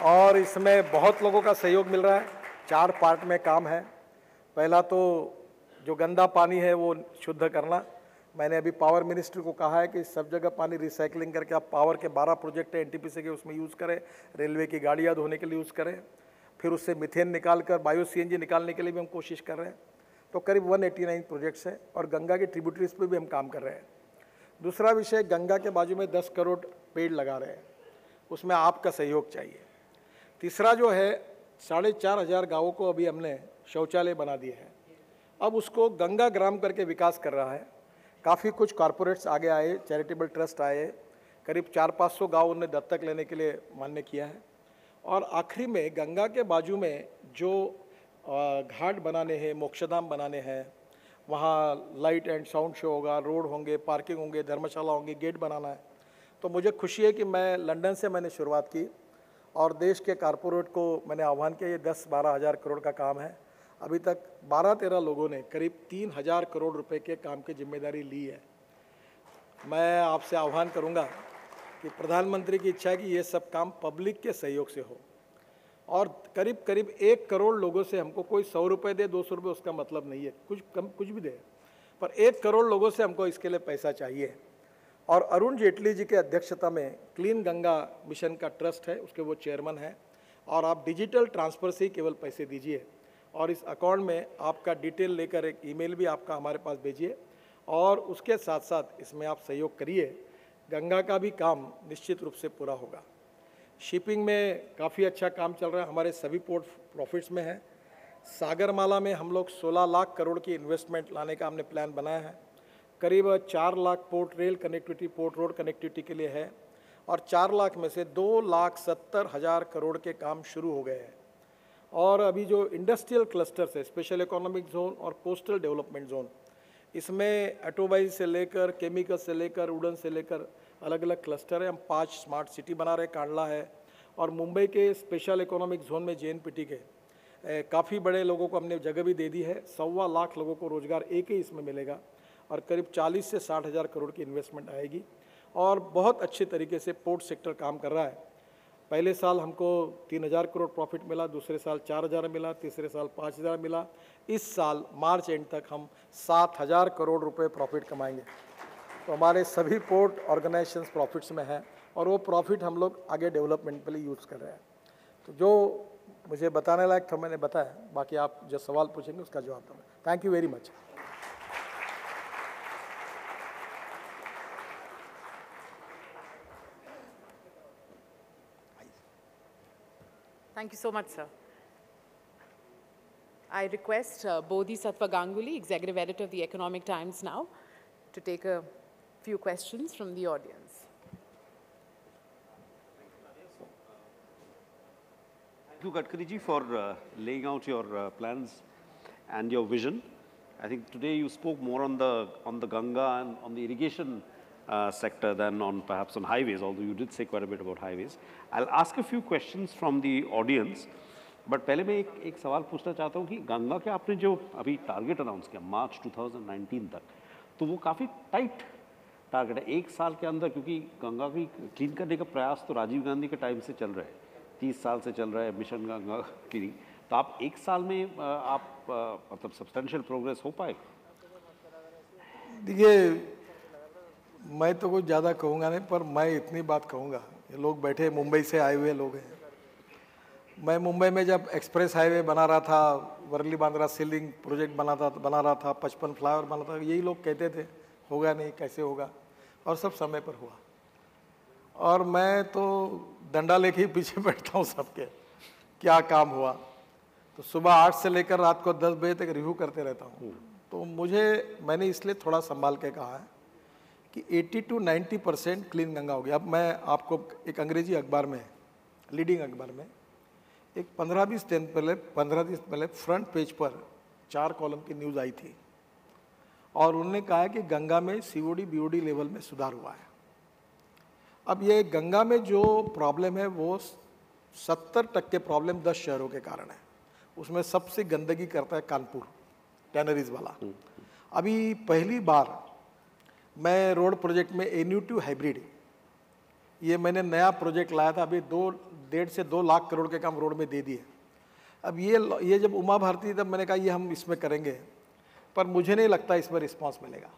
और इसमें बहुत लोगों का सहयोग मिल रहा है। 4 पार्ट में काम है। पहला तो जो गंदा पानी है वो शुद्ध करना। मैंने अभी पावर मिनिस्टर को कहा है कि सब जगह पानी रिसाइकलिंग करके आप पावर के 12 प्रोजेक्ट है एनटीपीसी के, उसमें यूज़ करें। रेलवे की गाड़ियाँ धोने के लिए यूज़ करें। फिर उससे मीथेन निकाल कर बायो सीएनजी निकालने के लिए भी हम कोशिश कर रहे हैं। तो करीब 189 प्रोजेक्ट्स हैं और गंगा की ट्रिब्यूटरीज पे भी हम काम कर रहे हैं। दूसरा विषय, गंगा के बाजू में 10 करोड़ पेड़ लगा रहे हैं, उसमें आपका सहयोग चाहिए। तीसरा जो है, 4,500 गाँवों को अभी हमने शौचालय बना दिए हैं। अब उसको गंगा ग्राम करके विकास कर रहा है। काफ़ी कुछ कॉरपोरेट्स आगे आए, चैरिटेबल ट्रस्ट आए, करीब 400-500 गाँव उन्हें दत्तक लेने के लिए मान्य किया है। और आखिरी में गंगा के बाजू में जो घाट बनाने हैं, मोक्षधाम बनाने हैं, वहाँ लाइट एंड साउंड शो होगा, रोड होंगे, पार्किंग होंगे, धर्मशाला होंगी, गेट बनाना है। तो मुझे खुशी है कि मैं लंदन से मैंने शुरुआत की और देश के कॉरपोरेट को मैंने आह्वान किया। ये 10-12 हज़ार करोड़ का काम है। अभी तक 12-13 लोगों ने करीब 3,000 करोड़ रुपए के काम की जिम्मेदारी ली है। मैं आपसे आह्वान करूंगा कि प्रधानमंत्री की इच्छा है कि ये सब काम पब्लिक के सहयोग से हो और करीब करीब 1 करोड़ लोगों से हमको कोई 100 रुपये दे, 200 रुपये, उसका मतलब नहीं है, कुछ कम कुछ भी दे, पर 1 करोड़ लोगों से हमको इसके लिए पैसा चाहिए। और अरुण जेटली जी के अध्यक्षता में क्लीन गंगा मिशन का ट्रस्ट है, उसके वो चेयरमैन हैं। और आप डिजिटल ट्रांसफ़र से ही केवल पैसे दीजिए और इस अकाउंट में आपका डिटेल लेकर एक ईमेल भी आपका हमारे पास भेजिए और उसके साथ साथ इसमें आप सहयोग करिए। गंगा का भी काम निश्चित रूप से पूरा होगा। शिपिंग में काफ़ी अच्छा काम चल रहा है, हमारे सभी पोर्ट प्रॉफिट्स में है। सागरमाला में हम लोग 16 लाख करोड़ की इन्वेस्टमेंट लाने का हमने प्लान बनाया है। करीब 4 lakh port rail connectivity, port road connectivity के लिए है और 4 लाख में से 2,70,000 करोड़ के काम शुरू हो गए हैं। और अभी जो इंडस्ट्रियल क्लस्टर्स है, स्पेशल इकोनॉमिक जोन और कोस्टल डेवलपमेंट जोन, इसमें ऑटोमोबाइल से लेकर केमिकल से लेकर वुडन से लेकर अलग अलग क्लस्टर है। हम 5 स्मार्ट सिटी बना रहे, कांडला है और मुंबई के स्पेशल इकोनॉमिक जोन में जेएनपीटी के काफ़ी बड़े लोगों को हमने जगह भी दे दी है। 1.25 लाख लोगों को रोज़गार एक ही इसमें मिलेगा और करीब 40 से 60 हज़ार करोड़ की इन्वेस्टमेंट आएगी और बहुत अच्छे तरीके से पोर्ट सेक्टर काम कर रहा है। पहले साल हमको 3,000 करोड़ प्रॉफिट मिला, दूसरे साल 4,000 मिला, तीसरे साल 5,000 मिला। इस साल मार्च एंड तक हम 7,000 करोड़ रुपए प्रॉफिट कमाएंगे। तो हमारे सभी पोर्ट ऑर्गेनाइजेशंस प्रॉफिट्स में हैं और वो प्रॉफिट हम लोग आगे डेवलपमेंट के लिए यूज़ कर रहे हैं। तो जो मुझे बताने लायक था मैंने बताया, बाकी आप जो सवाल पूछेंगे उसका जवाब दूँगा। Thank you very much. Thank you so much, sir. I request Bodhisattva Ganguly, Executive Editor of the Economic Times now, to take a few questions from the audience. Thank you, Gadkari ji, for laying out your plans and your vision. I think today you spoke more on the Ganga and on the irrigation sector than on perhaps on highways, although you did say quite a bit about highways. I'll ask a few questions from the audience, but पहले मैं एक सवाल पूछना चाहता हूँ कि गंगा के आपने जो अभी टारगेट अनाउंस किया मार्च 2019 तक, तो वो काफ़ी टाइट टारगेट है। 1 साल के अंदर, क्योंकि गंगा की क्लीन करने का प्रयास तो राजीव गांधी के टाइम से चल रहा है, 30 साल से चल रहा है मिशन गंगा क्लीनिंग, तो आप 1 साल में आप मतलब सब्सटेंशियल प्रोग्रेस हो पाएगा? देखिए, मैं तो कुछ ज़्यादा कहूँगा नहीं, पर मैं इतनी बात कहूँगा, ये लोग बैठे मुंबई से आए हुए लोग हैं। मैं मुंबई में जब एक्सप्रेस हाईवे बना रहा था, वर्ली बांद्रा सीलिंग प्रोजेक्ट बना रहा था, 55 फ्लाईओवर बना था, यही लोग कहते थे होगा नहीं, कैसे होगा, और सब समय पर हुआ। और मैं तो डंडा लेके ही पीछे बैठता हूँ सबके, क्या काम हुआ। तो सुबह 8 से लेकर रात को 10 बजे तक रिव्यू करते रहता हूँ। तो मैंने इसलिए थोड़ा संभाल के कहा है कि 80 to 90% क्लीन गंगा हो गया। अब मैं आपको एक अंग्रेजी अखबार में, लीडिंग अखबार में, एक 15-20 दिन पहले फ्रंट पेज पर 4 कॉलम की न्यूज़ आई थी और उन्होंने कहा कि गंगा में सीओडी बीओडी लेवल में सुधार हुआ है। अब ये गंगा में जो प्रॉब्लम है वो 70% प्रॉब्लम 10 शहरों के कारण है। उसमें सबसे गंदगी करता है कानपुर, टैनरीज वाला। अभी पहली बार मैं रोड प्रोजेक्ट में NU2 हाइब्रिड, ये मैंने नया प्रोजेक्ट लाया था, अभी 1.5 से 2 लाख करोड़ के काम रोड में दे दिए। अब ये जब उमा भारती, तब मैंने कहा ये हम इसमें करेंगे, पर मुझे नहीं लगता इसमें रिस्पांस मिलेगा।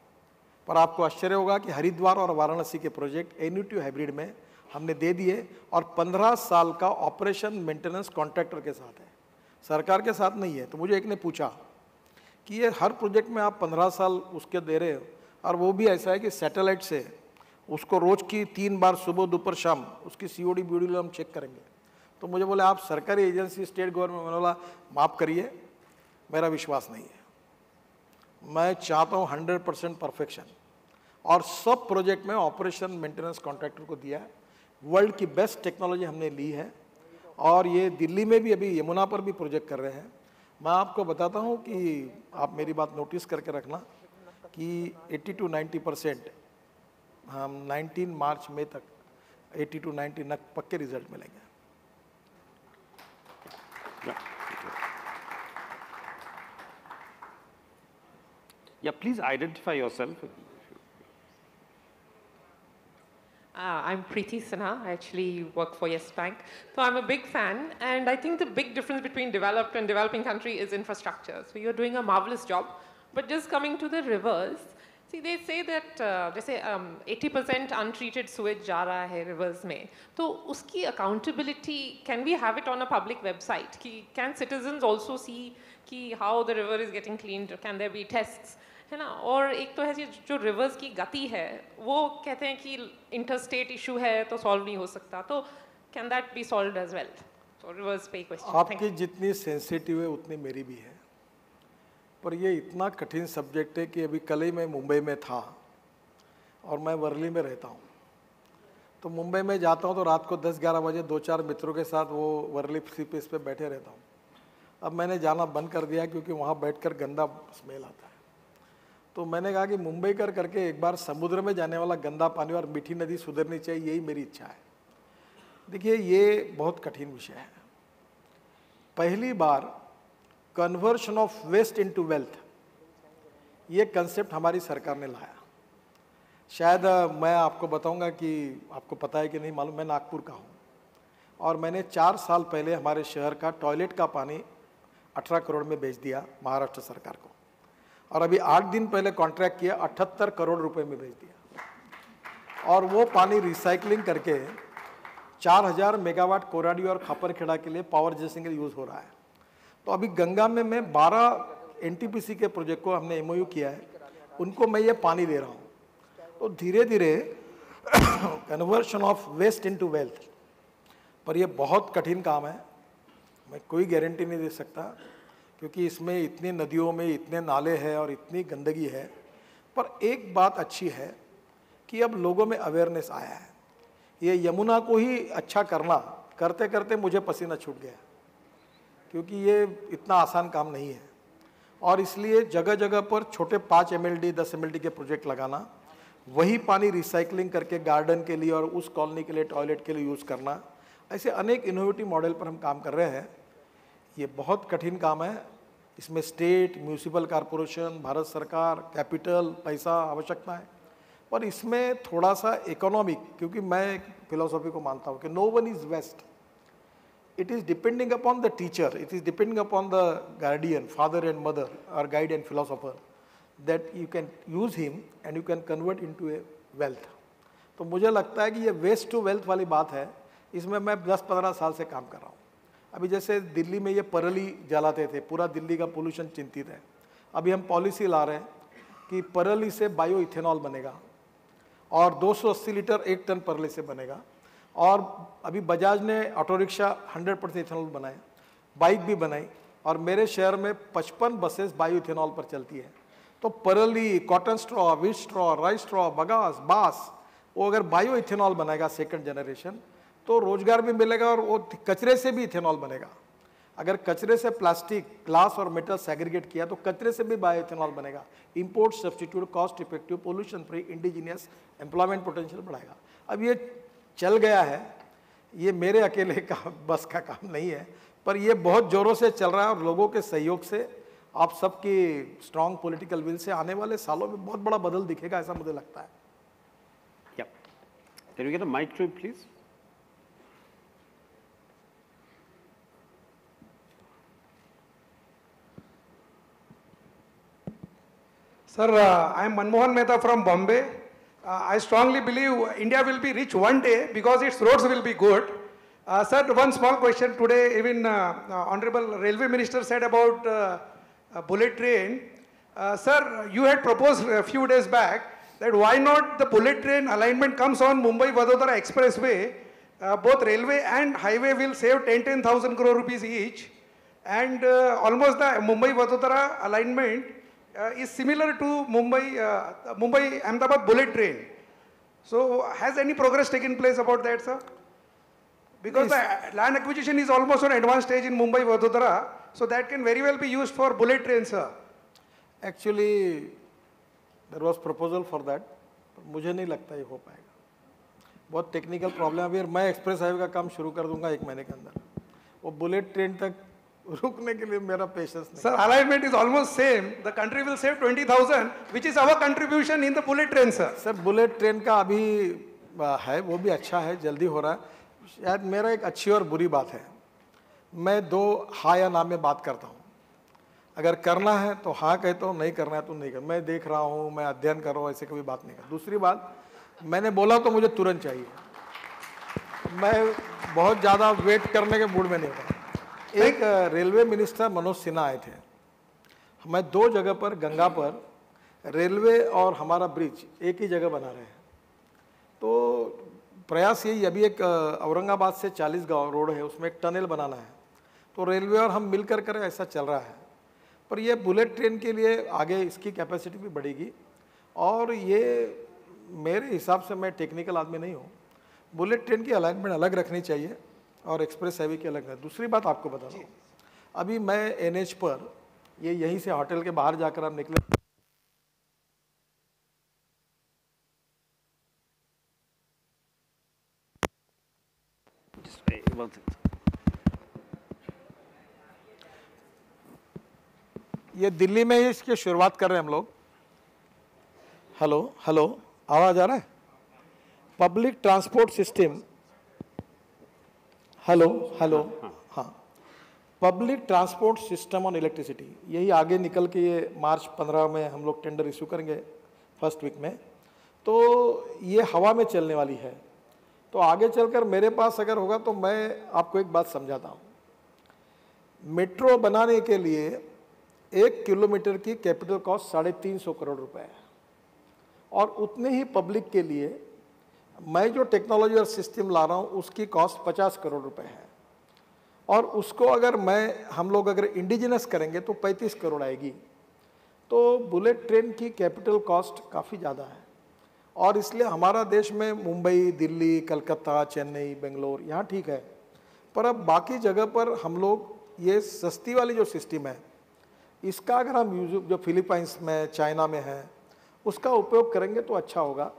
पर आपको आश्चर्य होगा कि हरिद्वार और वाराणसी के प्रोजेक्ट NU2 हाइब्रिड में हमने दे दिए और 15 साल का ऑपरेशन मेंटेनेंस कॉन्ट्रैक्टर के साथ है, सरकार के साथ नहीं है। तो मुझे एक ने पूछा कि ये हर प्रोजेक्ट में आप 15 साल उसके दे रहे हो, और वो भी ऐसा है कि सैटेलाइट से उसको रोज की 3 बार सुबह दोपहर शाम उसकी COD BOD हम चेक करेंगे। तो मुझे बोले आप सरकारी एजेंसी, स्टेट गवर्नमेंट, मैंने बोला माफ़ करिए, मेरा विश्वास नहीं है। मैं चाहता हूँ 100% परफेक्शन, और सब प्रोजेक्ट में ऑपरेशन मेंटेनेंस कॉन्ट्रैक्टर को दिया है। वर्ल्ड की बेस्ट टेक्नोलॉजी हमने ली है, और ये दिल्ली में भी अभी यमुना पर भी प्रोजेक्ट कर रहे हैं। मैं आपको बताता हूँ कि आप मेरी बात नोटिस करके रखना कि 80 to 90% हम 19 मार्च में तक 80 to 90 पक्के रिजल्ट मिलेंगे। Yeah, please identify yourself. I'm Preeti Sinha. I actually work for Yes Bank. So I'm a big fan, and I think the big difference between developed and developing country is infrastructure. So you're doing a marvelous job, but just coming to the rivers, see, they say that 80% untreated sewage जा रहा है rivers में. तो उसकी accountability, can we have it on a public website? Can citizens also see how the river is getting cleaned? Can there be tests? है ना? और एक तो है जो रिवर्स की गति है, वो कहते हैं कि इंटरस्टेट इशू है तो सॉल्व नहीं हो सकता, तो can that be solved as well? So reverse पे क्वेश्चन। आपकी जितनी सेंसिटिव है उतनी मेरी भी है, पर ये इतना कठिन सब्जेक्ट है कि अभी कल ही मैं मुंबई में था और मैं वर्ली में रहता हूँ। तो मुंबई में जाता हूँ तो रात को 10-11 बजे 2-4 मित्रों के साथ वो वर्ली सी पेस पे बैठे रहता हूँ। अब मैंने जाना बंद कर दिया क्योंकि वहाँ बैठकर गंदा स्मेल आता है। तो मैंने कहा कि मुंबई करके एक बार समुद्र में जाने वाला गंदा पानी और मीठी नदी सुधरनी चाहिए, यही मेरी इच्छा है। देखिए, ये बहुत कठिन विषय है। पहली बार conversion of waste into wealth, ये कंसेप्ट हमारी सरकार ने लाया। शायद मैं आपको बताऊंगा कि आपको पता है कि नहीं मालूम, मैं नागपुर का हूँ और मैंने 4 साल पहले हमारे शहर का टॉयलेट का पानी 18 करोड़ में बेच दिया महाराष्ट्र सरकार को, और अभी 8 दिन पहले कॉन्ट्रैक्ट किया 78 करोड़ रुपए में बेच दिया। और वो पानी रिसाइकलिंग करके 4000 मेगावाट कोराडी और खापरखेड़ा के लिए पावर जनरेशन के लिए यूज़ हो रहा है। तो अभी गंगा में मैं 12 NTPC के प्रोजेक्ट को हमने MOU किया है, उनको मैं ये पानी दे रहा हूँ। तो धीरे धीरे conversion of waste into wealth, पर ये बहुत कठिन काम है, मैं कोई गारंटी नहीं दे सकता क्योंकि इसमें इतनी नदियों में इतने नाले हैं और इतनी गंदगी है। पर एक बात अच्छी है कि अब लोगों में अवेयरनेस आया है। ये यमुना को ही अच्छा करना करते करते मुझे पसीना छूट गया, क्योंकि ये इतना आसान काम नहीं है। और इसलिए जगह जगह पर छोटे 5 MLD 10 MLD के प्रोजेक्ट लगाना, वही पानी रिसाइकलिंग करके गार्डन के लिए और उस कॉलोनी के लिए टॉयलेट के लिए यूज़ करना, ऐसे अनेक इनोवेटिव मॉडल पर हम काम कर रहे हैं। ये बहुत कठिन काम है, इसमें स्टेट, म्यूनिसिपल कॉरपोरेशन, भारत सरकार, कैपिटल, पैसा आवश्यकता है। पर इसमें थोड़ा सा इकोनॉमिक, क्योंकि मैं एक फिलोसॉफी को मानता हूँ कि no one is waste, it is depending upon the teacher, it is depending upon the guardian, father and mother, or guide and philosopher, that you can use him and you can convert into a wealth. तो मुझे लगता है कि ये waste to wealth वाली बात है, इसमें मैं 10-15 साल से काम कर रहा हूँ। अभी जैसे दिल्ली में ये परली जलाते थे, पूरा दिल्ली का पोल्यूशन चिंतित है। अभी हम पॉलिसी ला रहे हैं कि परली से बायो इथेनॉल बनेगा और 280 लीटर 1 टन परली से बनेगा। और अभी बजाज ने ऑटो रिक्शा 100% इथेनॉल बनाए, बाइक भी बनाई, और मेरे शहर में 55 बसेस बायो इथेनॉल पर चलती है। तो परली, cotton straw, wheat straw, rice straw, bagasse, बांस, वो अगर बायो इथेनॉल बनाएगा सेकंड जनरेशन तो रोजगार भी मिलेगा और वो कचरे से भी इथेनॉल बनेगा। अगर कचरे से प्लास्टिक, ग्लास और मेटल सेग्रीगेट किया तो कचरे से भी बायो इथेनॉल बनेगा। Import substitute, cost effective, pollution free, indigenous, employment potential बढ़ाएगा। अब ये चल गया है, ये मेरे अकेले का बस का काम नहीं है, पर ये बहुत जोरों से चल रहा है और लोगों के सहयोग से, आप सबकी स्ट्रॉन्ग पॉलिटिकल विल से आने वाले सालों में बहुत बड़ा बदल दिखेगा, ऐसा मुझे लगता है। Can we get a mic to him, please? Sir, I am Manmohan Mehta from Bombay. I strongly believe India will be rich one day because its roads will be good. Sir, one small question today, even Honorable Railway Minister said about bullet train. Sir, you had proposed a few days back that why not the bullet train alignment comes on Mumbai-Vadodara Expressway. Both railway and highway will save 10,000 crore rupees each. And almost the Mumbai-Vadodara alignment is similar to Mumbai-Ahmedabad bullet train. So has any progress taken place about that, sir? Because the land acquisition is almost on advanced stage in Mumbai-Vadodara, so that can very well be used for bullet trains, sir. Actually, there was proposal for that, but मुझे नहीं लगता ये हो पाएगा। बहुत technical problem है। अभी मैं एक्सप्रेस हाईवे का काम शुरू कर दूंगा 1 महीने के अंदर, वो बुलेट ट्रेन तक रुकने के लिए मेरा पेशेंस नहीं। Sir, alignment is almost same. The country will save 20,000, which is our contribution in the bullet train, sir. Sir bullet train का अभी है, वो भी अच्छा है, जल्दी हो रहा है। शायद मेरा एक अच्छी और बुरी बात है, मैं 2 हाँ या ना में बात करता हूँ। अगर करना है तो हाँ कहता हूँ, नहीं करना है तो नहीं कर। मैं देख रहा हूँ, मैं अध्ययन कर रहा हूँ, ऐसे कभी बात नहीं कर। दूसरी बात, मैंने बोला तो मुझे तुरंत चाहिए, मैं बहुत ज़्यादा वेट करने के मूड में नहीं होता। एक रेलवे मिनिस्टर मनोज सिन्हा आए थे, मैं 2 जगह पर गंगा पर रेलवे और हमारा ब्रिज एक ही जगह बना रहे हैं। तो प्रयास यही, अभी एक औरंगाबाद से 40 गाँव रोड है, उसमें एक टनल बनाना है, तो रेलवे और हम मिलकर करें, ऐसा चल रहा है। पर ये बुलेट ट्रेन के लिए आगे इसकी कैपेसिटी भी बढ़ेगी, और ये मेरे हिसाब से, मैं टेक्निकल आदमी नहीं हूँ, बुलेट ट्रेन की अलाइनमेंट अलग रखनी चाहिए और एक्सप्रेस हाईवे की अलग है। दूसरी बात आपको बता दूँ, अभी मैं NH पर, ये यहीं से होटल के बाहर जाकर हम निकले, ये दिल्ली में ही इसकी शुरुआत कर रहे हैं हम लोग। हेलो हेलो, आवाज़ आ रहा है? Public transport system, hello hello, हाँ, public transport system on electricity, यही आगे निकल के ये मार्च 15 में हम लोग टेंडर इशू करेंगे फर्स्ट वीक में। तो ये हवा में चलने वाली है, तो आगे चलकर मेरे पास अगर होगा तो मैं आपको एक बात समझाता हूँ। मेट्रो बनाने के लिए 1 किलोमीटर की कैपिटल कॉस्ट 350 करोड़ रुपए है, और उतने ही पब्लिक के लिए मैं जो टेक्नोलॉजी और सिस्टम ला रहा हूँ उसकी कॉस्ट 50 करोड़ रुपए है, और उसको अगर हम लोग अगर इंडिजिनस करेंगे तो 35 करोड़ आएगी। तो बुलेट ट्रेन की कैपिटल कॉस्ट काफ़ी ज़्यादा है, और इसलिए हमारा देश में मुंबई, दिल्ली, कलकत्ता, चेन्नई, बेंगलोर यहाँ ठीक है, पर अब बाकी जगह पर हम लोग ये सस्ती वाली जो सिस्टम है इसका अगर हम यूज, जो फिलीपाइंस में, चाइना में है, उसका उपयोग करेंगे तो अच्छा होगा।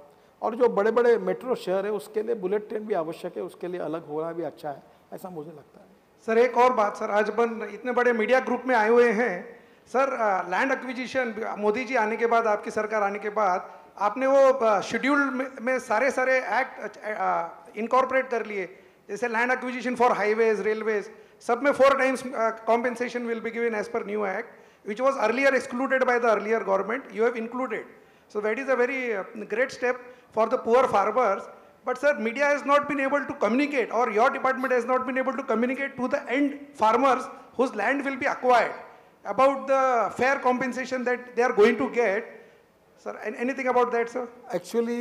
और जो बड़े बड़े मेट्रो शहर है उसके लिए बुलेट ट्रेन भी आवश्यक है, उसके लिए अलग होना भी अच्छा है, ऐसा मुझे लगता है। सर एक और बात, सर आज अपन इतने बड़े मीडिया ग्रुप में आए हुए हैं, sir land acquisition Modi ji आने के बाद, आपकी सरकार आने के बाद, आपने वो शेड्यूल में सारे एक्ट इनकॉर्पोरेट कर लिए, जैसे land acquisition for highways, railways, सब में 4 times compensation will be given as per new act, which was earlier excluded by the earlier government. You have included. So that is a very great step for the poor farmers. But sir, media has not been able to communicate, or your department has not been able to communicate to the end farmers whose land will be acquired about the fair compensation that they are going to get. Sir, anything about that, sir? Actually,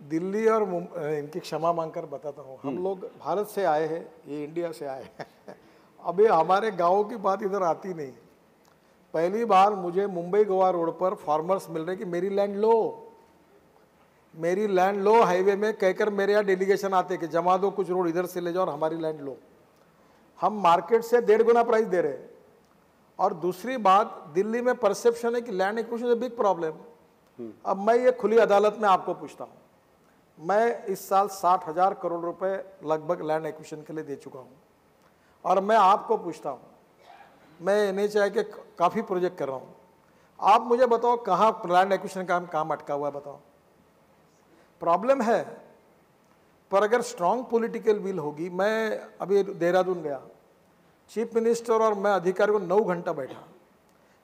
Delhi और इनकी क्षमा मांगकर बताता हूँ, हम लोग भारत से आए हैं, ये इंडिया से आए हैं। अभी हमारे गाँव की बात इधर आती नहीं। पहली बार मुझे मुंबई गोवा रोड पर फार्मर्स मिल रहे कि मेरी लैंड लो, मेरी लैंड लो, हाईवे में कहकर मेरे यहाँ डेलीगेशन आते कि जमा दो कुछ रोड इधर से ले जाओ और हमारी लैंड लो। हम मार्केट से 1.5 गुना प्राइस दे रहे हैं। और दूसरी बात, दिल्ली में परसेप्शन है कि land acquisition is a big problem. अब मैं ये खुली अदालत में आपको पूछता हूँ, मैं इस साल 60,000 करोड़ रुपए लगभग लैंड एक्विजिशन के लिए दे चुका हूँ। और मैं आपको पूछता हूँ, मैं NHAI के काफ़ी प्रोजेक्ट कर रहा हूँ, आप मुझे बताओ कहाँ लैंड एक्विजिशन का काम अटका हुआ है, बताओ। प्रॉब्लम है, पर अगर स्ट्रांग पॉलिटिकल विल होगी। मैं अभी देहरादून गया, चीफ मिनिस्टर और मैं अधिकारी को 9 घंटा बैठा,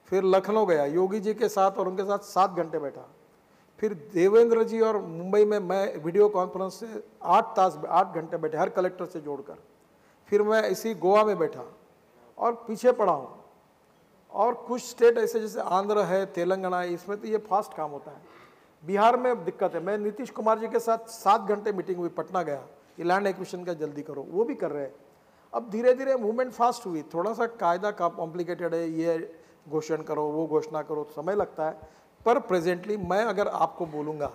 फिर लखनऊ गया योगी जी के साथ और उनके साथ 7 घंटे बैठा, फिर देवेंद्र जी और मुंबई में मैं वीडियो कॉन्फ्रेंस से 8 घंटे बैठे हर कलेक्टर से जोड़कर, फिर मैं इसी गोवा में बैठा और पीछे पड़ा हूँ। और कुछ स्टेट ऐसे जैसे आंध्र है, तेलंगाना है, इसमें तो ये फास्ट काम होता है। बिहार में दिक्कत है। मैं नीतीश कुमार जी के साथ 7 घंटे मीटिंग हुई, पटना गया, ये लैंड एक्विजिशन का जल्दी करो, वो भी कर रहे हैं। अब धीरे धीरे मूवमेंट फास्ट हुई, थोड़ा सा कायदा का कॉम्प्लिकेटेड है, ये घोषणा करो वो घोषणा करो, समय लगता है। पर प्रेजेंटली मैं अगर आपको बोलूँगा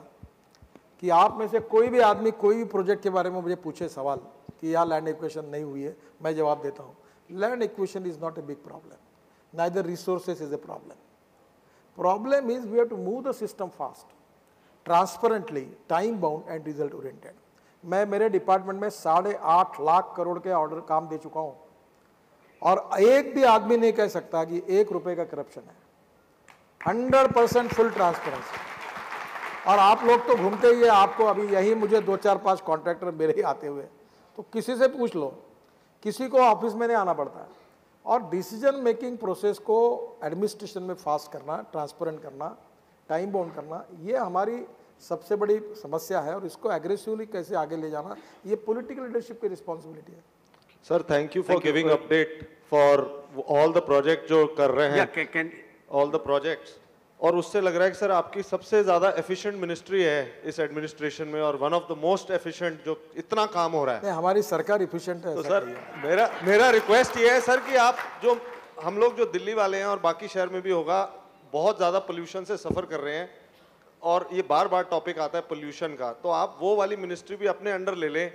कि आप में से कोई भी आदमी कोई भी प्रोजेक्ट के बारे में मुझे पूछे सवाल कि यहाँ लैंड एक्विजिशन नहीं हुई है, मैं जवाब देता हूँ, land acquisition is not a big problem, neither resources is a problem. Problem is we have to move the system fast, transparently, time bound and result oriented. मैं मेरे डिपार्टमेंट में 8.5 लाख करोड़ के ऑर्डर काम दे चुका हूँ, और एक भी आदमी नहीं कह सकता कि 1 रुपए का करप्शन है। 100% फुल ट्रांसपेरेंसी। और आप लोग तो घूमते ही है, आपको अभी यही मुझे 2, 4, 5 कॉन्ट्रैक्टर मेरे ही आते हुए, तो किसी से पूछ लो, किसी को ऑफिस में नहीं आना पड़ता है। और डिसीजन मेकिंग प्रोसेस को एडमिनिस्ट्रेशन में फास्ट करना, ट्रांसपेरेंट करना, टाइम बाउंड करना, ये हमारी सबसे बड़ी समस्या है। और इसको एग्रेसिवली कैसे आगे ले जाना, ये पॉलिटिकल लीडरशिप की रिस्पॉन्सिबिलिटी है। Sir, thank you for giving update for all the project जो कर रहे हैं, ऑल द प्रोजेक्ट्स। और उससे लग रहा है कि सर आपकी सबसे ज़्यादा एफिशिएंट मिनिस्ट्री है इस एडमिनिस्ट्रेशन में, और one of the most efficient, जो इतना काम हो रहा है। हमारी सरकार एफिशिएंट है। तो सर मेरा रिक्वेस्ट ये है सर कि आप जो हम लोग जो दिल्ली वाले हैं और बाकी शहर में भी होगा, बहुत ज़्यादा पोल्यूशन से सफ़र कर रहे हैं, और ये बार बार टॉपिक आता है पोल्यूशन का, तो आप वो वाली मिनिस्ट्री भी अपने अंडर ले लें।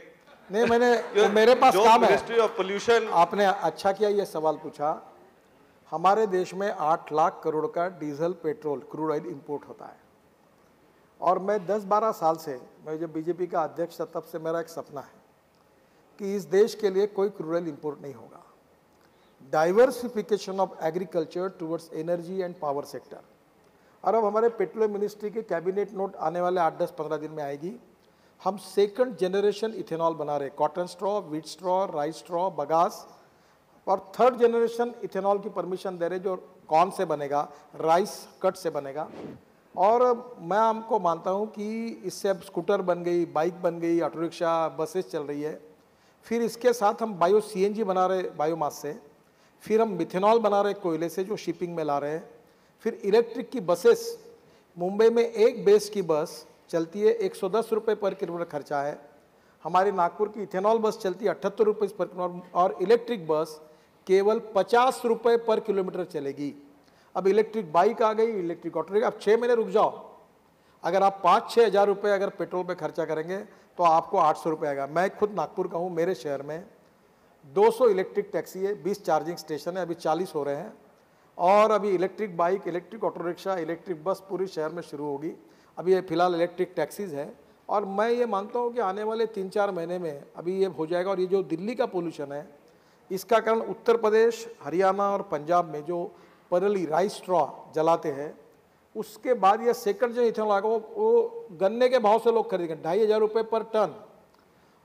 नहीं, मैंने मेरे पास काम है, मिनिस्ट्री ऑफ पोल्यूशन। आपने अच्छा किया ये सवाल पूछा। हमारे देश में 8 लाख करोड़ का diesel, petrol, crude oil import होता है। और मैं 10-12 साल से, मैं जब बीजेपी का अध्यक्ष था तब से मेरा एक सपना है कि इस देश के लिए कोई क्रूड ऑयल इंपोर्ट नहीं होगा। Diversification of agriculture towards energy and power sector. और अब हमारे पेट्रोलियम मिनिस्ट्री की कैबिनेट नोट आने वाले 8-10-15 दिन में आएगी। हम 2nd जनरेशन इथेनॉल बना रहे, cotton straw, wheat straw, rice straw, bagasse, और 3rd जनरेशन इथेनॉल की परमिशन दे रहे, जो कौन से बनेगा, राइस कट से बनेगा। और मैं आपको मानता हूँ कि इससे अब स्कूटर बन गई, बाइक बन गई, ऑटो रिक्शा, बसेस चल रही है। फिर इसके साथ हम बायो CNG बना रहे बायोमास से, फिर हम मिथेनॉल बना रहे कोयले से, जो शिपिंग में ला रहे हैं। फिर इलेक्ट्रिक की बसेस, मुंबई में एक बेस की बस चलती है, 110 रुपये पर किलोमीटर खर्चा है। हमारी नागपुर की इथेनॉल बस चलती है 78 रुपये पर किलोमीटर, और इलेक्ट्रिक बस केवल 50 रुपये पर किलोमीटर चलेगी। अब इलेक्ट्रिक बाइक आ गई, इलेक्ट्रिक ऑटो। अब 6 महीने रुक जाओ, अगर आप 5-6 हज़ार रुपये अगर पेट्रोल पे खर्चा करेंगे तो आपको 800 रुपये आएगा। मैं खुद नागपुर का हूँ, मेरे शहर में 200 इलेक्ट्रिक टैक्सी है, 20 चार्जिंग स्टेशन है, अभी 40 हो रहे हैं। और अभी electric bike, electric auto rickshaw, electric bus पूरी शहर में शुरू होगी। अभी ये फिलहाल इलेक्ट्रिक टैक्सीज है, और मैं ये मानता हूँ कि आने वाले 3-4 महीने में अभी ये हो जाएगा। और ये जो दिल्ली का पोल्यूशन है, इसका कारण उत्तर प्रदेश, हरियाणा और पंजाब में जो परली राइस स्ट्रॉ जलाते हैं, उसके बाद ये 2nd जो इथेनॉल आएगा वो गन्ने के भाव से लोग खरीदेंगे, 2,500 रुपये पर टन।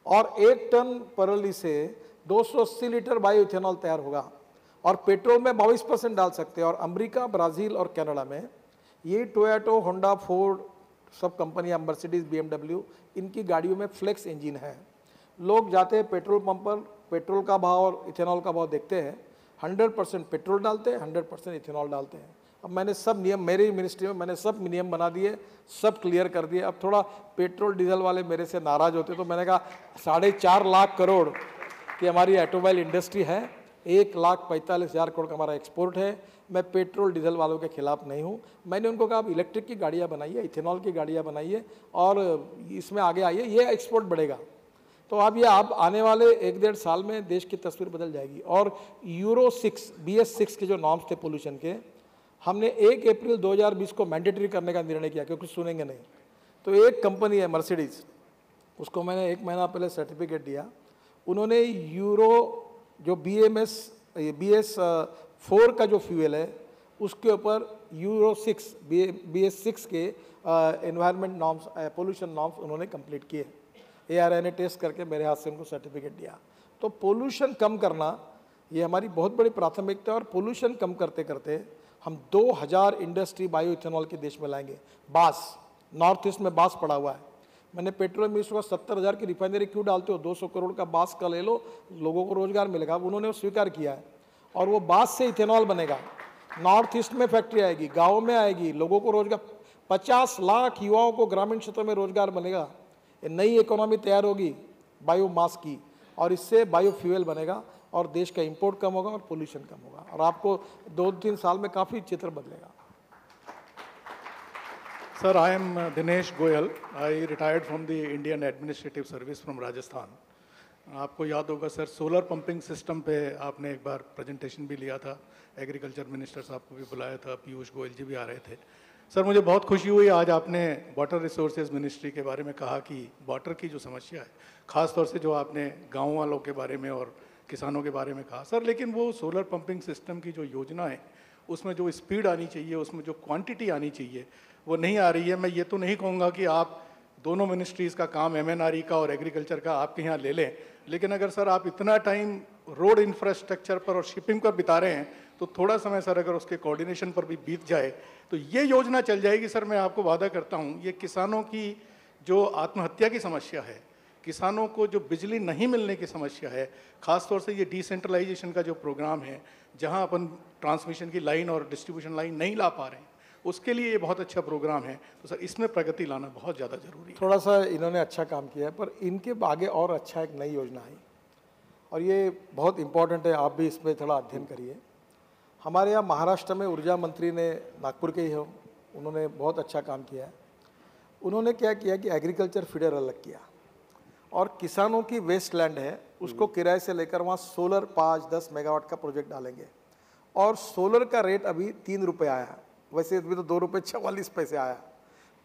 और 1 टन परली से 280 लीटर बायो इथेनॉल तैयार होगा। और पेट्रोल में 22% डाल सकते हैं। और अमेरिका, ब्राज़ील और कनाडा में ये टोयोटो, होंडा, फोर्ड, सब कंपनियां, मर्सिडीज, BMW, इनकी गाड़ियों में फ्लेक्स इंजन है। लोग जाते हैं पेट्रोल पंप पर, पेट्रोल का भाव और इथेनॉल का भाव देखते हैं, 100% पेट्रोल डालते हैं, 100% इथेनॉल डालते हैं। अब मैंने सब नियम, मेरी मिनिस्ट्री में मैंने सब नियम बना दिए, सब क्लियर कर दिए। अब थोड़ा पेट्रोल डीजल वाले मेरे से नाराज़ होते, तो मैंने कहा 4.5 लाख करोड़ की हमारी ऑटोमोबाइल इंडस्ट्री है, 1,45,000 करोड़ का हमारा एक्सपोर्ट है। मैं पेट्रोल डीजल वालों के खिलाफ नहीं हूँ। मैंने उनको कहा आप इलेक्ट्रिक की गाड़ियाँ बनाइए, इथेनॉल की गाड़ियाँ बनाइए और इसमें आगे आइए, ये एक्सपोर्ट बढ़ेगा। तो अब ये आप आने वाले 1-1.5 साल में देश की तस्वीर बदल जाएगी। और यूरो 6 BS6 के जो नॉर्म्स थे पोल्यूशन के, हमने 1 अप्रैल 2020 को मैंडेटरी करने का निर्णय किया, क्योंकि सुनेंगे नहीं। तो एक कंपनी है मर्सिडीज, उसको मैंने 1 महीना पहले सर्टिफिकेट दिया। उन्होंने यूरो जो BS4 का जो फ्यूल है उसके ऊपर यूरो 6 BS6 के एनवायरनमेंट नॉर्म्स, पोल्यूशन नॉर्म्स उन्होंने कंप्लीट किए। ARI ने टेस्ट करके मेरे हाथ से उनको सर्टिफिकेट दिया। तो पोल्यूशन कम करना ये हमारी बहुत बड़ी प्राथमिकता है। और पोल्यूशन कम करते करते हम 2000 इंडस्ट्री बायो इथेनॉल के देश में लाएंगे। बांस, नॉर्थ ईस्ट में बांस पड़ा हुआ है। मैंने पेट्रोल मिनिस्टर को 70,000 की रिफाइनरी क्यों डालते हो, 200 करोड़ का बांस का ले लो, लोगों को रोजगार मिलेगा। उन्होंने वो स्वीकार किया है और वो बांस से इथेनॉल बनेगा। नॉर्थ ईस्ट में फैक्ट्री आएगी, गाँव में आएगी, लोगों को रोजगार, 50 लाख युवाओं को ग्रामीण क्षेत्रों में रोजगार बनेगा। ये नई इकोनॉमी तैयार होगी बायोमास की, और इससे बायोफ्यूल बनेगा और देश का इंपोर्ट कम होगा और पोल्यूशन कम होगा। और आपको 2-3 साल में काफ़ी चित्र बदलेगा। Sir, I am Dinesh Goyal. I retired from the Indian Administrative Service from Rajasthan. आपको याद होगा सर, सोलर पंपिंग सिस्टम पे आपने एक बार प्रेजेंटेशन भी लिया था, एग्रीकल्चर मिनिस्टर साहब को भी बुलाया था, पीयूष गोयल जी भी आ रहे थे। सर मुझे बहुत खुशी हुई आज आपने वाटर रिसोर्सेज मिनिस्ट्री के बारे में कहा कि वाटर की जो समस्या है, ख़ास तौर से जो आपने गाँव वालों के बारे में और किसानों के बारे में कहा सर, लेकिन वो सोलर पंपिंग सिस्टम की जो योजना है उसमें जो स्पीड आनी चाहिए, उसमें जो क्वांटिटी आनी चाहिए वो नहीं आ रही है। मैं ये तो नहीं कहूँगा कि आप दोनों मिनिस्ट्रीज़ का काम MNRE का और एग्रीकल्चर का आपके यहाँ ले लें, लेकिन अगर सर आप इतना टाइम रोड इंफ्रास्ट्रक्चर पर और शिपिंग पर बिता रहे हैं तो थोड़ा समय सर अगर उसके कोऑर्डिनेशन पर भी बीत जाए तो ये योजना चल जाएगी। सर मैं आपको वादा करता हूँ, ये किसानों की जो आत्महत्या की समस्या है, किसानों को जो बिजली नहीं मिलने की समस्या है, ख़ासतौर से ये डिसेंट्रलाइजेशन का जो प्रोग्राम है, जहाँ अपन ट्रांसमिशन की लाइन और डिस्ट्रीब्यूशन लाइन नहीं ला पा रहे हैं, उसके लिए ये बहुत अच्छा प्रोग्राम है। तो सर इसमें प्रगति लाना बहुत ज़्यादा ज़रूरी है। थोड़ा सा इन्होंने अच्छा काम किया है, पर इनके आगे और अच्छा एक नई योजना आई और ये बहुत इम्पोर्टेंट है, आप भी इसमें थोड़ा अध्ययन करिए। हमारे यहाँ महाराष्ट्र में ऊर्जा मंत्री ने, नागपुर के ही हो, उन्होंने बहुत अच्छा काम किया है। उन्होंने क्या किया कि एग्रीकल्चर फीडर अलग किया और किसानों की वेस्ट लैंड है उसको किराए से लेकर वहाँ सोलर 5-10 मेगावाट का प्रोजेक्ट डालेंगे। और सोलर का रेट अभी 3 रुपये आया है, वैसे अभी तो 2 रुपये 44 पैसे आया।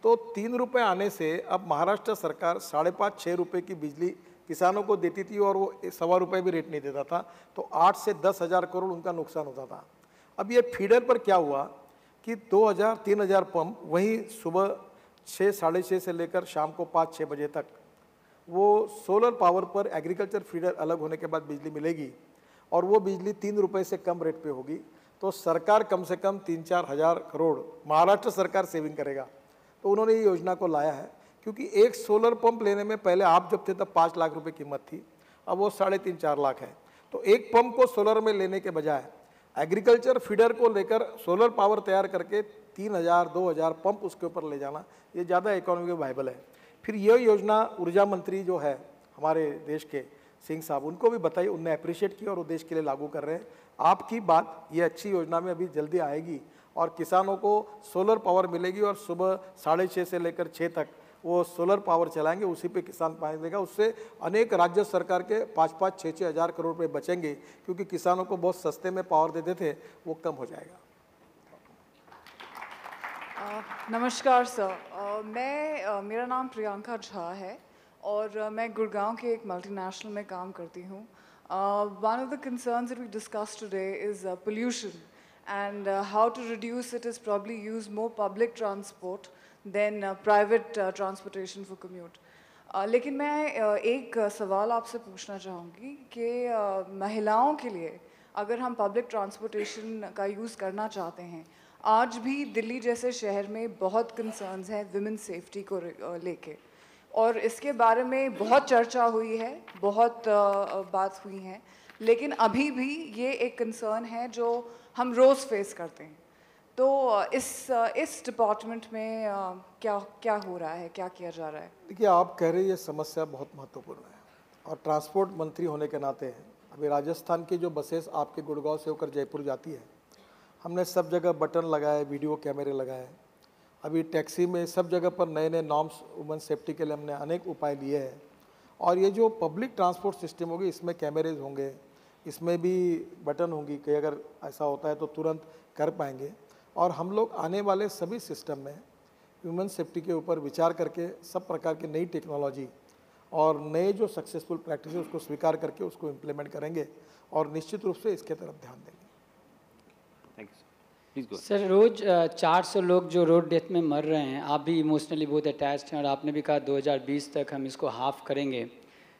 तो 3 रुपये आने से अब महाराष्ट्र सरकार 5.5-6 रुपये की बिजली किसानों को देती थी और वो 1.25 रुपये भी रेट नहीं देता था, तो 8 से 10 हज़ार करोड़ उनका नुकसान होता था। अब ये फीडर पर क्या हुआ कि 2,000-3,000 पंप वहीं सुबह 6-6:30 से लेकर शाम को 5-6 बजे तक वो सोलर पावर पर एग्रीकल्चर फीडर अलग होने के बाद बिजली मिलेगी और वो बिजली 3 रुपये से कम रेट पे होगी। तो सरकार कम से कम 3-4 हज़ार करोड़ महाराष्ट्र सरकार सेविंग करेगा। तो उन्होंने ये योजना को लाया है, क्योंकि एक सोलर पंप लेने में पहले आप जब थे तब 5 लाख रुपए कीमत थी, अब वो 3.5-4 लाख है। तो एक पंप को सोलर में लेने के बजाय एग्रीकल्चर फीडर को लेकर सोलर पावर तैयार करके 3,000-2,000 पंप उसके ऊपर ले जाना, ये ज़्यादा इकोनॉमिक वाइबल है। फिर यह योजना ऊर्जा मंत्री जो है हमारे देश के सिंह साहब, उनको भी बताई, उनने अप्रिशिएट किया और वो देश के लिए लागू कर रहे हैं। आपकी बात ये अच्छी योजना में अभी जल्दी आएगी और किसानों को सोलर पावर मिलेगी और सुबह 6:30 से लेकर 6 तक वो सोलर पावर चलाएंगे, उसी पे किसान पानी देगा। उससे अनेक राज्य सरकार के 5-5, 6-6 हज़ार करोड़ रुपये बचेंगे, क्योंकि किसानों को बहुत सस्ते में पावर देते थे, वो कम हो जाएगा। नमस्कार सर, मेरा नाम प्रियंका झा है और मैं गुड़गांव के एक मल्टीनेशनल में काम करती हूँ। One of the concerns that we discussed today is pollution, and how to reduce it is probably use more public transport than private transportation for commute. लेकिन मैं एक सवाल आपसे पूछना चाहूँगी कि महिलाओं के लिए अगर हम पब्लिक ट्रांसपोर्टेशन का यूज़ करना चाहते हैं, आज भी दिल्ली जैसे शहर में बहुत कंसर्न्स हैं विमेन सेफ्टी को लेके, और इसके बारे में बहुत चर्चा हुई है, बहुत बात हुई है, लेकिन अभी भी ये एक कंसर्न है जो हम रोज़ फेस करते हैं। तो इस डिपार्टमेंट में क्या हो रहा है, क्या किया जा रहा है? देखिए, आप कह रहे हैं ये समस्या बहुत महत्वपूर्ण है, और ट्रांसपोर्ट मंत्री होने के नाते अभी राजस्थान की जो बसेस आपके गुड़गांव से होकर जयपुर जाती है, हमने सब जगह बटन लगाए, वीडियो कैमरे लगाए। अभी टैक्सी में सब जगह पर नए नए नॉर्म्स वुमेन सेफ्टी के लिए हमने अनेक उपाय लिए हैं। और ये जो पब्लिक ट्रांसपोर्ट सिस्टम होगी, इसमें कैमरेज होंगे, इसमें भी बटन होंगी कि अगर ऐसा होता है तो तुरंत कर पाएंगे। और हम लोग आने वाले सभी सिस्टम में ह्यूमन सेफ्टी के ऊपर विचार करके सब प्रकार की नई टेक्नोलॉजी और नए जो सक्सेसफुल प्रैक्टिस है उसको स्वीकार करके उसको इम्प्लीमेंट करेंगे, और निश्चित रूप से इसके तरफ ध्यान देंगे। सर, रोज 400 लोग जो रोड डेथ में मर रहे हैं, आप भी इमोशनली बहुत अटैच्ड हैं, और आपने भी कहा 2020 तक हम इसको हाफ करेंगे।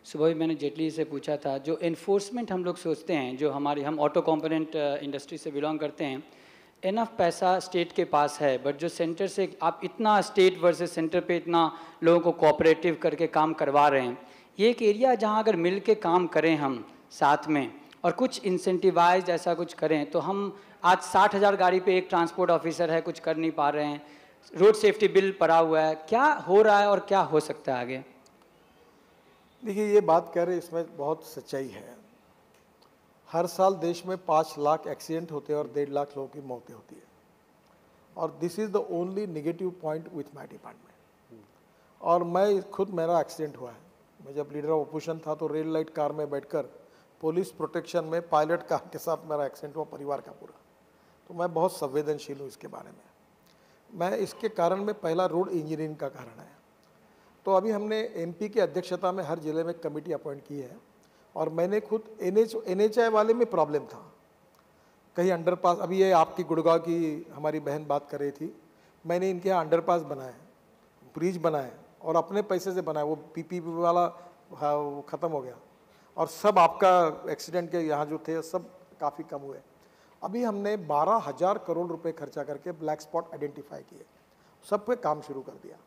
सुबह भी मैंने जेटली से पूछा था, जो एनफोर्समेंट हम लोग सोचते हैं, जो हम ऑटो कंपोनेंट इंडस्ट्री से बिलोंग करते हैं, इनफ पैसा स्टेट के पास है, बट जो सेंटर से आप इतना स्टेट वर्सेस सेंटर पे इतना लोगों को कोऑपरेटिव करके काम करवा रहे हैं, ये एक एरिया जहाँ अगर मिल के काम करें हम साथ में और कुछ इंसेंटिवाइज ऐसा कुछ करें, तो हम आज 60,000 गाड़ी पे एक ट्रांसपोर्ट ऑफिसर है, कुछ कर नहीं पा रहे हैं। रोड सेफ्टी बिल पड़ा हुआ है, क्या हो रहा है और क्या हो सकता है आगे? देखिए, ये बात कह रहे हैं, इसमें बहुत सच्चाई है। हर साल देश में 5 लाख एक्सीडेंट होते हैं और 1.5 लाख लोगों की मौतें होती है, और this is the only negative point with my department. और मैं खुद, मेरा एक्सीडेंट हुआ है। मैं जब लीडर ऑफ अपोजिशन था तो रेड लाइट कार में बैठकर पुलिस प्रोटेक्शन में पायलट कार के साथ मेरा एक्सीडेंट हुआ, परिवार का पूरा। तो मैं बहुत संवेदनशील हूँ इसके बारे में। मैं इसके कारण में पहला रोड इंजीनियरिंग का कारण है। तो अभी हमने एमपी की अध्यक्षता में हर जिले में कमेटी अपॉइंट की है, और मैंने खुद NHI वाले में प्रॉब्लम था, कहीं अंडरपास। अभी ये आपकी गुड़गांव की हमारी बहन बात कर रही थी, मैंने इनके यहाँ अंडरपास बनाए, ब्रिज बनाए, और अपने पैसे से बनाए। वो PPP वाला वो ख़त्म हो गया, और सब आपका एक्सीडेंट के यहाँ जो थे सब काफ़ी कम हुए। अभी हमने 12,000 करोड़ रुपए खर्चा करके ब्लैक स्पॉट आइडेंटिफाई किए, सब पे काम शुरू कर दिया।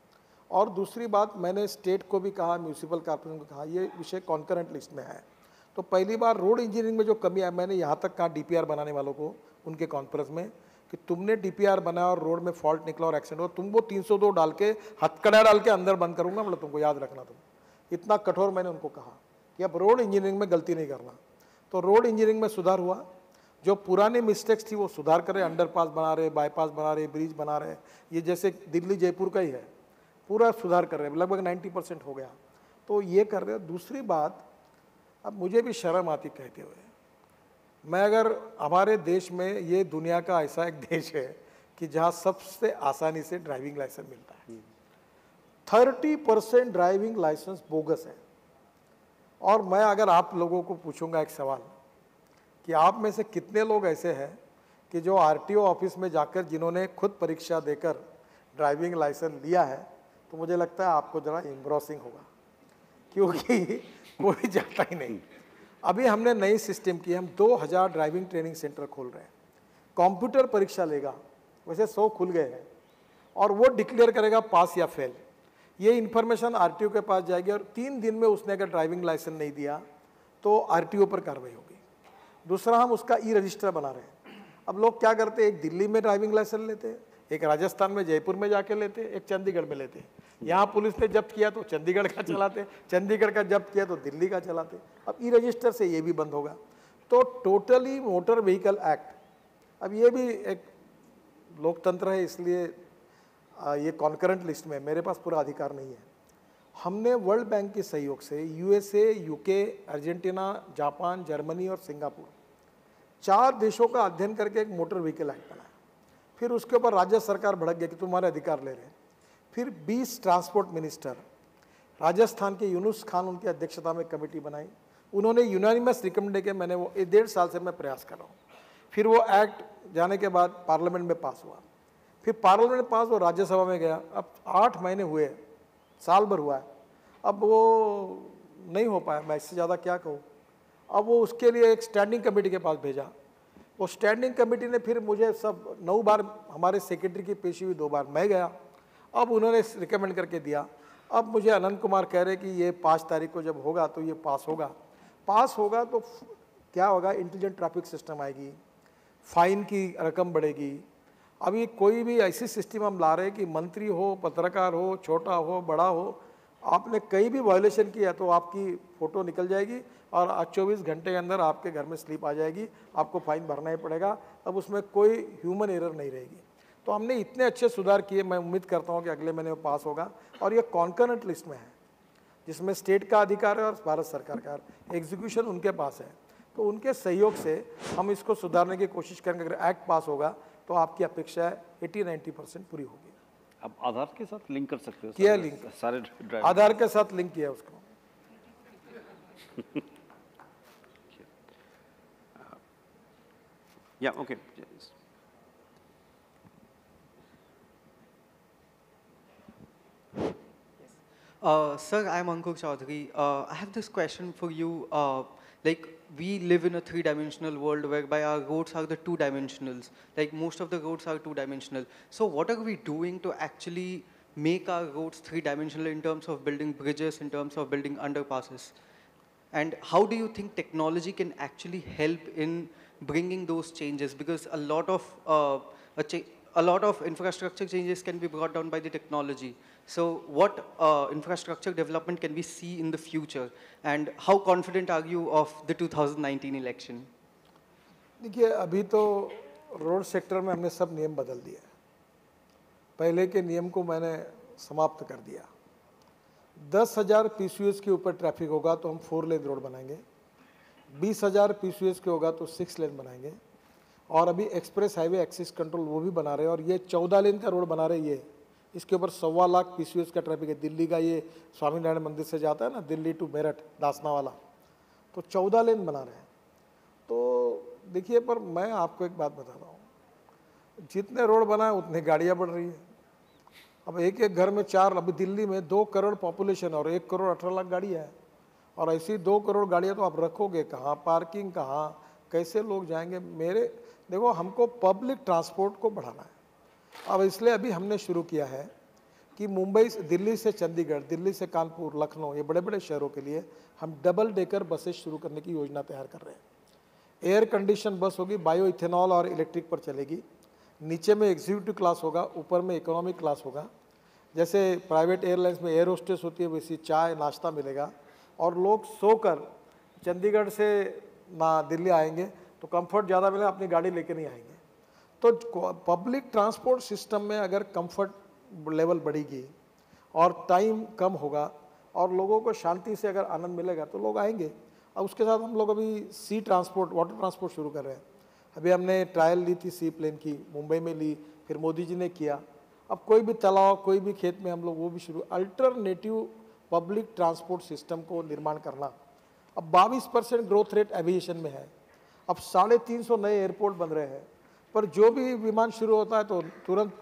और दूसरी बात, मैंने स्टेट को भी कहा, म्यूनिसिपल कॉर्पोरेशन को कहा, ये विषय कॉन्करेंट लिस्ट में है। तो पहली बार रोड इंजीनियरिंग में जो कमी है, मैंने यहाँ तक कहा DPR बनाने वालों को उनके कॉन्फ्रेंस में कि तुमने DPR बनाया और रोड में फॉल्ट निकला और एक्सीडेंट हो, तुम वो 302 डाल के हथकड़ा डाल के अंदर बंद करूँगा, मतलब तुमको याद रखना। तुम इतना कठोर मैंने उनको कहा कि अब रोड इंजीनियरिंग में गलती नहीं करना। तो रोड इंजीनियरिंग में सुधार हुआ, जो पुराने मिस्टेक्स थी वो सुधार कर रहे, अंडरपास बना रहे, बाईपास बना रहे, ब्रिज बना रहे। ये जैसे दिल्ली जयपुर का ही है, पूरा सुधार कर रहे हैं, लगभग 90% हो गया। तो ये कर रहे हैं। दूसरी बात, अब मुझे भी शर्म आती कहते हुए, मैं अगर हमारे देश में, ये दुनिया का ऐसा एक देश है कि जहाँ सबसे आसानी से ड्राइविंग लाइसेंस मिलता है। 30% ड्राइविंग लाइसेंस बोगस है। और मैं अगर आप लोगों को पूछूंगा एक सवाल कि आप में से कितने लोग ऐसे हैं कि जो RTO ऑफिस में जाकर जिन्होंने खुद परीक्षा देकर ड्राइविंग लाइसेंस लिया है, तो मुझे लगता है आपको ज़रा एम्ब्रोसिंग होगा, क्योंकि कोई जाता ही नहीं। अभी हमने नई सिस्टम की, हम 2000 ड्राइविंग ट्रेनिंग सेंटर खोल रहे हैं। कंप्यूटर परीक्षा लेगा, वैसे 100 खुल गए हैं, और वो डिक्लेयर करेगा पास या फेल। ये इन्फॉर्मेशन RTO के पास जाएगी, और 3 दिन में उसने अगर ड्राइविंग लाइसेंस नहीं दिया तो RTO पर कार्रवाई होगी। दूसरा, हम उसका E-रजिस्टर बना रहे हैं। अब लोग क्या करते हैं, एक दिल्ली में ड्राइविंग लाइसेंस लेते हैं, एक राजस्थान में जयपुर में जाके लेते, एक चंडीगढ़ में लेते। यहाँ पुलिस ने जब्त किया तो चंडीगढ़ का चलाते, चंडीगढ़ का जब्त किया तो दिल्ली का चलाते। अब E-रजिस्टर से ये भी बंद होगा। तो टोटली मोटर व्हीकल एक्ट, अब ये भी एक लोकतंत्र है, इसलिए ये कॉन्करेंट लिस्ट में, मेरे पास पूरा अधिकार नहीं है। हमने वर्ल्ड बैंक के सहयोग से USA, UK, Argentina, Japan, Germany और सिंगापुर 4 देशों का अध्ययन करके एक मोटर व्हीकल एक्ट बनाया। फिर उसके ऊपर राज्य सरकार भड़क गई कि तुम्हारे अधिकार ले रहे हैं। फिर 20 ट्रांसपोर्ट मिनिस्टर, राजस्थान के यूनुस खान उनकी अध्यक्षता में कमेटी बनाई, उन्होंने यूनानिमस रिकमेंड किया। मैंने वो 1.5 साल से मैं प्रयास कर रहा हूँ। फिर वो एक्ट जाने के बाद पार्लियामेंट में पास हुआ, फिर पार्लियामेंट में पास, वो राज्यसभा में गया। अब 8 महीने हुए, साल भर हुआ है, अब वो नहीं हो पाया। मैं इससे ज़्यादा क्या कहूँ। अब वो उसके लिए एक स्टैंडिंग कमेटी के पास भेजा। वो स्टैंडिंग कमेटी ने फिर मुझे सब 9 बार हमारे सेक्रेटरी की पेशी हुई, 2 बार मैं गया, अब उन्होंने रिकमेंड करके दिया। अब मुझे अनंत कुमार कह रहे कि ये 5 तारीख को जब होगा तो ये पास होगा। पास होगा तो क्या होगा, इंटेलिजेंट ट्रैफिक सिस्टम आएगी, फाइन की रकम बढ़ेगी। अभी कोई भी ऐसी सिस्टम हम ला रहे हैं कि मंत्री हो, पत्रकार हो, छोटा हो, बड़ा हो, आपने कहीं भी वायलेशन किया तो आपकी फ़ोटो निकल जाएगी और 24 घंटे के अंदर आपके घर में स्लिप आ जाएगी, आपको फाइन भरना ही पड़ेगा। अब उसमें कोई ह्यूमन एरर नहीं रहेगी। तो हमने इतने अच्छे सुधार किए, मैं उम्मीद करता हूँ कि अगले महीने में पास होगा। और ये कॉन्करेंट लिस्ट में है, जिसमें स्टेट का अधिकार है और भारत सरकार का, एग्जीक्यूशन उनके पास है। तो उनके सहयोग से हम इसको सुधारने की कोशिश करेंगे। अगर एक्ट पास होगा तो आपकी अपेक्षा है 80-90% पूरी होगी। अब आधार के साथ लिंक कर सकते हो? किया लिंक, सारे आधार के साथ लिंक किया उसको। Yeah, okay. Sir, I'm Ankur Chaudhary. I have this question for you. Like, we live in a 3-dimensional world whereby our roads are the 2-dimensionals. Like, most of the roads are 2-dimensional. So what are we doing to actually make our roads 3-dimensional in terms of building bridges, in terms of building underpasses? And how do you think technology can actually help in bringing those changes? Because a lot of infrastructure changes can be brought down by the technology. So what infrastructure development can we see in the future? And how confident are you of the 2019 election? देखिए, अभी तो road sector में हमने सब नियम बदल दिए। पहले के नियम को मैंने समाप्त कर दिया। 10,000 PCUs के ऊपर ट्रैफिक होगा तो हम 4 लेन रोड बनाएंगे, 20,000 PCUs के होगा तो 6 लेन बनाएंगे। और अभी एक्सप्रेस हाईवे एक्सिस कंट्रोल वो भी बना रहे हैं, और ये 14 लेन का रोड बना रहे हैं। ये इसके ऊपर 1.25 लाख PCUs का ट्रैफिक है। दिल्ली का ये स्वामीनारायण मंदिर से जाता है ना, दिल्ली टू मेरठ दासना वाला, तो 14 लेन बना रहे हैं। तो देखिए, पर मैं आपको एक बात बता रहा हूँ, जितने रोड बनाए उतनी गाड़ियाँ बढ़ रही है। अब एक एक घर में 4, अभी दिल्ली में 2 करोड़ पॉपुलेशन और 1 करोड़ 18 लाख गाड़ियाँ हैं। और ऐसी 2 करोड़ गाड़ियाँ तो आप रखोगे कहाँ, पार्किंग कहाँ, कैसे लोग जाएंगे? देखो, हमको पब्लिक ट्रांसपोर्ट को बढ़ाना है। अब इसलिए अभी हमने शुरू किया है कि मुंबई से, दिल्ली से चंडीगढ़, दिल्ली से कानपुर, लखनऊ, ये बड़े बड़े शहरों के लिए हम डबल डेकर बसेस शुरू करने की योजना तैयार कर रहे हैं। एयर कंडीशन बस होगी, बायो इथेनॉल और इलेक्ट्रिक पर चलेगी। नीचे में एग्जीक्यूटिव क्लास होगा, ऊपर में इकोनॉमिक क्लास होगा। जैसे प्राइवेट एयरलाइंस में एयर होस्टेस होती है, वैसी चाय नाश्ता मिलेगा। और लोग सोकर चंडीगढ़ से ना दिल्ली आएंगे तो कंफर्ट ज़्यादा मिलेगा, अपनी गाड़ी लेके नहीं आएंगे। तो पब्लिक ट्रांसपोर्ट सिस्टम में अगर कंफर्ट लेवल बढ़ेगी और टाइम कम होगा और लोगों को शांति से अगर आनंद मिलेगा तो लोग आएंगे। और उसके साथ हम लोग अभी सी ट्रांसपोर्ट, वाटर ट्रांसपोर्ट शुरू कर रहे हैं। अभी हमने ट्रायल ली थी सी प्लेन की, मुंबई में ली, फिर मोदी जी ने किया। अब कोई भी तालाब, कोई भी खेत में हम लोग वो भी शुरू, अल्टरनेटिव पब्लिक ट्रांसपोर्ट सिस्टम को निर्माण करना। अब 22% ग्रोथ रेट एविएशन में है। अब 350 नए एयरपोर्ट बन रहे हैं, पर जो भी विमान शुरू होता है तो तुरंत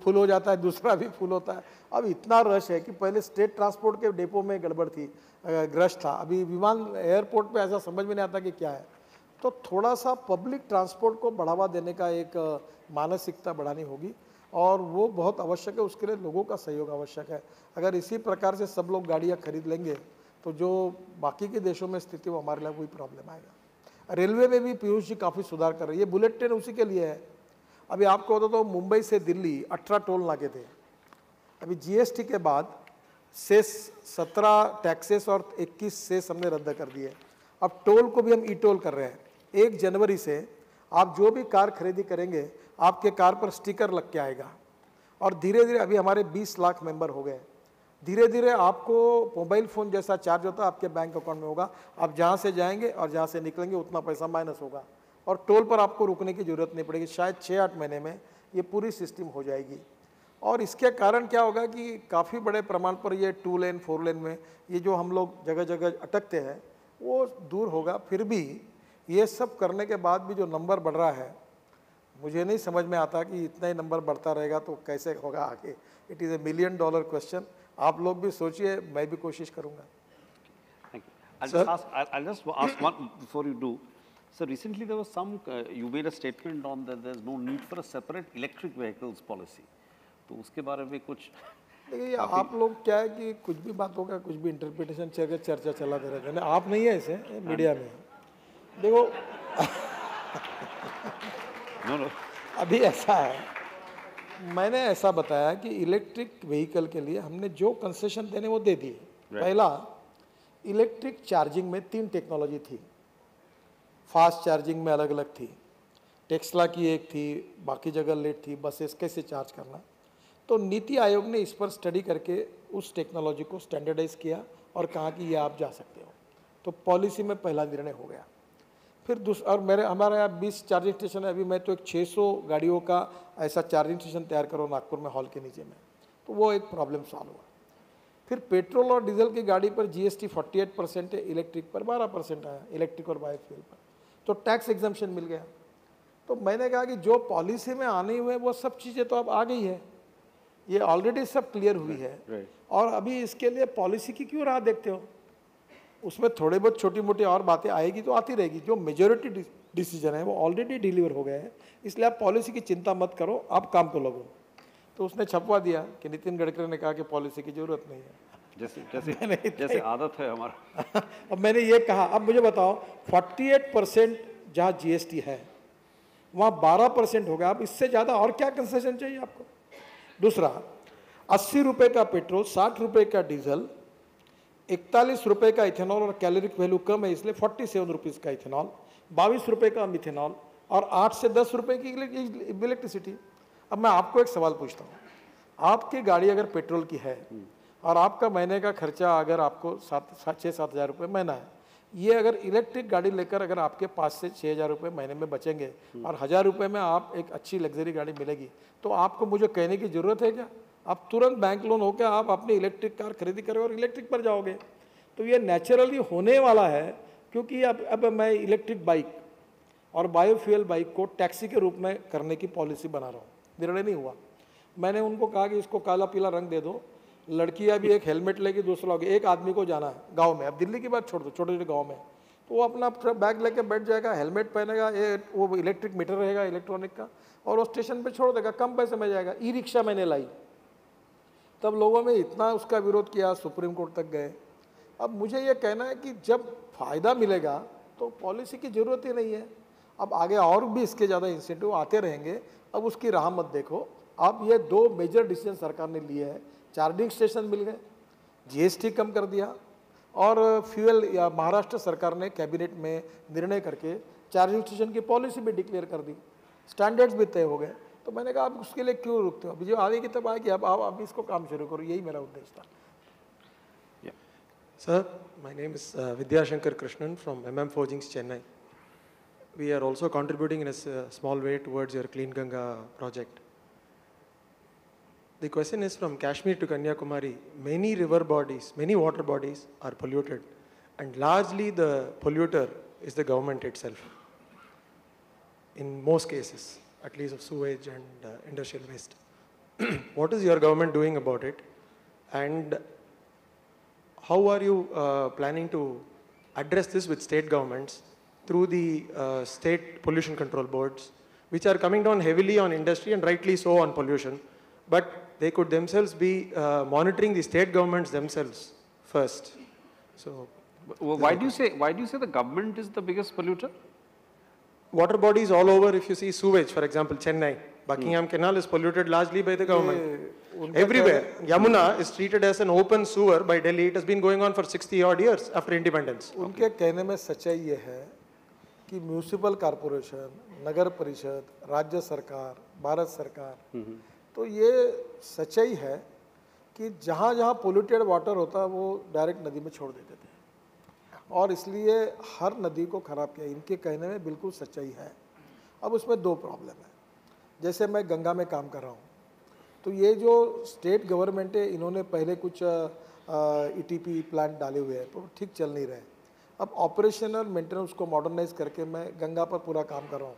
फुल हो जाता है, दूसरा भी फुल होता है। अब इतना रश है कि पहले स्टेट ट्रांसपोर्ट के डिपो में गड़बड़ थी, रश था। अभी विमान एयरपोर्ट पे ऐसा समझ में नहीं आता कि क्या है। तो थोड़ा सा पब्लिक ट्रांसपोर्ट को बढ़ावा देने का एक मानसिकता बढ़ानी होगी, और वो बहुत आवश्यक है। उसके लिए लोगों का सहयोग आवश्यक है। अगर इसी प्रकार से सब लोग गाड़ियाँ खरीद लेंगे तो जो बाकी के देशों में स्थिति, वो हमारे लिए कोई प्रॉब्लम आएगा। रेलवे में भी पीयूष जी काफ़ी सुधार कर रही है। बुलेट ट्रेन उसी के लिए है। अभी आपको बता दो, मुंबई से दिल्ली 18 टोल नाके थे। अभी जीएसटी के बाद सेस 17 टैक्सेस और 21 सेस हमने रद्द कर दिए। अब टोल को भी हम ई टोल कर रहे हैं। 1 जनवरी से आप जो भी कार खरीदी करेंगे, आपके कार पर स्टिकर लग के आएगा। और धीरे धीरे अभी हमारे 20 लाख मेंबर हो गए। धीरे धीरे आपको मोबाइल फ़ोन जैसा चार्ज होता है आपके बैंक अकाउंट में होगा। आप जहाँ से जाएंगे और जहाँ से निकलेंगे उतना पैसा माइनस होगा, और टोल पर आपको रुकने की ज़रूरत नहीं पड़ेगी। शायद 6-8 महीने में ये पूरी सिस्टम हो जाएगी। और इसके कारण क्या होगा कि काफ़ी बड़े प्रमाण पर ये 2 लेन 4 लेन में ये जो हम लोग जगह जगह अटकते हैं वो दूर होगा। फिर भी ये सब करने के बाद भी जो नंबर बढ़ रहा है, मुझे नहीं समझ में आता कि इतना ही नंबर बढ़ता रहेगा तो कैसे होगा आगे। It is $1 million question. आप लोग भी सोचिए, मैं भी कोशिश करूँगा। I'll just ask one before you do. So recently there was some, you made a statement on that there's no need for a separate electric vehicles policy. तो उसके बारे में कुछ देखिए आप लोग क्या है कि कुछ भी बात होगा, कुछ भी इंटरप्रिटेशन चर्चा चलाते रहते हैं। आप नहीं है ऐसे, मीडिया में देखो no. अभी ऐसा है, मैंने ऐसा बताया कि इलेक्ट्रिक व्हीकल के लिए हमने जो कंसेशन देने वो दे दिए। पहला, इलेक्ट्रिक चार्जिंग में 3 टेक्नोलॉजी थी, फास्ट चार्जिंग में अलग अलग थी, टेस्ला की एक थी, बाकी जगह लेट थी, बसेस कैसे चार्ज करना। तो नीति आयोग ने इस पर स्टडी करके उस टेक्नोलॉजी को स्टैंडर्डाइज किया और कहा कि ये आप जा सकते हो। तो पॉलिसी में पहला निर्णय हो गया। फिर दूसरा, और हमारे यहाँ 20 चार्जिंग स्टेशन है, अभी मैं तो एक 600 गाड़ियों का ऐसा चार्जिंग स्टेशन तैयार करो नागपुर में हॉल के नीचे में, तो वो एक प्रॉब्लम सॉल्व हुआ। फिर पेट्रोल और डीजल की गाड़ी पर GST 48% है, इलेक्ट्रिक पर 12% आया, इलेक्ट्रिक और बायोफ्यूल पर, तो टैक्स एग्जम्पशन मिल गया। तो मैंने कहा कि जो पॉलिसी में आनी हुई है वो सब चीज़ें तो अब आ गई है, ये ऑलरेडी सब क्लियर हुई है, और अभी इसके लिए पॉलिसी की क्यों राह देखते हो? उसमें थोड़े बहुत छोटी मोटी और बातें आएगी तो आती रहेगी। जो मेजोरिटी डिसीजन है वो ऑलरेडी डिलीवर हो गए हैं, इसलिए आप पॉलिसी की चिंता मत करो, आप काम पे लगो। तो उसने छपवा दिया कि नितिन गडकरी ने कहा कि पॉलिसी की जरूरत नहीं है। जैसे आदत है हमारा। अब मैंने ये कहा, अब मुझे बताओ 48% जहाँ GST है वहाँ 12% हो गया, अब इससे ज़्यादा और क्या कंसेशन चाहिए आपको? दूसरा, 80 रुपये का पेट्रोल, 60 रुपये का डीजल, 41 रुपये का इथेनॉल, और कैलोरिक वैल्यू कम है इसलिए 47 रुपीज़ का इथेनॉल, 22 रुपये का मिथेनॉल, और 8 से 10 रुपये की इलेक्ट्रिसिटी। अब मैं आपको एक सवाल पूछता हूँ, आपकी गाड़ी अगर पेट्रोल की है और आपका महीने का खर्चा अगर आपको 6-7 हज़ार रुपये महीना है, ये अगर इलेक्ट्रिक गाड़ी लेकर अगर आपके 5 से 6 हज़ार रुपये महीने में बचेंगे और 1000 रुपये में आप एक अच्छी लग्जरी गाड़ी मिलेगी, तो आपको मुझे कहने की ज़रूरत है क्या? आप तुरंत बैंक लोन होकर आप अपनी इलेक्ट्रिक कार खरीदी करोगे और इलेक्ट्रिक पर जाओगे। तो ये नेचुरली होने वाला है, क्योंकि अब मैं इलेक्ट्रिक बाइक और बायोफ्यूल बाइक को टैक्सी के रूप में करने की पॉलिसी बना रहा हूँ। निर्णय नहीं हुआ, मैंने उनको कहा कि इसको काला पीला रंग दे दो, लड़कियां भी एक हेलमेट लेगी, दूसरा होगी, एक आदमी को जाना है गांव में, अब दिल्ली की बात छोड़ दो, छोटे छोटे गांव में, तो वो अपना बैग लेके बैठ जाएगा, हेलमेट पहनेगा, वो इलेक्ट्रिक मीटर रहेगा इलेक्ट्रॉनिक का, और वो स्टेशन पे छोड़ देगा, कम पैसे में जाएगा। ई रिक्शा मैंने लाई, तब लोगों में इतना उसका विरोध किया, सुप्रीम कोर्ट तक गए। अब मुझे ये कहना है कि जब फ़ायदा मिलेगा तो पॉलिसी की ज़रूरत ही नहीं है। अब आगे और भी इसके ज़्यादा इंसेंटिव आते रहेंगे, अब उसकी राह मत देखो। अब ये 2 मेजर डिसीजन सरकार ने लिए हैं, चार्जिंग स्टेशन मिल गए, GST कम कर दिया, और फ्यूल या महाराष्ट्र सरकार ने कैबिनेट में निर्णय करके चार्जिंग स्टेशन की पॉलिसी भी डिक्लेयर कर दी, स्टैंडर्ड्स भी तय हो गए। तो मैंने कहा आप उसके लिए क्यों रुकते हो? अभी जो आएगी तब आएगी, अब आप अभी इसको काम शुरू करो, यही मेरा उद्देश्य था। Sir, my name is Vidya Shankar Krishnan from Forgings, Chennai. We are also contributing in a small way towards your Clean Ganga project. The question is, from Kashmir to Kanyakumari, many river bodies, many water bodies are polluted, and largely the polluter is the government itself. In most cases, at least of sewage and industrial waste. What is your government doing about it? And how are you planning to address this with state governments through the state pollution control boards, which are coming down heavily on industry and rightly so on pollution, but they could themselves be monitoring the state governments themselves first. So, why do you say the government is the biggest polluter? Water bodies all over, if you see sewage, for example, Chennai, Buckingham Canal is polluted largely by the government. Everywhere. Yamuna is treated as an open sewer by Delhi. It has been going on for 60 odd years after independence. उनके कहने में सच्चाई ये है कि municipal corporation, नगर परिषद, राज्य सरकार, भारत सरकार, तो ये सच्चाई है कि जहाँ जहाँ पोल्यूटेड वाटर होता वो डायरेक्ट नदी में छोड़ देते थे, और इसलिए हर नदी को ख़राब किया। इनके कहने में बिल्कुल सच्चाई है। अब उसमें 2 प्रॉब्लम है। जैसे मैं गंगा में काम कर रहा हूँ, तो ये जो स्टेट गवर्नमेंट है, इन्होंने पहले कुछ ETP प्लांट डाले हुए हैं, तो ठीक चल नहीं रहे। अब ऑपरेशनल मेंटेनेंस को मॉडर्नाइज करके मैं गंगा पर पूरा काम कर रहा हूँ,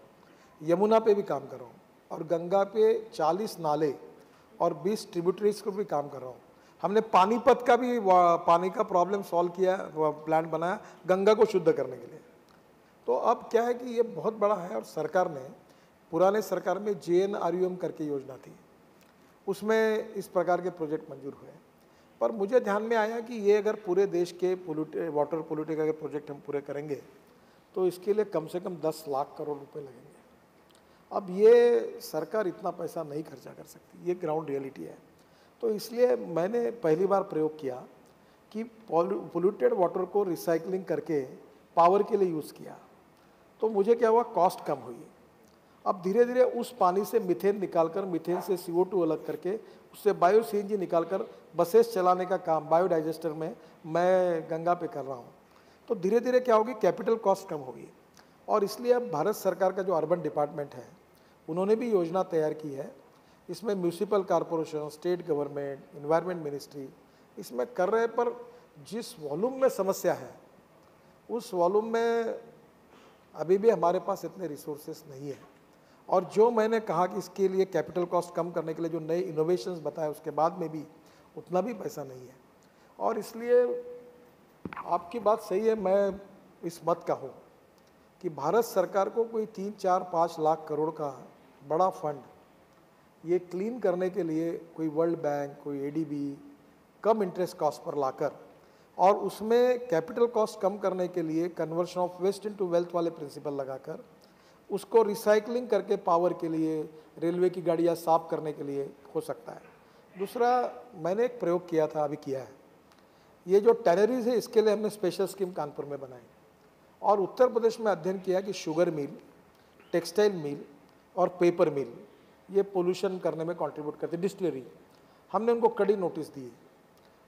यमुना पे भी काम कर रहा हूँ, और गंगा पे 40 नाले और 20 ट्रिब्यूटरीज को भी काम कर रहा हूँ। हमने पानीपत का भी पानी का प्रॉब्लम सॉल्व किया, प्लांट बनाया गंगा को शुद्ध करने के लिए। तो अब क्या है कि ये बहुत बड़ा है और सरकार ने, पुराने सरकार में JNRUM करके योजना थी, उसमें इस प्रकार के प्रोजेक्ट मंजूर हुए। पर मुझे ध्यान में आया कि ये अगर पूरे देश के वाटर पोल्यूटेड के प्रोजेक्ट हम पूरे करेंगे तो इसके लिए कम से कम 10 लाख करोड़ रुपए लगेंगे। अब ये सरकार इतना पैसा नहीं खर्चा कर सकती, ये ग्राउंड रियलिटी है। तो इसलिए मैंने पहली बार प्रयोग किया कि पोल्यूटेड वाटर को रिसाइकलिंग करके पावर के लिए यूज़ किया। तो मुझे क्या हुआ, कॉस्ट कम हुई। अब धीरे धीरे उस पानी से मीथेन निकालकर, मीथेन से CO2 अलग करके, उससे बायो CNG निकालकर बसेस चलाने का काम बायोडाइजेस्टर में मैं गंगा पे कर रहा हूँ। तो धीरे धीरे क्या होगी, कैपिटल कॉस्ट कम होगी। और इसलिए अब भारत सरकार का जो अर्बन डिपार्टमेंट है, उन्होंने भी योजना तैयार की है। इसमें municipal corporation, state government, environment ministry इसमें कर रहे हैं। पर जिस वॉल्यूम में समस्या है, उस वॉल्यूम में अभी भी हमारे पास इतने रिसोर्सेस नहीं है। और जो मैंने कहा कि इसके लिए कैपिटल कॉस्ट कम करने के लिए जो नए इनोवेशंस बताए, उसके बाद में भी उतना भी पैसा नहीं है। और इसलिए आपकी बात सही है, मैं इस मत का हूँ कि भारत सरकार को कोई 3, 4, 5 लाख करोड़ का बड़ा फंड ये क्लीन करने के लिए कोई वर्ल्ड बैंक, कोई ADB कम इंटरेस्ट कॉस्ट पर लाकर, और उसमें कैपिटल कॉस्ट कम करने के लिए conversion of waste into wealth वाले प्रिंसिपल लगाकर उसको रिसाइकलिंग करके पावर के लिए, रेलवे की गाड़ियाँ साफ करने के लिए हो सकता है। दूसरा, मैंने एक प्रयोग किया था, अभी किया है, ये जो टैनरीज है इसके लिए हमने स्पेशल स्कीम कानपुर में बनाई और उत्तर प्रदेश में अध्ययन किया कि शुगर मिल, टेक्सटाइल मिल और पेपर मिल ये पोल्यूशन करने में कंट्रीब्यूट करते, डिस्टिलरी। हमने उनको कड़ी नोटिस दी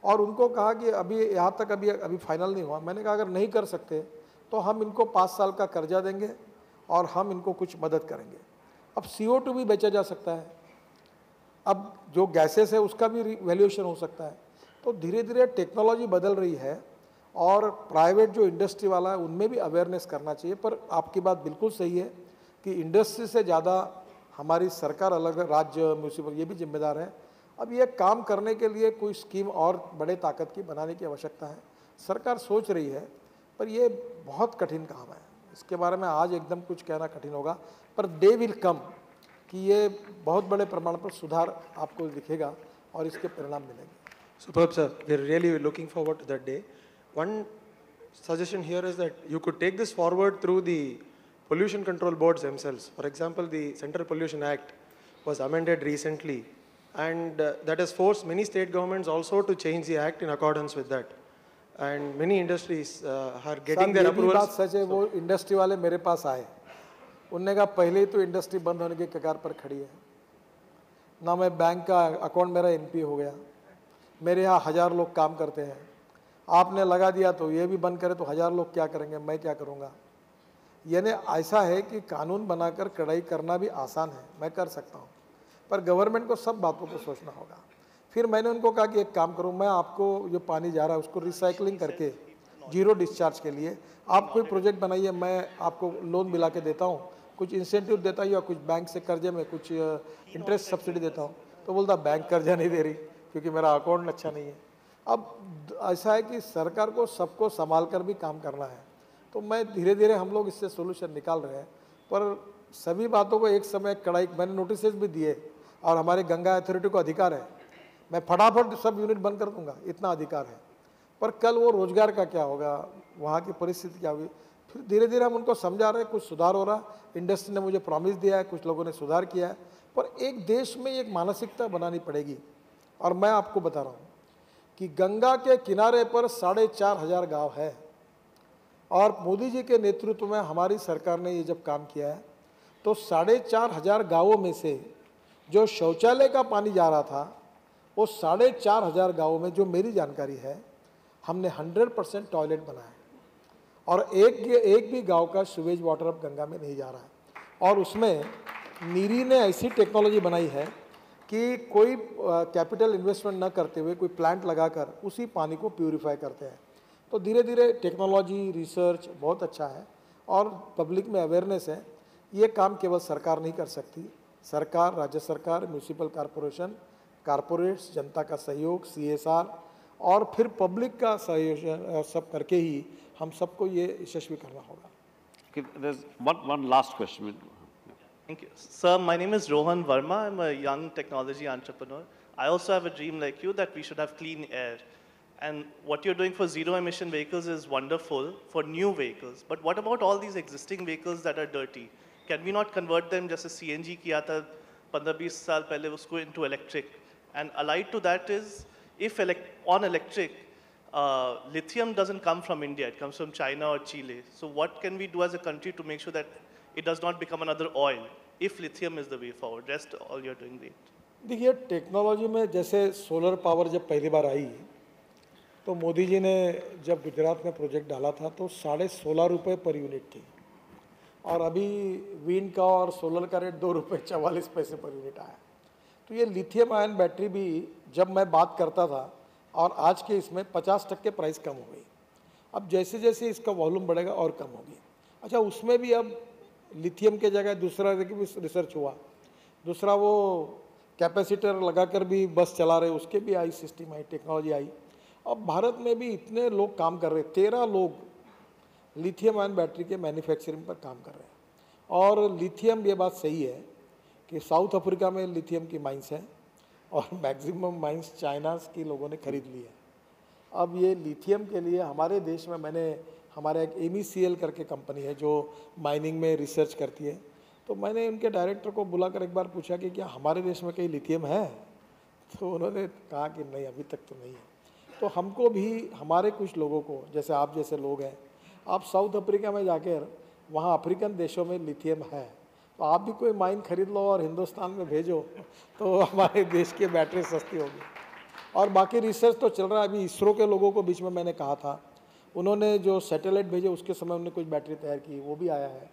और उनको कहा कि अभी यहाँ तक अभी फाइनल नहीं हुआ। मैंने कहा अगर नहीं कर सकते तो हम इनको 5 साल का कर्जा देंगे और हम इनको कुछ मदद करेंगे। अब CO2 भी बेचा जा सकता है, अब जो गैसेस है उसका भी वैल्यूएशन हो सकता है। तो धीरे धीरे टेक्नोलॉजी बदल रही है और प्राइवेट जो इंडस्ट्री वाला है उनमें भी अवेयरनेस करना चाहिए। पर आपकी बात बिल्कुल सही है कि इंडस्ट्री से ज़्यादा हमारी सरकार, अलग राज्य, म्यूनिसिपल ये भी जिम्मेदार है। अब ये काम करने के लिए कोई स्कीम और बड़े ताकत की बनाने की आवश्यकता है। सरकार सोच रही है, पर ये बहुत कठिन काम है। इसके बारे में आज एकदम कुछ कहना कठिन होगा, पर डे विल कम कि ये बहुत बड़े प्रमाण पर सुधार आपको दिखेगा और इसके परिणाम मिलेंगे। Superb, sir. We are really looking forward to that day. One suggestion here is that you could take this forward through the pollution control boards themselves. For example, the Central Pollution Act was amended recently, and that has forced many state governments also to change the act in accordance with that. And many industries are getting their approvals. बात सच है, वो industry वाले मेरे पास आए, उनने कहा पहले ही तो इंडस्ट्री बंद होने के कगार पर खड़ी है ना, मैं बैंक का अकाउंट मेरा NP हो गया, मेरे यहाँ 1000 लोग काम करते हैं, आपने लगा दिया तो ये भी बंद करे तो 1000 लोग क्या करेंगे, मैं क्या करूँगा। यानी ऐसा है कि कानून बनाकर कड़ाई करना भी आसान है, मैं कर सकता हूँ, पर गवर्नमेंट को सब बातों को सोचना होगा। फिर मैंने उनको कहा कि एक काम करूँ, मैं आपको जो पानी जा रहा है उसको रिसाइकलिंग करके जीरो डिस्चार्ज के लिए आप कोई प्रोजेक्ट बनाइए, मैं आपको लोन मिला के देता हूँ, कुछ इंसेंटिव देता हूँ या कुछ बैंक से कर्जे में कुछ इंटरेस्ट सब्सिडी देता हूँ। तो बोलता बैंक कर्जा नहीं दे रही क्योंकि मेरा अकाउंट अच्छा नहीं है। अब ऐसा है कि सरकार को सबको संभाल कर भी काम करना है, तो मैं धीरे धीरे हम लोग इससे सोल्यूशन निकाल रहे हैं। पर सभी बातों को एक समय कड़ाई, मैंने नोटिस भी दिए और हमारे गंगा अथॉरिटी को अधिकार है, मैं फटाफट सब यूनिट बंद कर दूंगा, इतना अधिकार है। पर कल वो रोजगार का क्या होगा, वहाँ की परिस्थिति क्या होगी, फिर धीरे धीरे हम उनको समझा रहे हैं, कुछ सुधार हो रहा। इंडस्ट्री ने मुझे प्रॉमिस दिया है, कुछ लोगों ने सुधार किया है, पर एक देश में एक मानसिकता बनानी पड़ेगी। और मैं आपको बता रहा हूँ कि गंगा के किनारे पर 4500 गाँव है और मोदी जी के नेतृत्व में हमारी सरकार ने ये जब काम किया है तो 4500 गाँवों में से जो शौचालय का पानी जा रहा था वो 4500 गाँवों में, जो मेरी जानकारी है, हमने 100% टॉयलेट बनाए और एक भी गांव का सीवेज वाटर अब गंगा में नहीं जा रहा है। और उसमें नीरी ने ऐसी टेक्नोलॉजी बनाई है कि कोई कैपिटल इन्वेस्टमेंट न करते हुए कोई प्लांट लगाकर उसी पानी को प्यूरिफाई करते हैं। तो धीरे धीरे टेक्नोलॉजी, रिसर्च बहुत अच्छा है और पब्लिक में अवेयरनेस है। ये काम केवल सरकार नहीं कर सकती, सरकार, राज्य सरकार, म्यूनिसिपल कॉरपोरेशन, कॉरपोरेट्स, जनता का सहयोग, CSR और फिर पब्लिक का सहयोग सब करके ही हम सबको ये यशस्वी करना होगा। Okay, there's one last question. Thank you. Sir, my name is Rohan Verma. I'm a young technology entrepreneur. I also have a dream like you that we should have clean air. And what you're doing for zero emission vehicles is wonderful for new vehicles. But what about all these existing vehicles that are dirty? Can we not convert them just as CNG किया था 15-20 साल पहले उसको into electric? And allied to that is, if on electric, lithium doesn't come from India, it comes from China or Chile. So what can we do as a country to make sure that it does not become another oil, if lithium is the way forward? Rest all you're doing great. देखिए technology में जैसे solar power जब पहली बार आई तो मोदी जी ने जब गुजरात में project डाला था तो 16.5 रुपये पर यूनिट थी और अभी विंड का और सोलर का रेट 2 रुपये 44 पैसे पर यूनिट आया। तो ये लिथियम आयन बैटरी भी जब मैं बात करता था और आज के इसमें 50% प्राइस कम हो गई। अब जैसे जैसे इसका वॉल्यूम बढ़ेगा और कम होगी। अच्छा, उसमें भी अब लिथियम के जगह दूसरा रिसर्च हुआ, दूसरा वो कैपेसिटर लगाकर भी बस चला रहे, उसके भी आई सिस्टम आई, टेक्नोलॉजी आई। अब भारत में भी इतने लोग काम कर रहे, 13 लोग लिथियम आयन बैटरी के मैन्युफैक्चरिंग पर काम कर रहे हैं। और लिथियम, ये बात सही है कि साउथ अफ्रीका में लिथियम की माइंस हैं और मैक्सिमम माइंस चाइना की लोगों ने खरीद ली है। अब ये लिथियम के लिए हमारे देश में हमारा एक MECL करके कंपनी है जो माइनिंग में रिसर्च करती है, तो मैंने उनके डायरेक्टर को बुलाकर एक बार पूछा कि क्या हमारे देश में कहीं लिथियम है, तो उन्होंने कहा कि नहीं, अभी तक तो नहीं है। तो हमको भी, हमारे कुछ लोगों को, जैसे आप जैसे लोग हैं, आप साउथ अफ्रीका में जाकर वहाँ अफ्रीकन देशों में लिथियम है, तो आप भी कोई माइन खरीद लो और हिंदुस्तान में भेजो तो हमारे देश की बैटरी सस्ती होगी। और बाकी रिसर्च तो चल रहा है। अभी इसरो के लोगों को बीच में मैंने कहा था, उन्होंने जो सैटेलाइट भेजे उसके समय उन्होंने कुछ बैटरी तैयार की, वो भी आया है।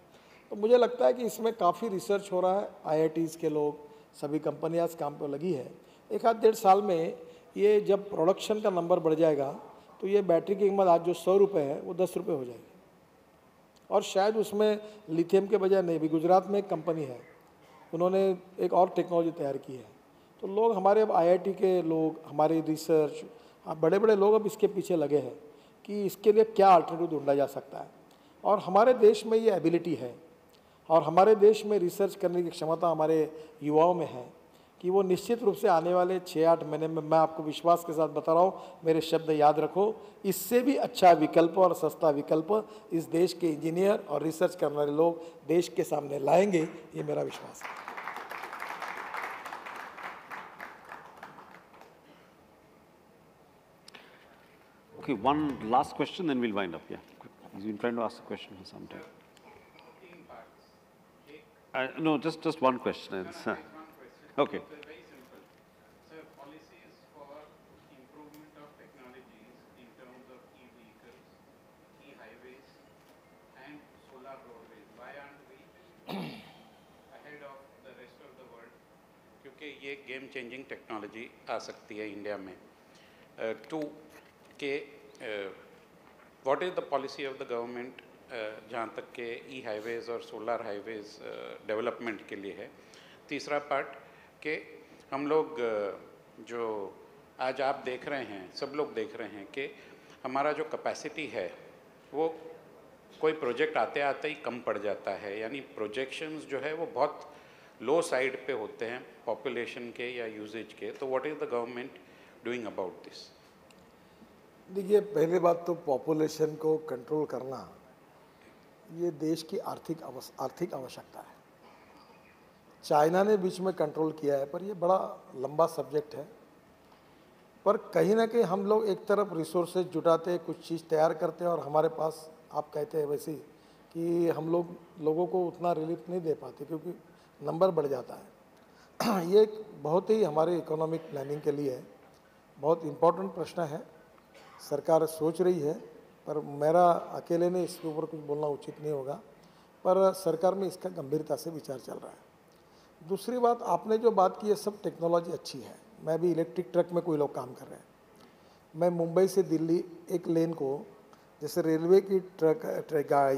तो मुझे लगता है कि इसमें काफ़ी रिसर्च हो रहा है, IITs के लोग, सभी कंपनियां इस काम पर लगी है। 1-1.5 साल में ये जब प्रोडक्शन का नंबर बढ़ जाएगा तो ये बैटरी की कीमत आज जो 100 रुपये है वो 10 रुपये हो जाएगी। और शायद उसमें लिथियम के बजाय नहीं भी, गुजरात में एक कंपनी है, उन्होंने एक और टेक्नोलॉजी तैयार की है। तो लोग हमारे अब IIT के लोग, हमारे रिसर्च, बड़े बड़े लोग अब इसके पीछे लगे हैं कि इसके लिए क्या अल्टरनेटिव ढूंढा जा सकता है। और हमारे देश में ये एबिलिटी है और हमारे देश में रिसर्च करने की क्षमता हमारे युवाओं में है कि वो निश्चित रूप से आने वाले 6-8 महीने में, मैं आपको विश्वास के साथ बता रहा हूँ, मेरे शब्द याद रखो, इससे भी अच्छा विकल्प और सस्ता विकल्प इस देश के इंजीनियर और रिसर्च करने वाले लोग देश के सामने लाएंगे, ये मेरा विश्वास है। Okay, one last question, then we'll wind up. Yeah, he's been trying to ask a question for some time. No, just one question. Okay. Very simple. So, policies for improvement of technologies in terms of e-vehicles, e-highways, and solar roadways. Why aren't we ahead of the rest of the world? क्योंकि ये game changing technology आ सकती है India में. What is the policy of the government जहाँ तक के e-highways और solar highways development के लिए है. तीसरा part कि हम लोग जो आज आप देख रहे हैं, सब लोग देख रहे हैं कि हमारा जो कैपेसिटी है वो कोई प्रोजेक्ट आते आते ही कम पड़ जाता है, यानी प्रोजेक्शंस जो है वो बहुत लो साइड पे होते हैं पॉपुलेशन के या यूजेज के. तो what is the government doing about this? देखिए, पहली बात तो पॉपुलेशन को कंट्रोल करना ये देश की आर्थिक आवश्यकता है। चाइना ने बीच में कंट्रोल किया है, पर ये बड़ा लंबा सब्जेक्ट है। पर कहीं ना कहीं हम लोग एक तरफ रिसोर्सेज जुटाते हैं, कुछ चीज़ तैयार करते हैं और हमारे पास, आप कहते हैं वैसे कि हम लोगों को उतना रिलीफ नहीं दे पाते क्योंकि नंबर बढ़ जाता है। ये एक बहुत ही हमारे इकोनॉमिक प्लानिंग के लिए बहुत इम्पोर्टेंट प्रश्न है। सरकार सोच रही है, पर मेरा अकेले ने इसके ऊपर कुछ बोलना उचित नहीं होगा, पर सरकार में इसका गंभीरता से विचार चल रहा है। दूसरी बात, आपने जो बात की है सब टेक्नोलॉजी अच्छी है। मैं भी इलेक्ट्रिक ट्रक में कोई लोग काम कर रहे हैं। मैं मुंबई से दिल्ली एक लेन को, जैसे रेलवे की ट्रक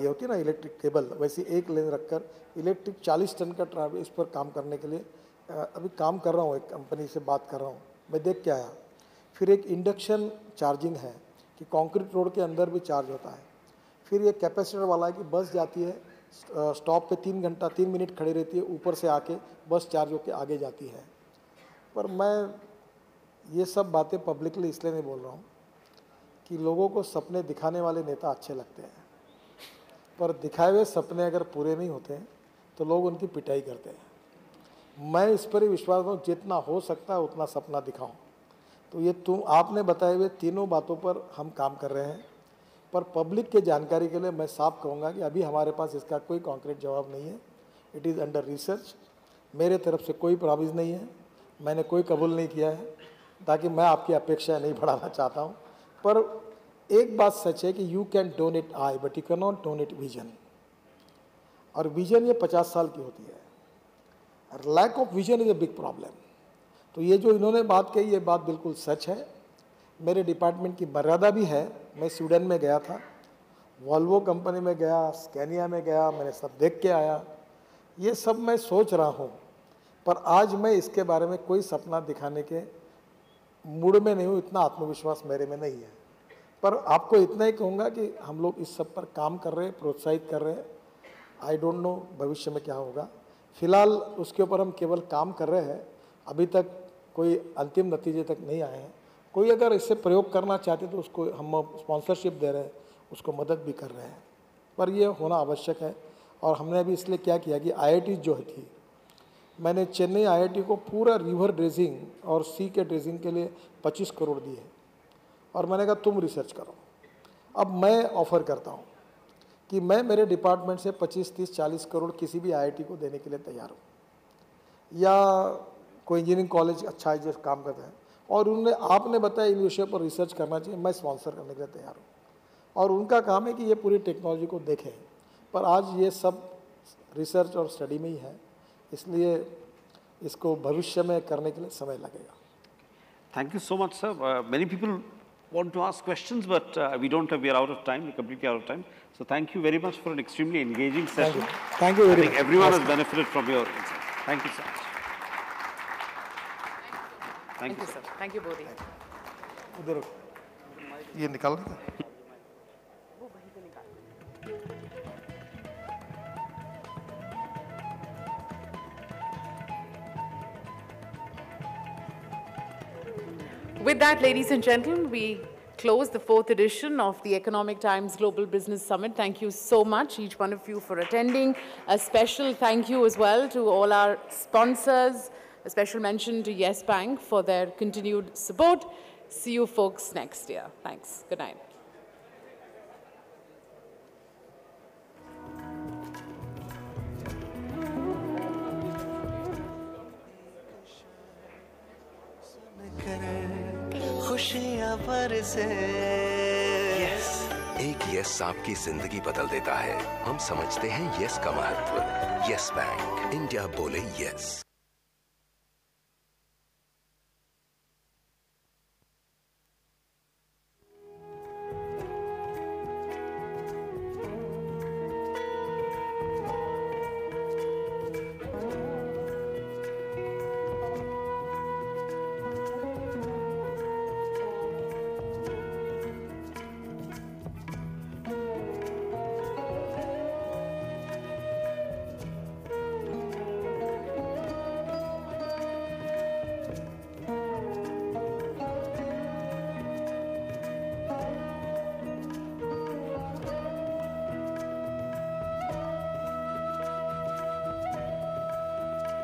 ये होती है ना इलेक्ट्रिक केबल, वैसे एक लेन रखकर इलेक्ट्रिक 40 टन का ट्रैवल इस पर काम करने के लिए अभी काम कर रहा हूँ। एक कंपनी से बात कर रहा हूँ, मैं देख के आया। फिर एक इंडक्शन चार्जिंग है कि कंक्रीट रोड के अंदर भी चार्ज होता है। फिर ये कैपेसिटर वाला है कि बस जाती है स्टॉप पे 3 मिनट खड़ी रहती है, ऊपर से आके बस चार्ज होके आगे जाती है। पर मैं ये सब बातें पब्लिकली इसलिए नहीं बोल रहा हूँ कि लोगों को सपने दिखाने वाले नेता अच्छे लगते हैं, पर दिखाए हुए सपने अगर पूरे नहीं होते हैं तो लोग उनकी पिटाई करते हैं। मैं इस पर ही विश्वास रखता हूँ, जितना हो सकता है उतना सपना दिखाऊं। तो ये आपने बताए हुए तीनों बातों पर हम काम कर रहे हैं, पर पब्लिक के जानकारी के लिए मैं साफ कहूँगा कि अभी हमारे पास इसका कोई कॉन्क्रीट जवाब नहीं है। It is under research. मेरे तरफ से कोई प्रॉमिस नहीं है, मैंने कोई कबूल नहीं किया है, ताकि मैं आपकी अपेक्षा नहीं बढ़ाना चाहता हूँ। पर एक बात सच है कि you can donate eye but you can not donate vision, और विजन ये 50 साल की होती है। Lack of vision is a big problem. तो ये जो इन्होंने बात कही, ये बात बिल्कुल सच है। मेरे डिपार्टमेंट की मर्यादा भी है। मैं स्वीडन में गया था, वॉल्वो कंपनी में गया, स्कैनिया में गया, मैंने सब देख के आया। ये सब मैं सोच रहा हूँ, पर आज मैं इसके बारे में कोई सपना दिखाने के मूड में नहीं हूँ, इतना आत्मविश्वास मेरे में नहीं है। पर आपको इतना ही कहूँगा कि हम लोग इस सब पर काम कर रहे हैं, प्रोत्साहित कर रहे हैं। आई डोंट नो भविष्य में क्या होगा। फिलहाल उसके ऊपर हम केवल काम कर रहे हैं, अभी तक कोई अंतिम नतीजे तक नहीं आए हैं। कोई अगर इससे प्रयोग करना चाहते तो उसको हम स्पॉन्सरशिप दे रहे हैं, उसको मदद भी कर रहे हैं, पर ये होना आवश्यक है। और हमने अभी इसलिए क्या किया कि IIT जो थी, मैंने चेन्नई IIT को पूरा रिवर ड्रेजिंग और सी के ड्रेजिंग के लिए 25 करोड़ दिए, और मैंने कहा तुम रिसर्च करो। अब मैं ऑफ़र करता हूँ कि मैं मेरे डिपार्टमेंट से 25, 30, 40 करोड़ किसी भी IIT को देने के लिए तैयार हूँ, या कोई इंजीनियरिंग कॉलेज अच्छा है जो काम करता है और आपने बताया इन विषयों पर रिसर्च करना चाहिए, मैं स्पॉन्सर करने के लिए तैयार हूँ। और उनका काम है कि ये पूरी टेक्नोलॉजी को देखें, पर आज ये सब रिसर्च और स्टडी में ही है, इसलिए इसको भविष्य में करने के लिए समय लगेगा। Thank you so much, sir. Many people want to ask questions, but we are out of time. We're completely out of time. So thank you very much for an extremely engaging session. Thank you very much. I think everyone has benefited from your insights. Thank you so much. Thank you, sir. Thank you, Bodhi. उधर ये निकाल रहा था। With that, ladies and gentlemen, we close the 4th edition of the Economic Times Global Business Summit. Thank you so much, each one of you, for attending. A special thank you as well to all our sponsors. A special mention to Yes Bank for their continued support. See you folks next year. Thanks. Good night. खुशियां बरसे। Yes, एक yes आपकी जिंदगी बदल देता है। हम समझते हैं यस का महत्व। यस बैंक, इंडिया बोले यस।